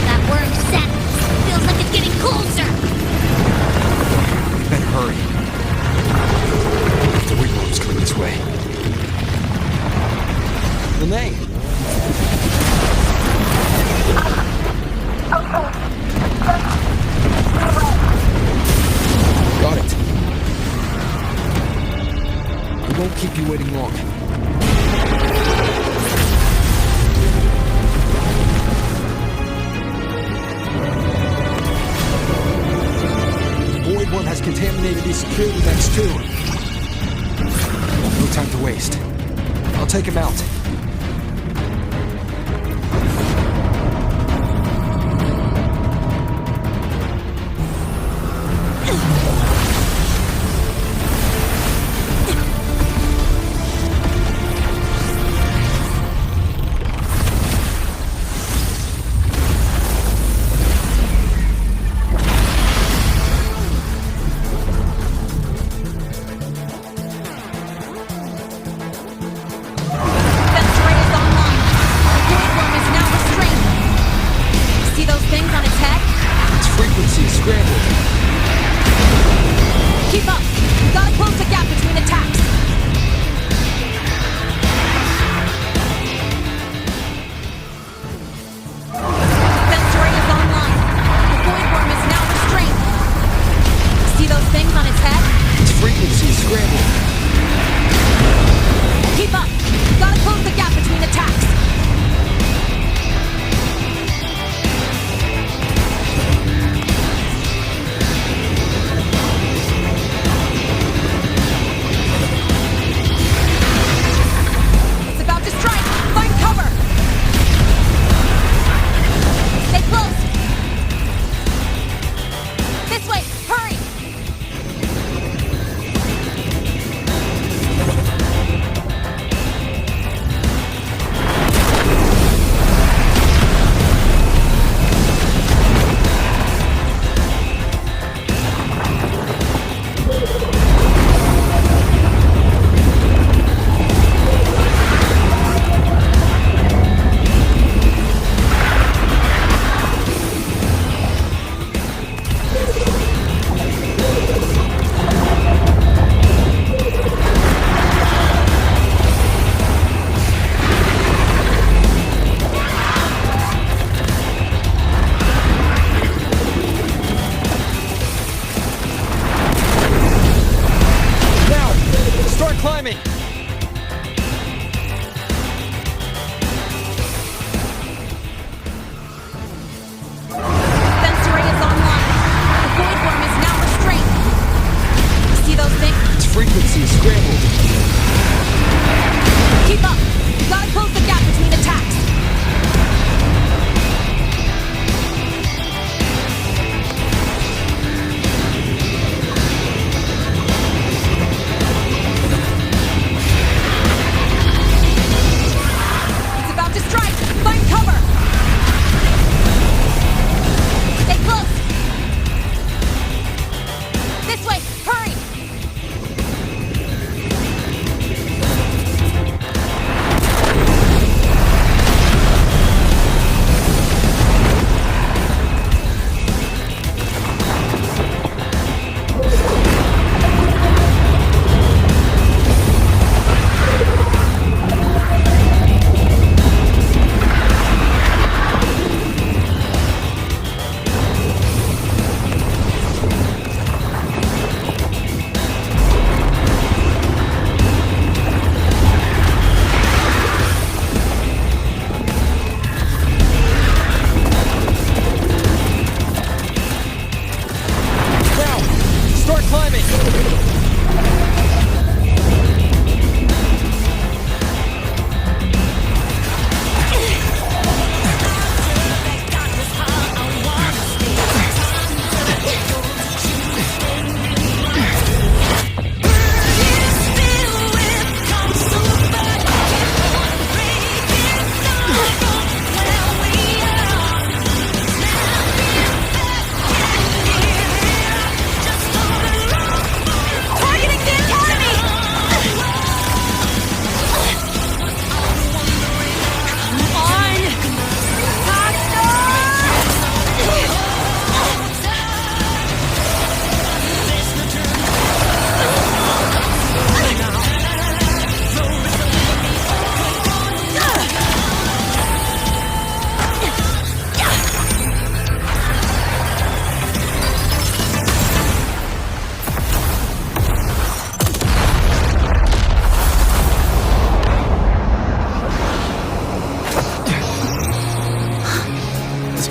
That worm's set. Feels like it's getting closer. Then hurry. The Void Worm's coming this way. Lene! Got it. I won't keep you waiting long. Void Worm has contaminated these security vents too. No time to waste. I'll take him out.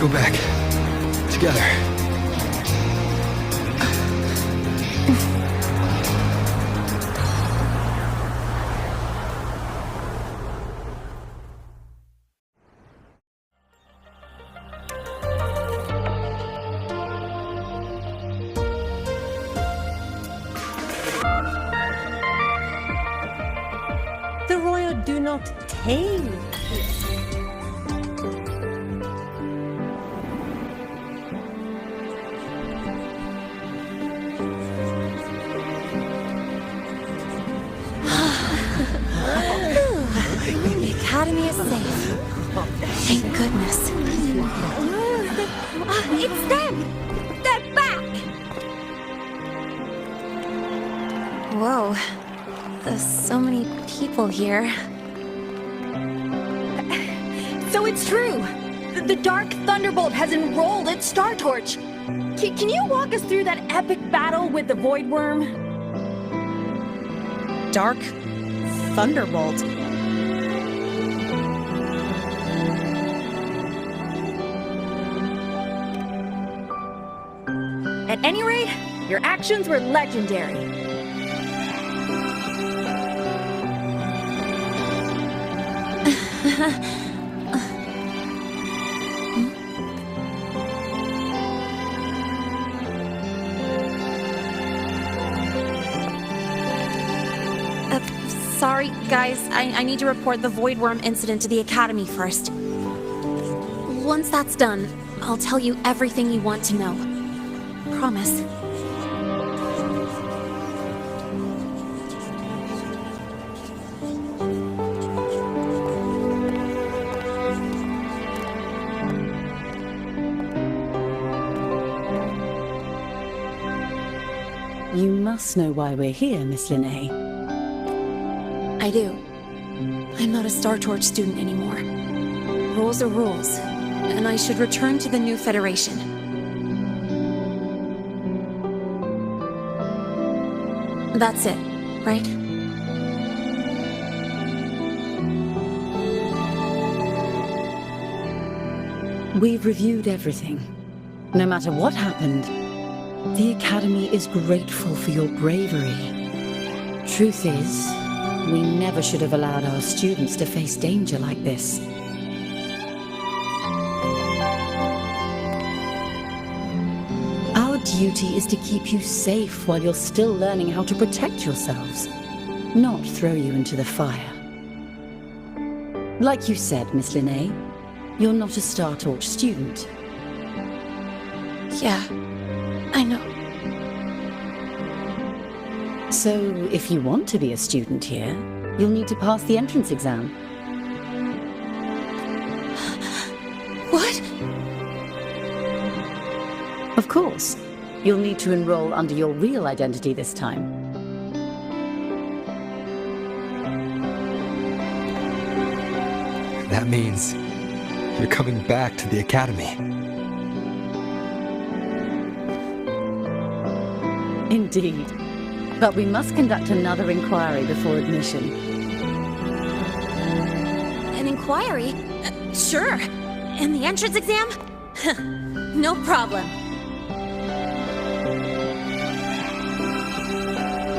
Let's go back. Together. The royal do not tame. The academy is safe. Thank goodness. It's them! They're back! Whoa. There's so many people here. So it's true! The Dark Thunderbolt has enrolled at Star Torch! Can you walk us through that epic battle with the Void Worm? Dark Thunderbolt? At any rate, your actions were legendary. Sorry, guys. I need to report the Void Worm incident to the Academy first. Once that's done, I'll tell you everything you want to know. Promise. You must know why we're here, Miss Linnae. I do. I'm not a Star Torch student anymore. Rules are rules, and I should return to the new Federation. That's it, right? We've reviewed everything. No matter what happened, the Academy is grateful for your bravery. Truth is, we never should have allowed our students to face danger like this. Our duty is to keep you safe while you're still learning how to protect yourselves, not throw you into the fire. Like you said, Miss Linnae, you're not a Star Torch student. Yeah, I know. So, if you want to be a student here, you'll need to pass the entrance exam. What? Of course. You'll need to enroll under your real identity this time. That means you're coming back to the Academy. Indeed. But we must conduct another inquiry before admission. An inquiry? Sure. And the entrance exam? No problem.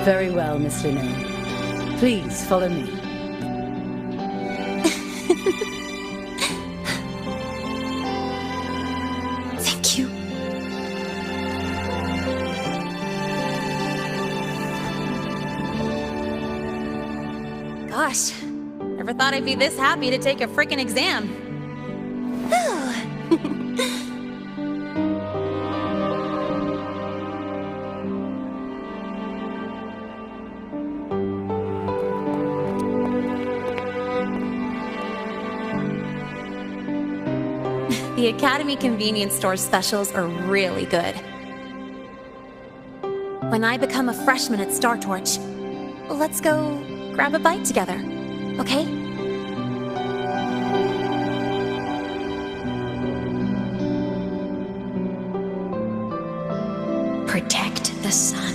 Very well, Miss Linnae. Please follow me. Thank you. Gosh, never thought I'd be this happy to take a frickin' exam. The Academy convenience store specials are really good. When I become a freshman at Star Torch, let's go grab a bite together, okay? Protect the sun.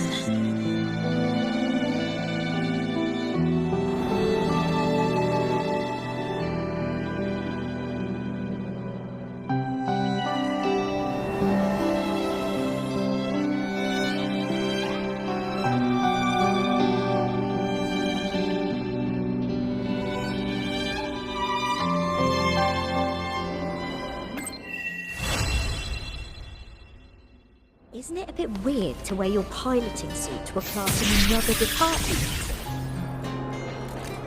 Isn't it a bit weird to wear your piloting suit to a class in another department?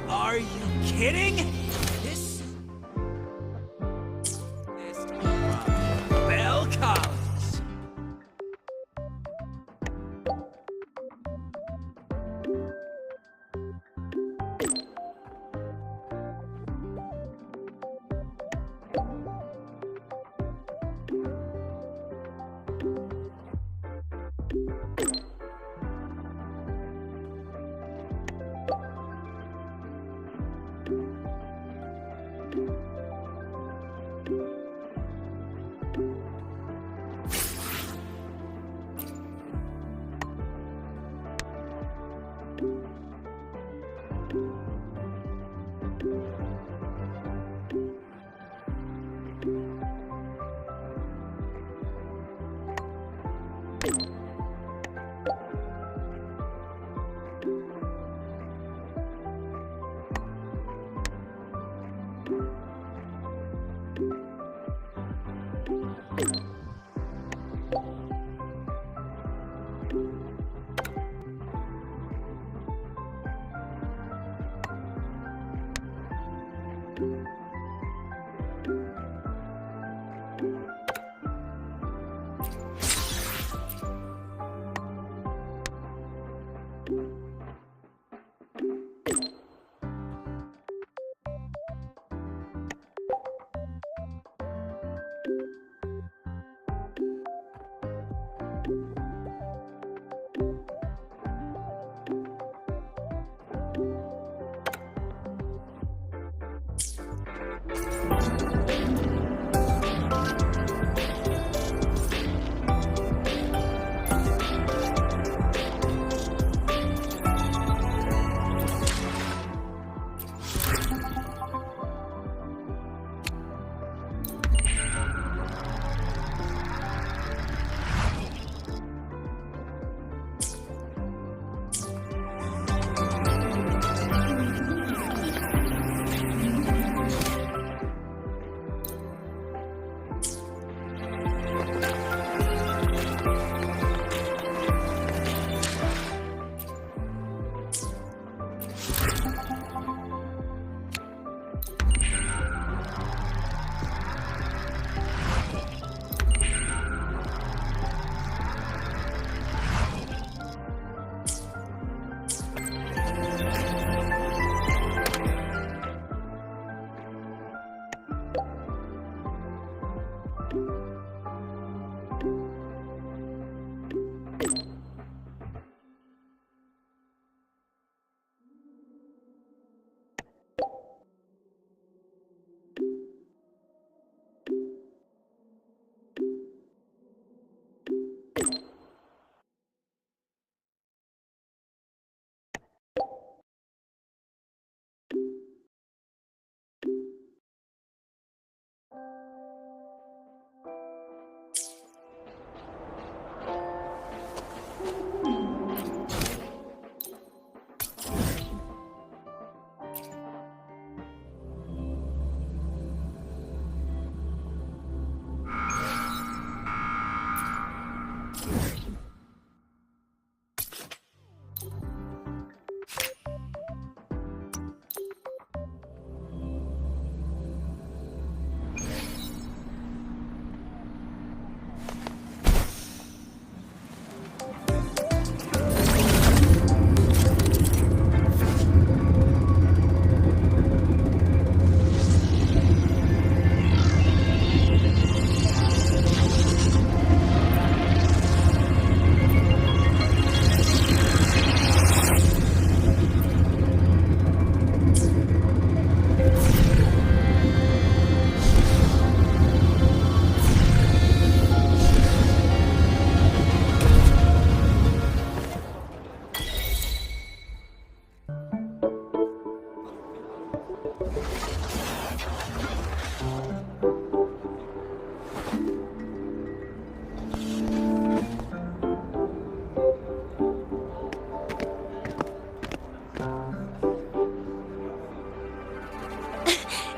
Are you kidding? This Bell College.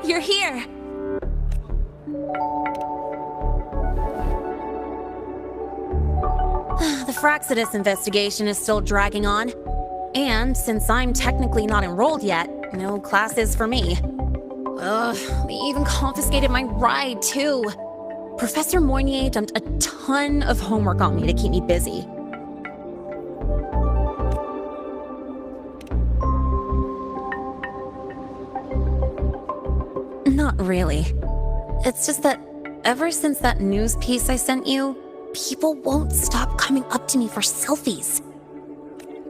You're here! Fraxidus investigation is still dragging on. And since I'm technically not enrolled yet, no classes for me. Ugh, they even confiscated my ride, too. Professor Moynier dumped a ton of homework on me to keep me busy. Not really. It's just that ever since that news piece I sent you, people won't stop coming up to me for selfies.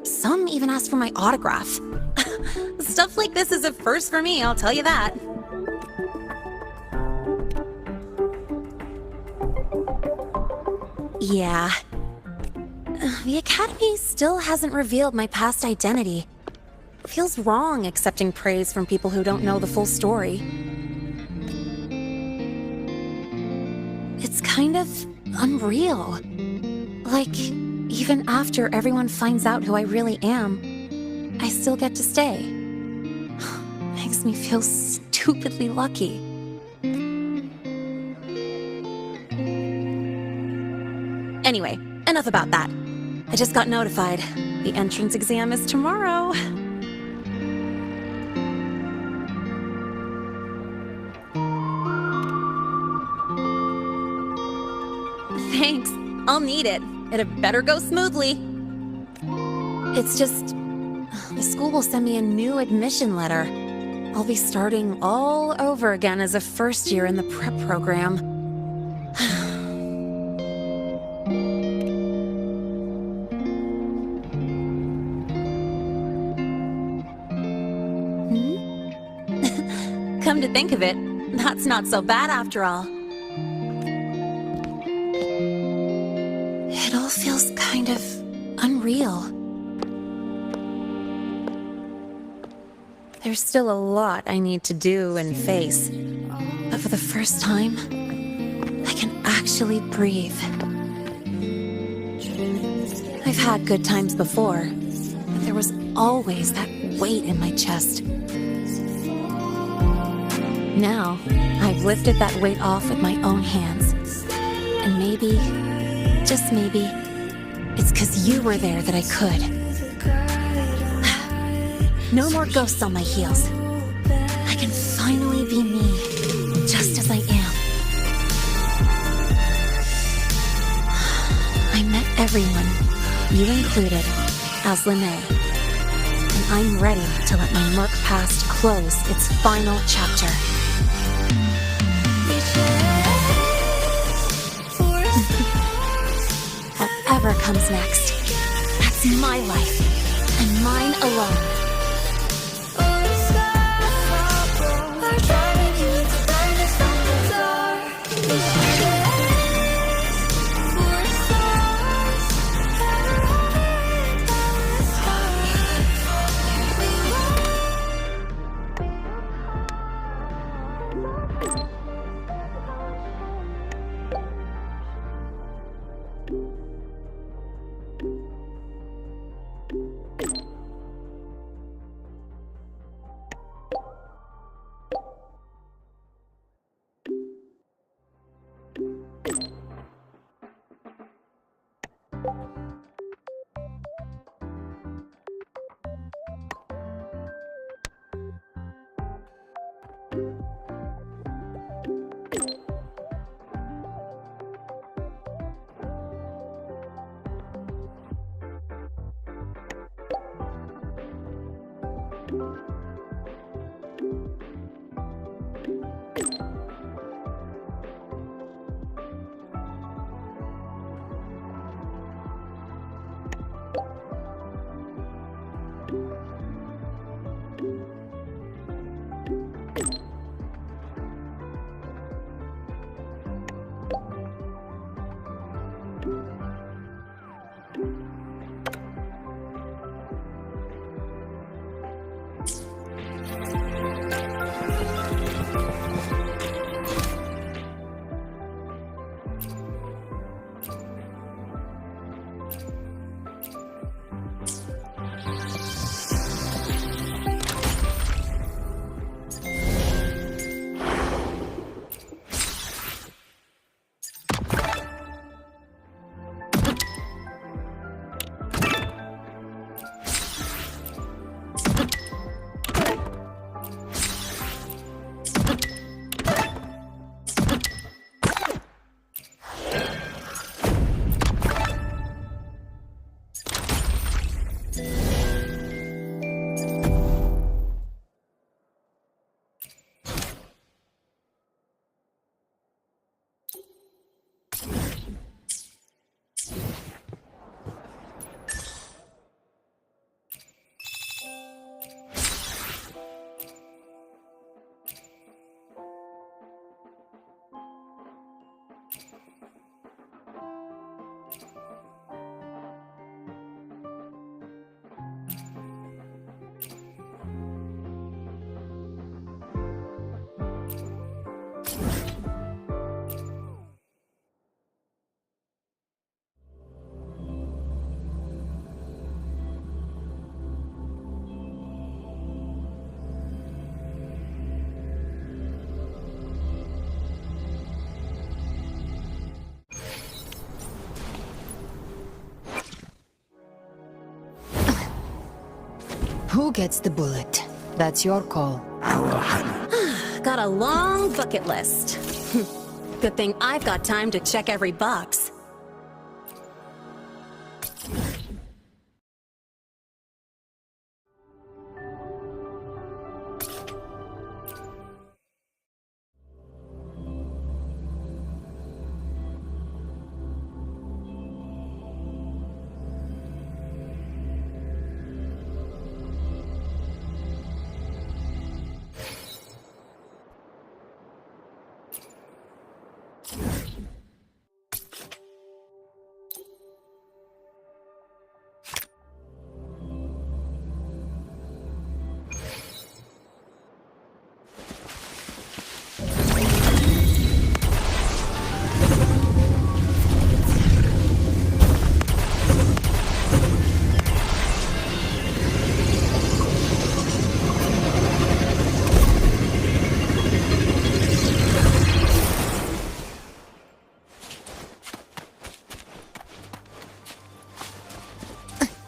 Some even ask for my autograph. Stuff like this is a first for me, I'll tell you that. Yeah. The Academy still hasn't revealed my past identity. Feels wrong accepting praise from people who don't know the full story. It's kind of unreal. Like, even after everyone finds out who I really am, I still get to stay. Makes me feel stupidly lucky. Anyway, enough about that. I just got notified. The entrance exam is tomorrow. Thanks. I'll need it. It better go smoothly. It's just, the school will send me a new admission letter. I'll be starting all over again as a first year in the prep program. Come to think of it, that's not so bad after all. It all feels kind of unreal. There's still a lot I need to do and face, but for the first time, I can actually breathe. I've had good times before, but there was always that weight in my chest. Now, I've lifted that weight off with my own hands. And maybe, just maybe, it's 'cause you were there that I could. No more ghosts on my heels. I can finally be me, just as I am. I met everyone, you included, as Lene. And I'm ready to let my murk past close its final chapter. Whatever comes next, that's my life, and mine alone. Who gets the bullet? That's your call. Got a long bucket list. Good thing I've got time to check every box.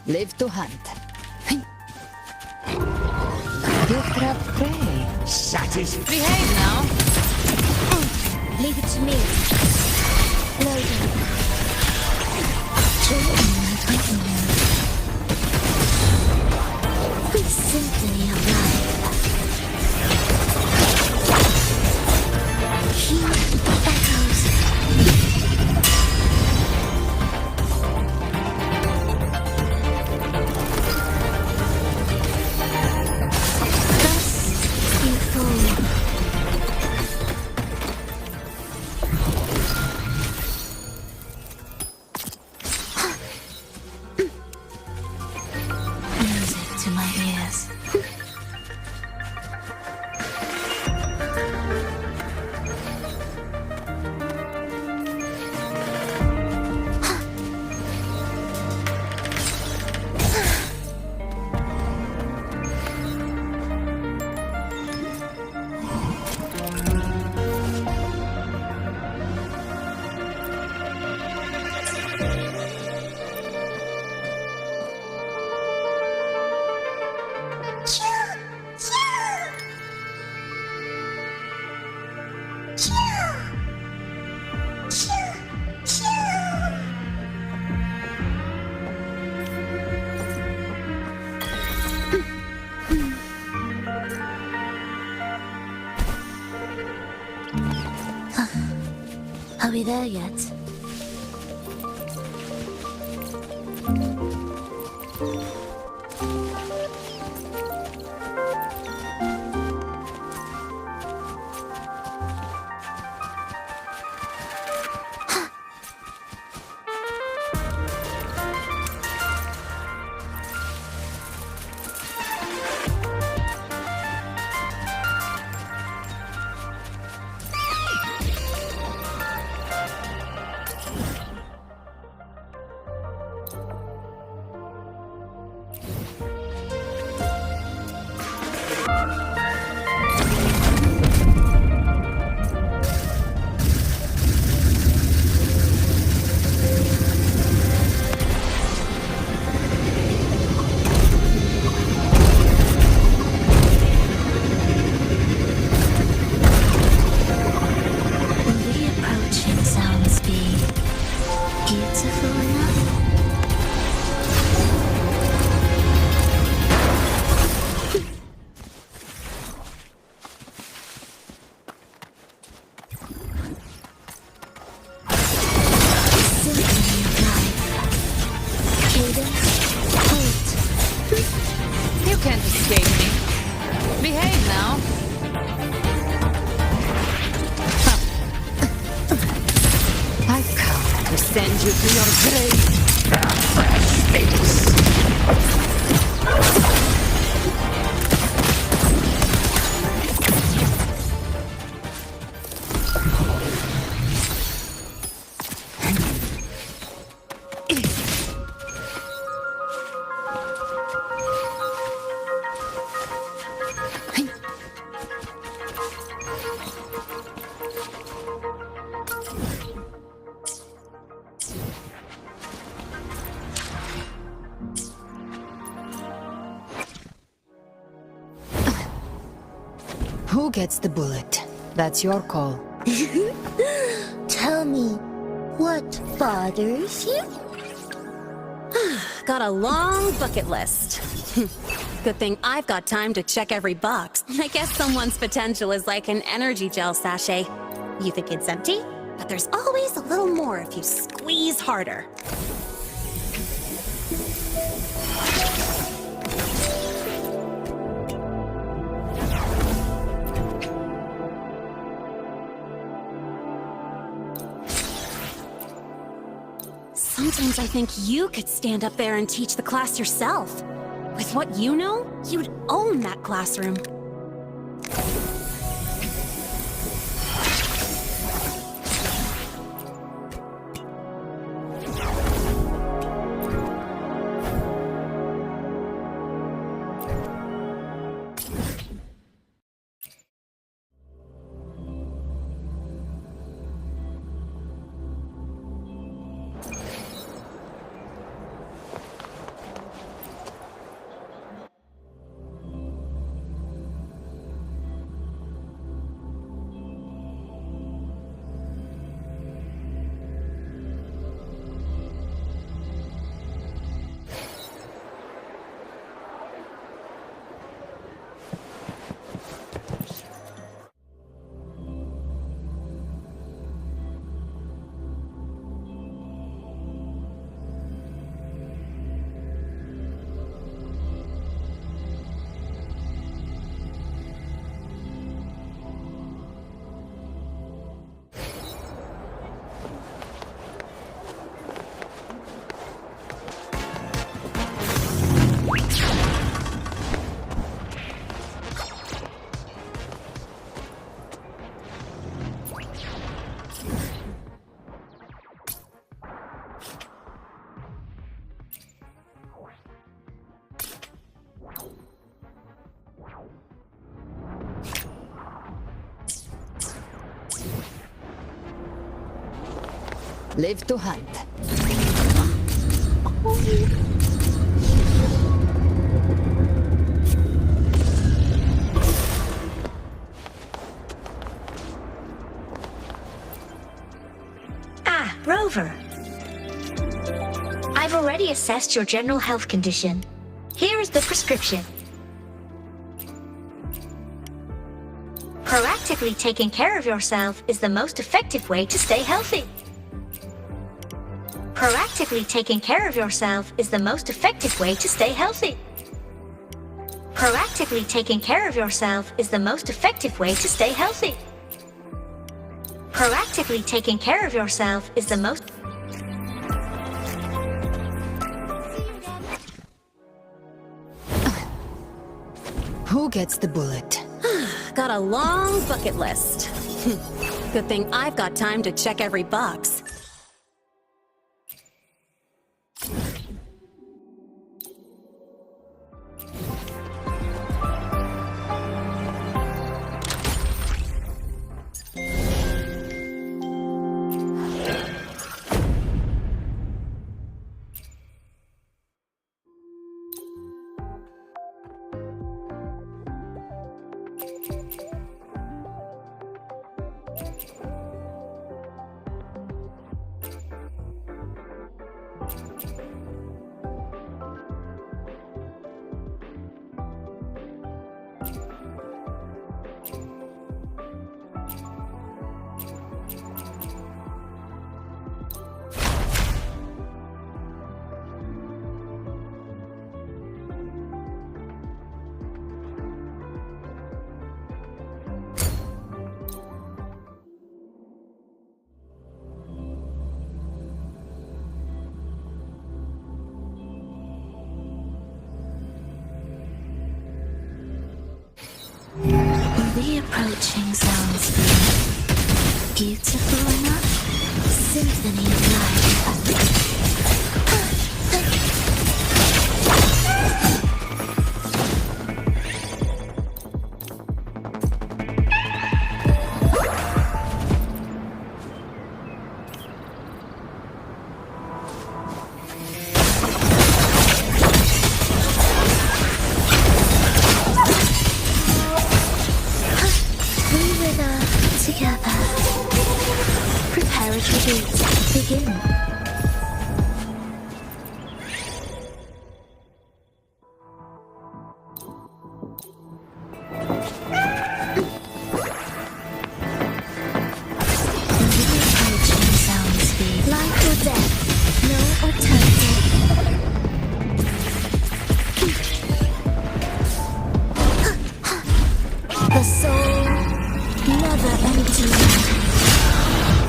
Live to hunt. You trap prey. Satisfied. Behave now. Leave it to me. Loading. The symphony of life. Hear the echoes. Are we there yet? Who gets the bullet? That's your call. Tell me, what bothers you? Got a long bucket list. Good thing I've got time to check every box. I guess someone's potential is like an energy gel sachet. You think it's empty? But there's always a little more if you squeeze harder. Sometimes I think you could stand up there and teach the class yourself. With what you know, you'd own that classroom. Live to hunt. Ah, Rover. I've already assessed your general health condition. Here is the prescription. Proactively taking care of yourself is the most effective way to stay healthy. Proactively taking care of yourself is the most effective way to stay healthy. Proactively taking care of yourself is the most effective way to stay healthy. Proactively taking care of yourself is the most... Who gets the bullet? Got a long bucket list. Good thing I've got time to check every box. The approaching sounds beautiful enough. Symphony of life. begin. Life or death, no alternative. The soul never empty.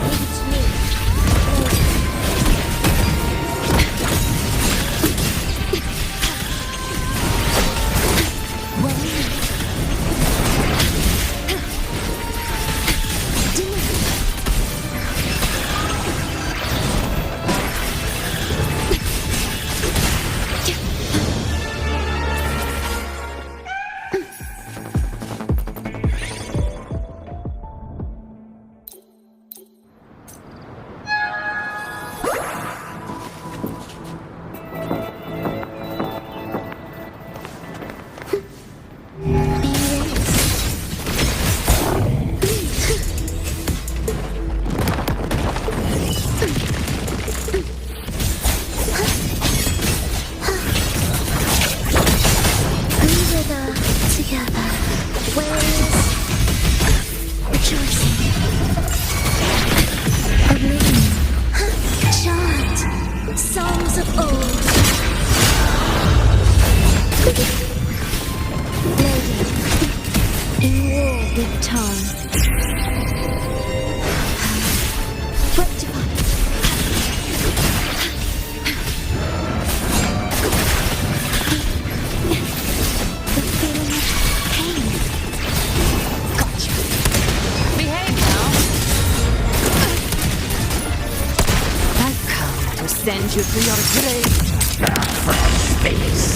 Leave it to me. Send you to your grave from space.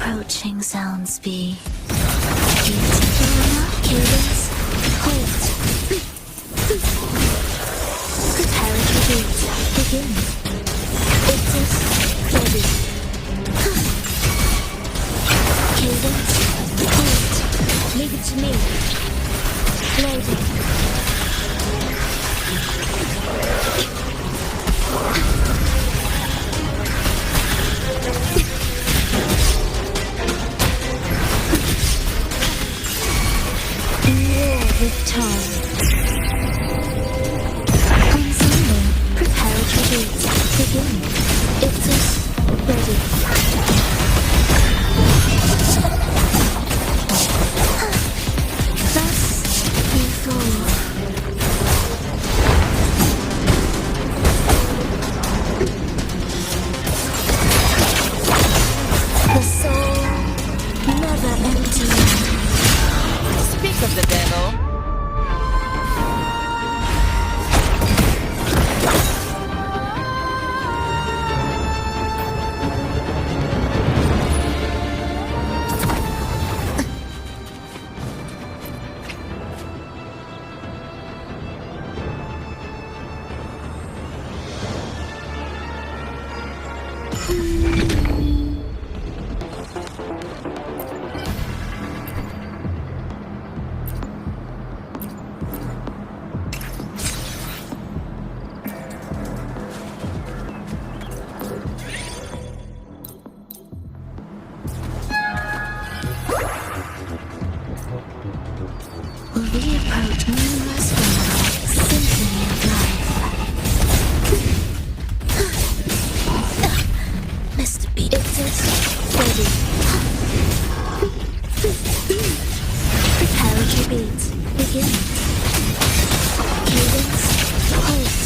Approaching sounds be cadence, hold. Preparatory beat, begin. It is ready. Cadence, hold. Leave it to me. Loading. With time. Ensemble, preparatory beat, begin. It is ready. Thus you fall. The soul never empty. Speak of the devil. is ready. Preparatory beats begin. Cadence, halt.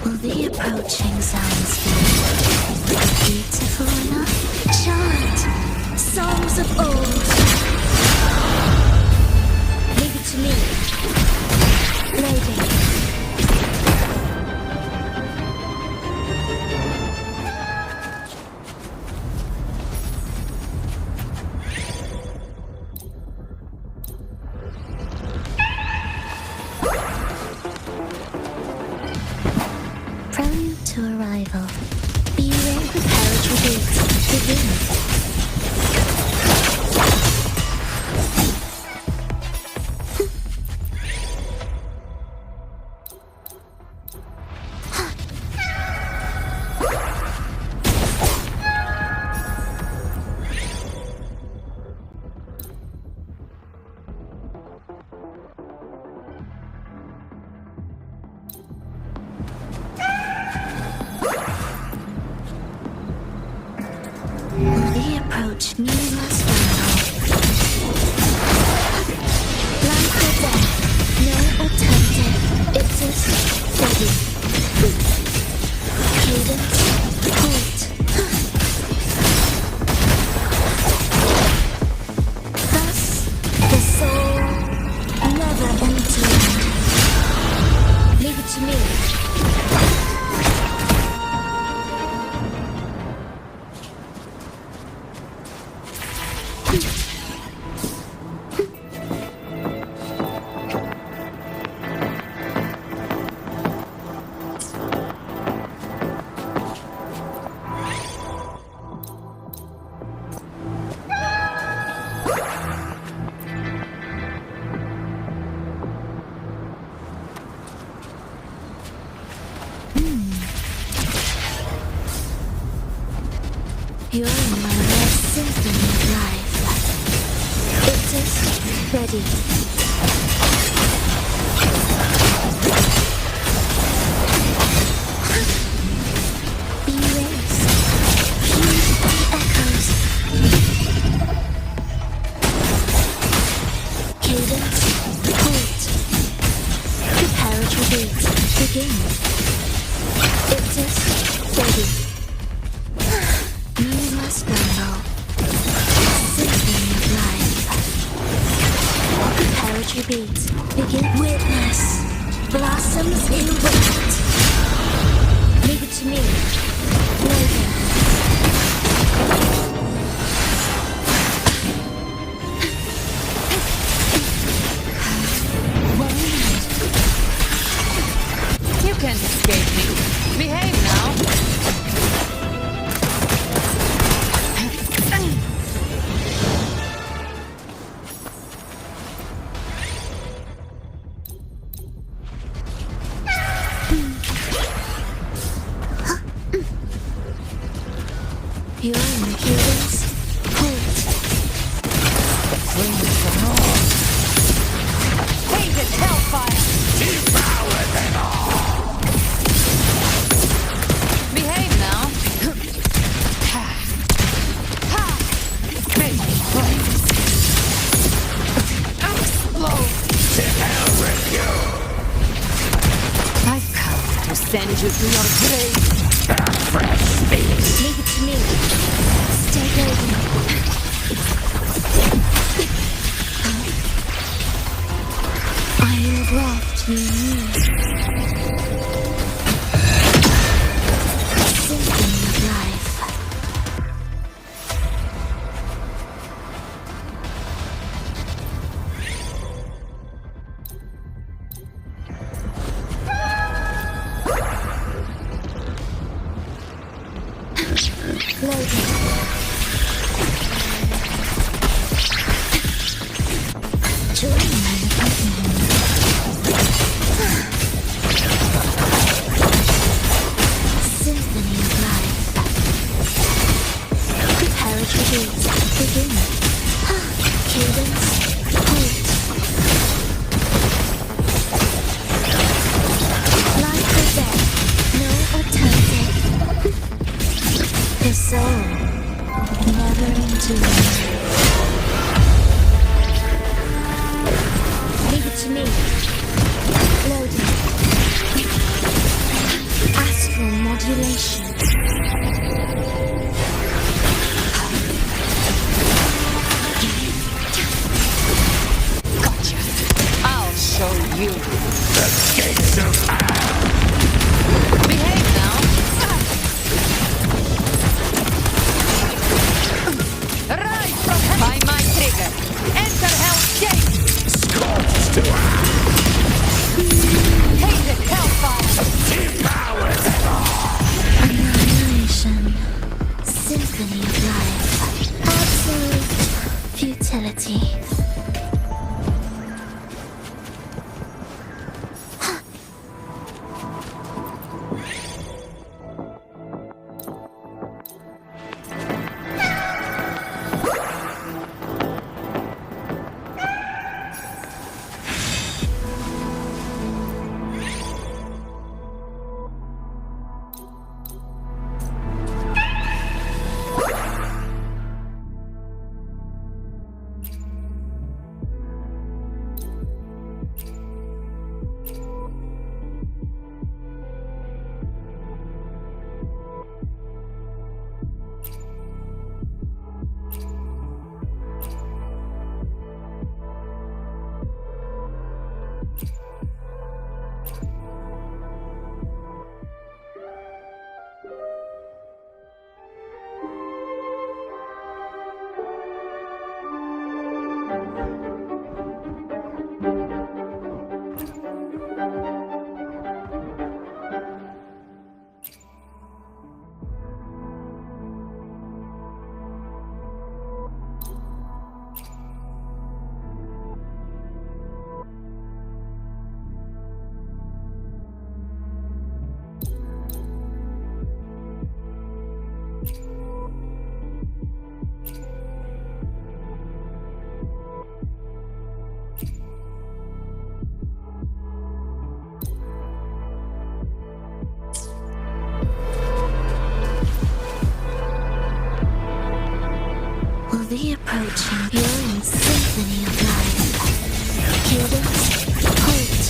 Will the approaching sounds be beautiful enough? Chant songs of old. Leave it to me. Loading. Prelude to arrival. Beware preparatory beats begin. Will they approach new last Life or death, no alternative. It is ready. Cadence, halt. Thus, the soul never empty. Leave it to me. You're in my rare symphony of life. It is ready. Erase. Heed the echoes. Cadence. Halt. Preparatory beats begin. It is ready. You must know. Symphony of life. Preparatory beats begin. Witness. Blossoms in wind. Leave it to me. Loading. You can't escape me. Behave now. You're in the cadence. Halt. Hated hellfire. Devour them all! Behave now. Make me please. Explode. To hell with you! I've come to send you to your grave. Fresh space. Leave it to me. Stay golden. I will graft you new. Symphony of life. Loading. Symphony of life. Prepare a tribute. Begin. Cadence. Halt. Life or death. No alternative. The soul. Never entombed. Leave it to me. Loading. Astral modulation. Gotcha. I'll show you. The gates of Behave now. Rise from by my trigger. Enter Hell's Gate. scorched to Hated hellfire. devour them all. Annihilation. Symphony of life. Absolute futility. Will be approaching your symphony of life. Cadence. Halt.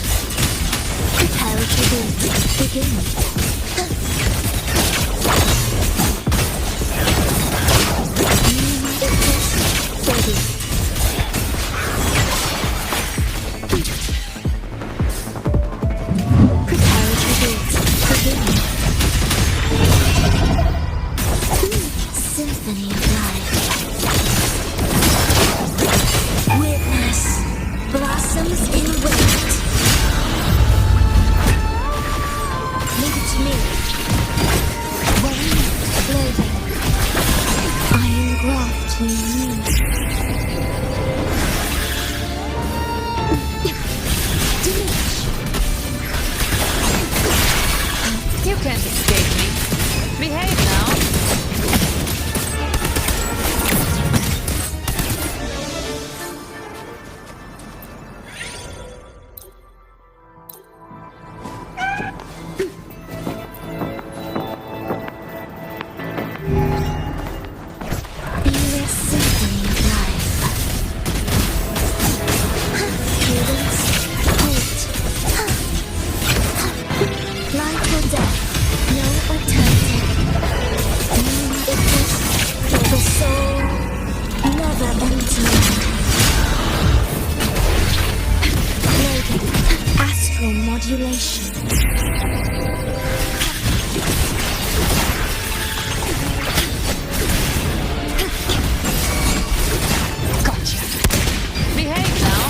Prepare a tribute. Begin. Ready. Prepare a tribute. Begin. Symphony of life. Witness. Blossoms in wind. Leave it to me. modulation. Gotcha. Behave now.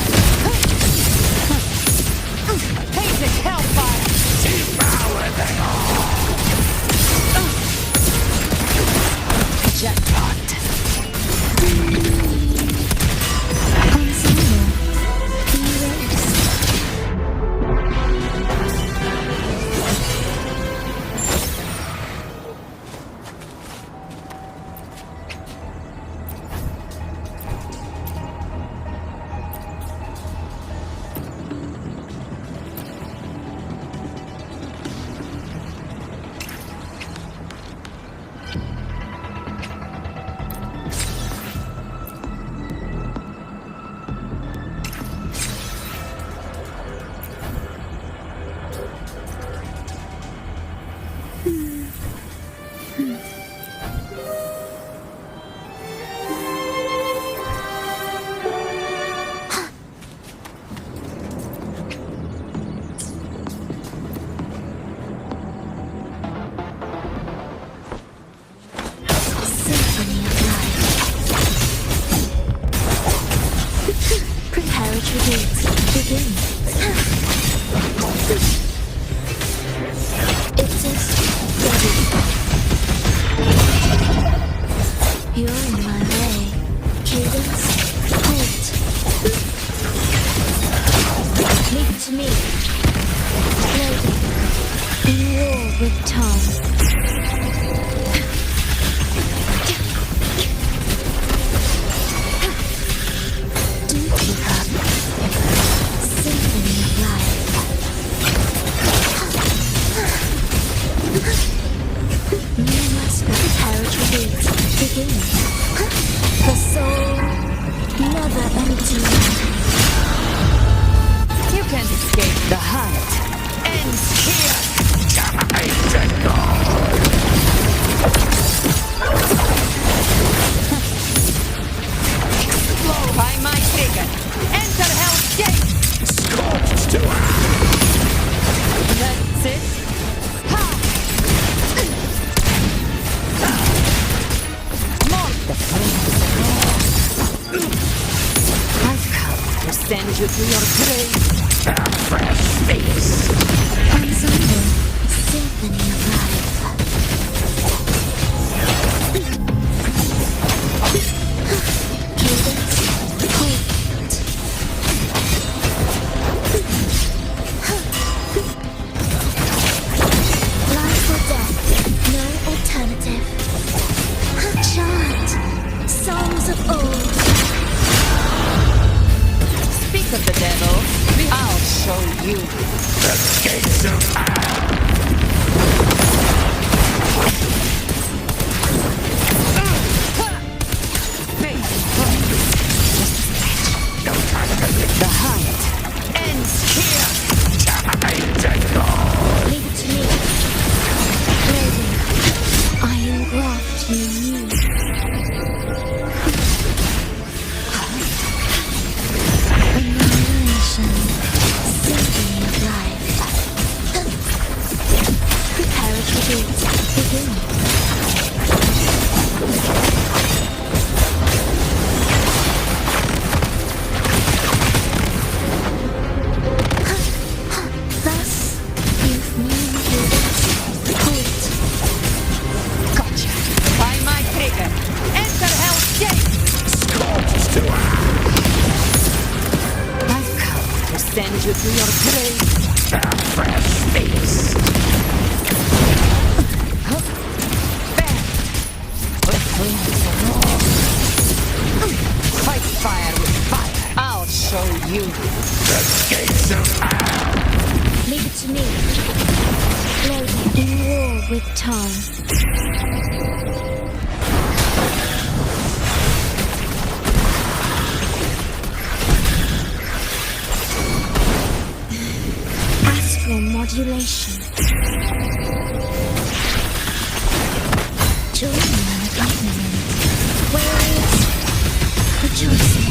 Painted hellfire. Devour them all. Jackpot. Modulation. Join my accompaniment. Waves rejoicing.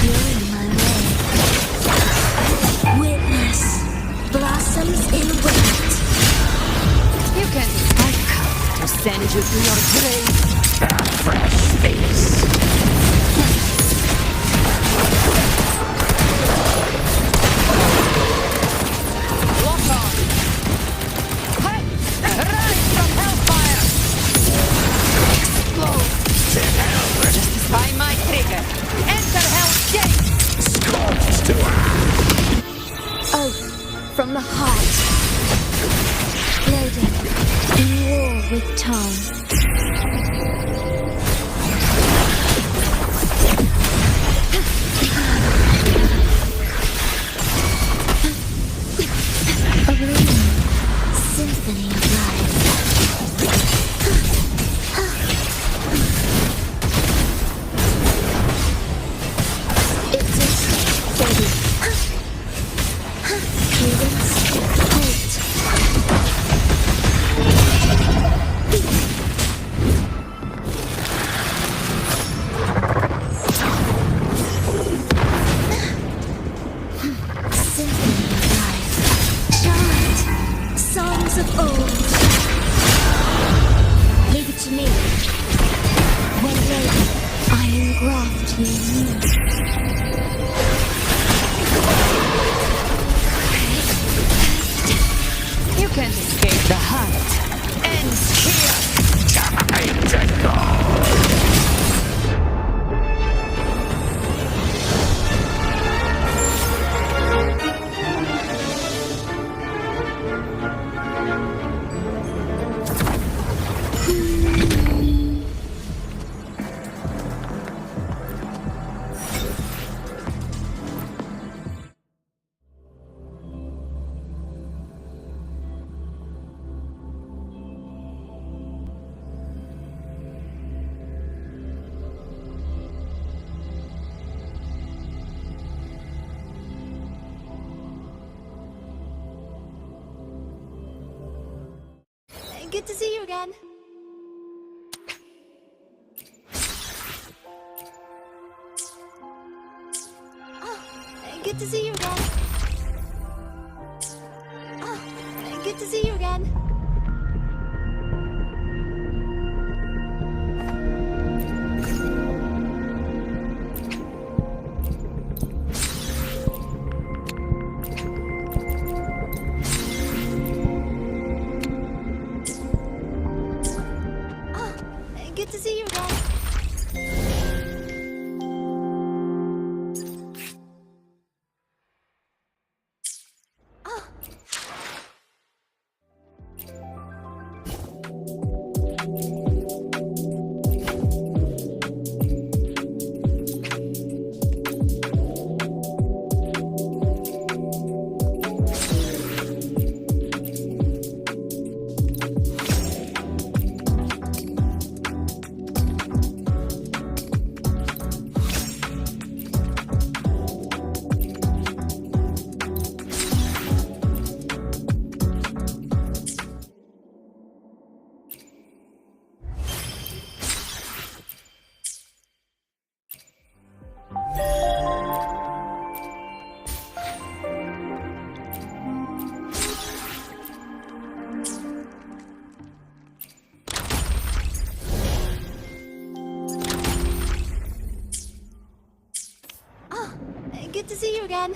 You're in my way. to your grave. A fresh face. Lock on. Hey, rise from hellfire. Explode. To hell with Just by my trigger. Enter hell's gate. scorched to Oh, from the heart. Loading. In war with time. A room. Symphony of life. It's a steady. Cadence. Halt. Symphony of life. Chant. Songs of old. Leave it to me. When ready, I engraft you new. You can't escape the hunt. Ends here. time to go. Good to see you again. Oh, good to see you again. Oh, good to see you again. Good to see you again. Good to see you again.